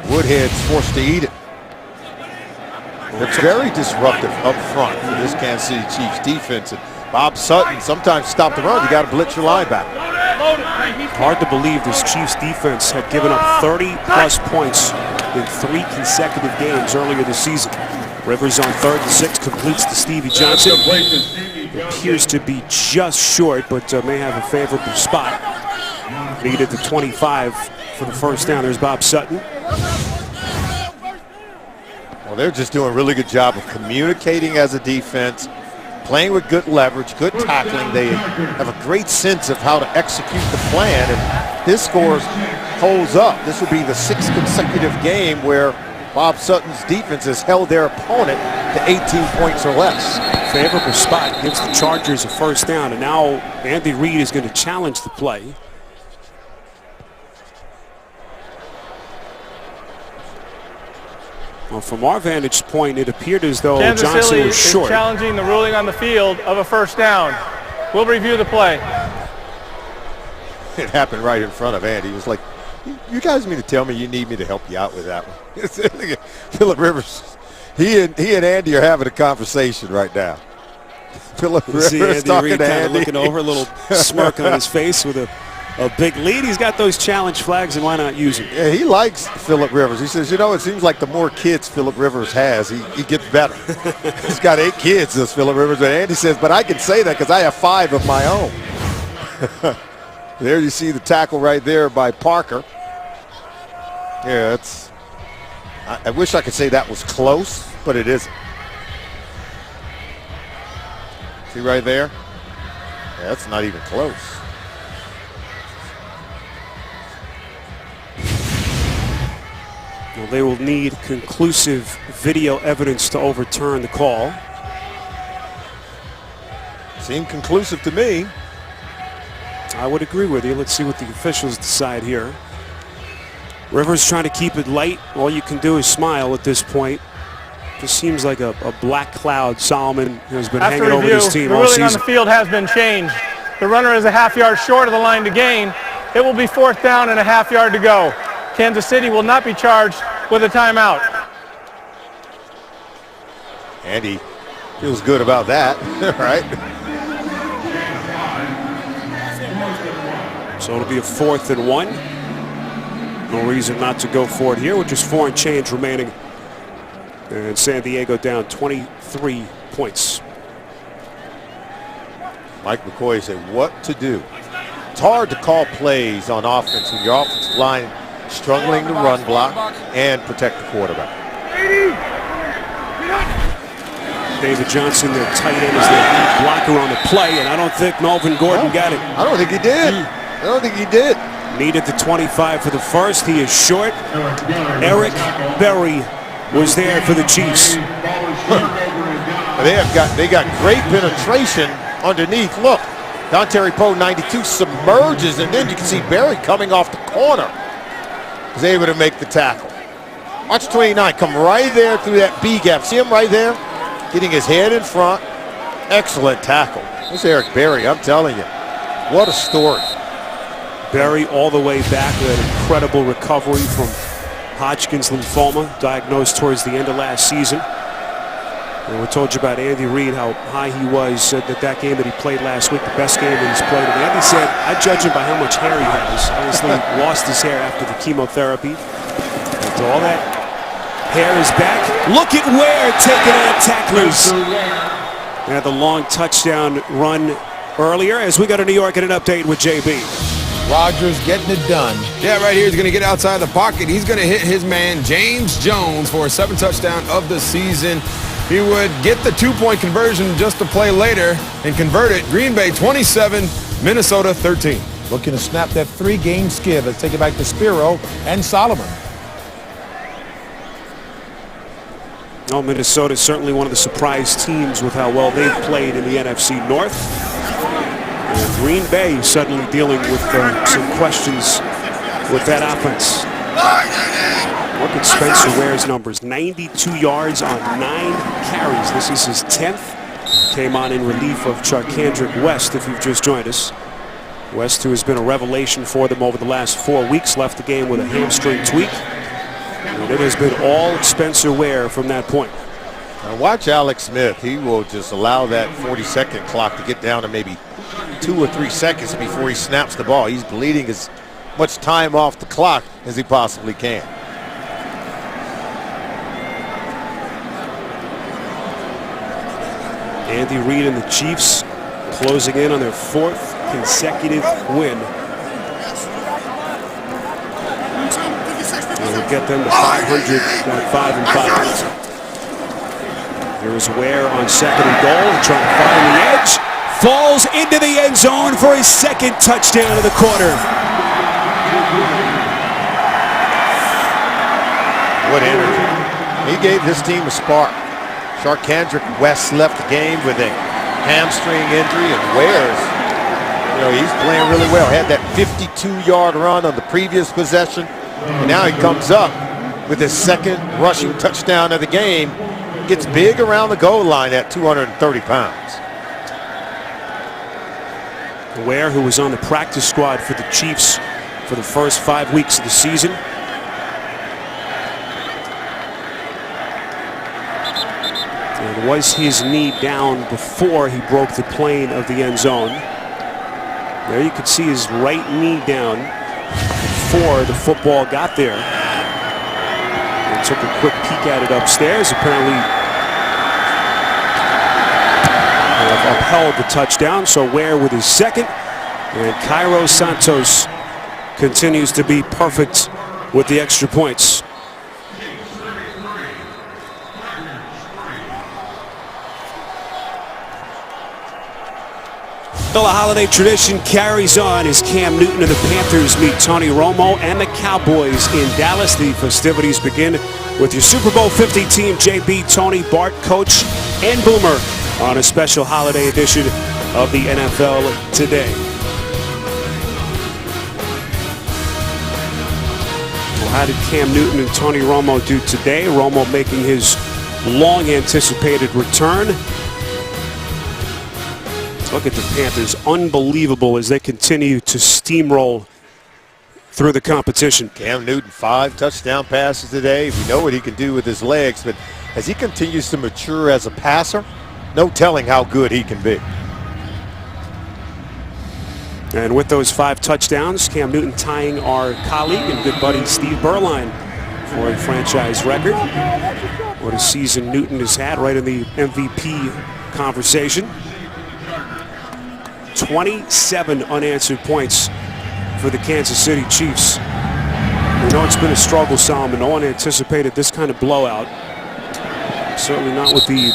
Woodhead's forced to eat it. They're very disruptive up front for this Kansas City Chiefs defense. And Bob Sutton sometimes stop the run. You got to blitz your linebacker. Hard to believe this Chiefs defense had given up 30-plus points in 3 consecutive games earlier this season. Rivers on 3rd and 6 completes to Stevie Johnson. Appears to be just short, but may have a favorable spot. Needed the 25 for the first down. There's Bob Sutton. Well, they're just doing a really good job of communicating as a defense, playing with good leverage, good tackling. They have a great sense of how to execute the plan, and his score holds up. This would be the 6th consecutive game where Bob Sutton's defense has held their opponent to 18 points or less. Favorable spot gives the Chargers a first down, and now Andy Reid is going to challenge the play. Well, from our vantage point, it appeared as though Kansas Johnson City was short. is challenging the ruling on the field of a first down. We'll review the play. It happened right in front of Andy. He was like, you guys mean to tell me you need me to help you out with that one? Phillip Rivers, he and Andy are having a conversation right now. Phillip Rivers Andy talking Reid to kind of Andy. looking over, a little smirk on his face with a big lead. He's got those challenge flags, and why not use them? Yeah, he likes Phillip Rivers. He says, you know, it seems like the more kids Phillip Rivers has, he gets better. He's got 8 kids, this Phillip Rivers. And Andy says, but I can say that because I have 5 of my own. There you see the tackle right there by Parker. Yeah, I wish I could say that was close, but it isn't. See right there? Yeah, that's not even close. Well, they will need conclusive video evidence to overturn the call. Seemed conclusive to me. I would agree with you. Let's see what the officials decide here. Rivers trying to keep it light. All you can do is smile at this point. Just seems like a black cloud Solomon has been hanging over this team the all ruling on the season. field has been changed. The runner is a half yard short of the line to gain. It will be 4th down and a half yard to go. Kansas City will not be charged with a timeout. Andy feels good about that, right? So it'll be a 4th and 1. No reason not to go for it here with just 4 and change remaining. And San Diego down 23 points. Mike McCoy said what to do. It's hard to call plays on offense when your offensive line is struggling to run block and protect the quarterback. David Johnson, their tight end, is the lead blocker on the play, and I don't think Melvin Gordon got it. I don't think he did. I don't think he did. Needed the 25 for the first. He is short. Eric Berry was there for the Chiefs. They got great penetration underneath. Look, Dontari Poe 92 submerges, and then you can see Berry coming off the corner. Is able to make the tackle. Watch 29 come right there through that B gap. See him right there? Getting his head in front. Excellent tackle. This is Eric Berry, I'm telling you. What a story. Berry all the way back with an incredible recovery from Hodgkin's lymphoma, diagnosed towards the end of last season. And we told you about Andy Reid, how high he was, said that game that he played last week, the best game that he's played. And Andy said, I judge him by how much hair he has. Obviously lost his hair after the chemotherapy. And all that hair is back. Look at Ware taking on tacklers. They had the long touchdown run earlier as we go to New York and an update with JB. Rodgers getting it done. Yeah, right here he's going to get outside the pocket. He's going to hit his man James Jones for a 7th touchdown of the season. He would get the 2-point conversion just to play later and convert it. Green Bay 27, Minnesota 13. Looking to snap that 3-game skid. Let's take it back to Spiro and Solomon. Well, Minnesota is certainly one of the surprise teams with how well they've played in the NFC North. And Green Bay suddenly dealing with some questions with that offense. Look at Spencer Ware's numbers. 92 yards on 9 carries. This is his 10th. Came on in relief of Charkandrick West, if you've just joined us. West, who has been a revelation for them over the last 4 weeks, left the game with a hamstring tweak. And it has been all Spencer Ware from that point. Now watch Alex Smith. He will just allow that 40-second clock to get down to maybe 2 or 3 seconds before he snaps the ball. He's bleeding as much time off the clock as he possibly can. Andy Reid and the Chiefs closing in on their 4th consecutive win. It'll get them to 500 at 5-5. Here's Ware on 2nd and goal, trying to find the edge. Falls into the end zone for his 2nd touchdown of the quarter. What energy. He gave his team a spark. Sharkandrick West left the game with a hamstring injury, and Ware's, he's playing really well. Had that 52-yard run on the previous possession, and now he comes up with his 2nd rushing touchdown of the game. Gets big around the goal line at 230 pounds. Ware, who was on the practice squad for the Chiefs for the first 5 weeks of the season. And was his knee down before he broke the plane of the end zone. There you could see his right knee down before the football got there. And took a quick peek at it upstairs. Apparently upheld the touchdown. So Ware with his 2nd. And Cairo Santos continues to be perfect with the extra points. Well, the holiday tradition carries on as Cam Newton and the Panthers meet Tony Romo and the Cowboys in Dallas. The festivities begin with your Super Bowl 50 team, JB, Tony, Bart, Coach, and Boomer on a special holiday edition of the NFL Today. Well, how did Cam Newton and Tony Romo do today? Romo making his long-anticipated return. Look at the Panthers, unbelievable as they continue to steamroll through the competition. Cam Newton, 5 touchdown passes today. We know what he can do with his legs, but as he continues to mature as a passer, no telling how good he can be. And with those 5 touchdowns, Cam Newton tying our colleague and good buddy Steve Berline for a franchise record. What a season Newton has had, right in the MVP conversation. 27 unanswered points for the Kansas City Chiefs. We know it's been a struggle, Solomon. No one anticipated this kind of blowout. Certainly not with the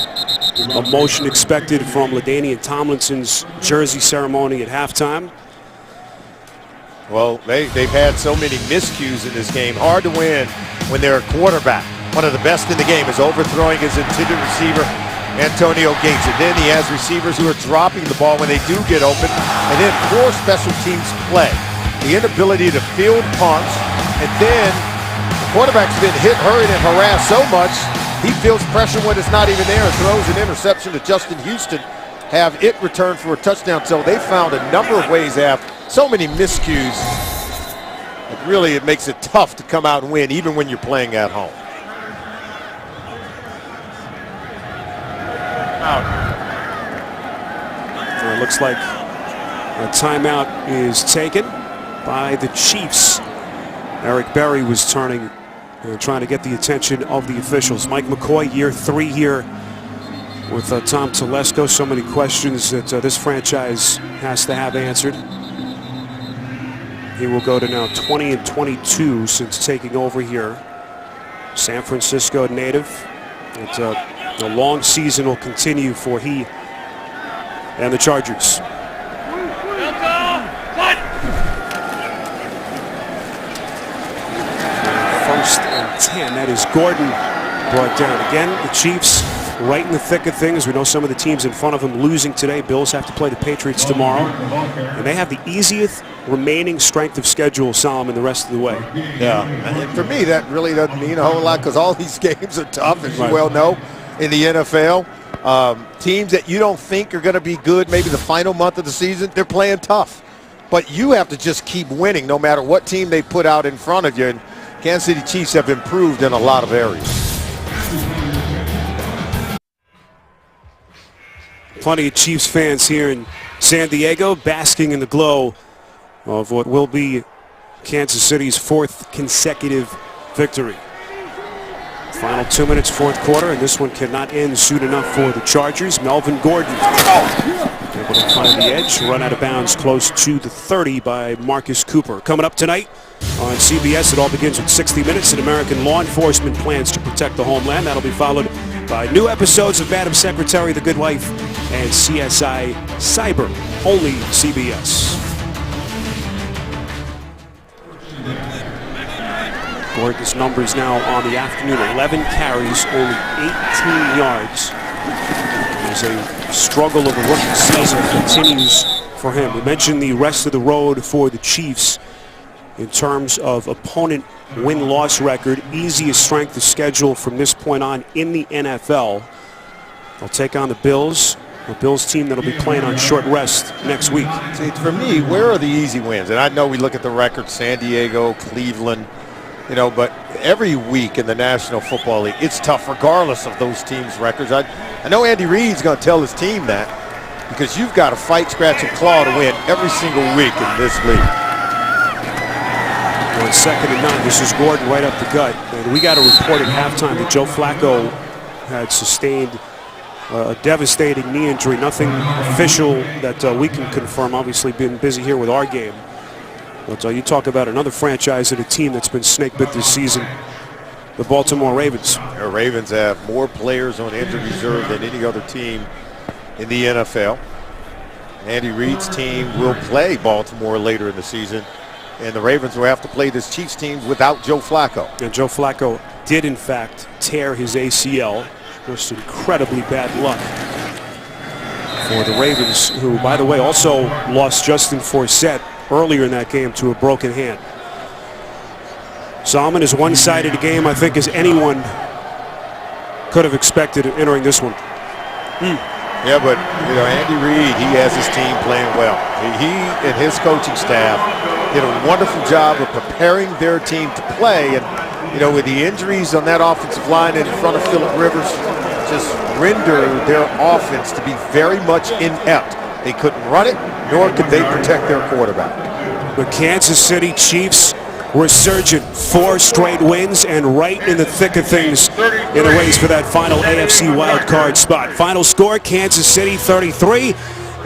emotion expected from LaDainian Tomlinson's jersey ceremony at halftime. Well, they've had so many miscues in this game. Hard to win when they're a quarterback. One of the best in the game is overthrowing his intended receiver, Antonio Gates. And then he has receivers who are dropping the ball when they do get open. And then poor special teams play. The inability to field punts. And then the quarterback's been hit, hurried, and harassed so much, he feels pressure when it's not even there and throws an interception to Justin Houston. Have it returned for a touchdown. So they found a number of ways to have so many miscues. Really, it makes it tough to come out and win, even when you're playing at home. So it looks like a timeout is taken by the Chiefs. Eric Berry was turning, trying to get the attention of the officials. Mike McCoy, year 3 here with Tom Telesco. So many questions that this franchise has to have answered. He will go to now 20-22 since taking over here. San Francisco native. The long season will continue for he and the Chargers. First and 10. That is Gordon brought down. Again, the Chiefs right in the thick of things. We know some of the teams in front of them losing today. Bills have to play the Patriots tomorrow. And they have the easiest remaining strength of schedule, Solomon, the rest of the way. Yeah, and for me, that really doesn't mean a whole lot because all these games are tough, as you well know, in the NFL. Teams that you don't think are going to be good maybe the final month of the season, they're playing tough. But you have to just keep winning no matter what team they put out in front of you. And Kansas City Chiefs have improved in a lot of areas. Plenty of Chiefs fans here in San Diego basking in the glow of what will be Kansas City's 4th consecutive victory. Final 2 minutes, 4th quarter, and this one cannot end soon enough for the Chargers. Melvin Gordon able to find the edge, run out of bounds close to the 30 by Marcus Cooper. Coming up tonight on CBS, it all begins with 60 Minutes, and American law enforcement plans to protect the homeland. That'll be followed by new episodes of Madam Secretary, The Good Wife, and CSI Cyber, only CBS. Gordon's numbers now on the afternoon: 11 carries, only 18 yards. As a struggle of a rookie season continues for him. We mentioned the rest of the road for the Chiefs in terms of opponent win-loss record. Easiest strength of schedule from this point on in the NFL. They'll take on the Bills. The Bills team that'll be playing on short rest next week. See, for me, where are the easy wins? And I know we look at the record: San Diego, Cleveland, you know, but every week in the National Football League, it's tough regardless of those teams' records. I know Andy Reid's going to tell his team that, because you've got to fight, scratch, and claw to win every single week in this league. On 2nd and 9, this is Gordon right up the gut. And we got a report at halftime that Joe Flacco had sustained a devastating knee injury. Nothing official that we can confirm. Obviously been busy here with our game. But you talk about another franchise and a team that's been snake bit this season, the Baltimore Ravens. The Ravens have more players on injured reserve than any other team in the NFL. Andy Reid's team will play Baltimore later in the season, and the Ravens will have to play this Chiefs team without Joe Flacco. And Joe Flacco did, in fact, tear his ACL. Just incredibly bad luck for the Ravens, who, by the way, also lost Justin Forsett earlier in that game to a broken hand. Solomon, as one-sided a game, I think, as anyone could have expected entering this one. Yeah, but, you know, Andy Reid, he has his team playing well. He and his coaching staff did a wonderful job of preparing their team to play. And, you know, with the injuries on that offensive line in front of Phillip Rivers, just render their offense to be very much inept. They couldn't run it, nor could they protect their quarterback. The Kansas City Chiefs resurgent, 4 straight wins, and right in the thick of things in the race for that final AFC wildcard spot. Final score: Kansas City 33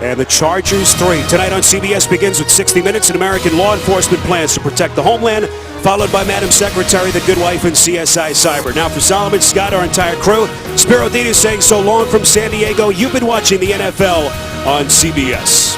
and the Chargers 3. Tonight on CBS begins with 60 Minutes, and American law enforcement plans to protect the homeland, followed by Madam Secretary, The Good Wife, and CSI Cyber. Now for Solomon, Scott, our entire crew, Spiro Dedes saying so long from San Diego. You've been watching the NFL on CBS.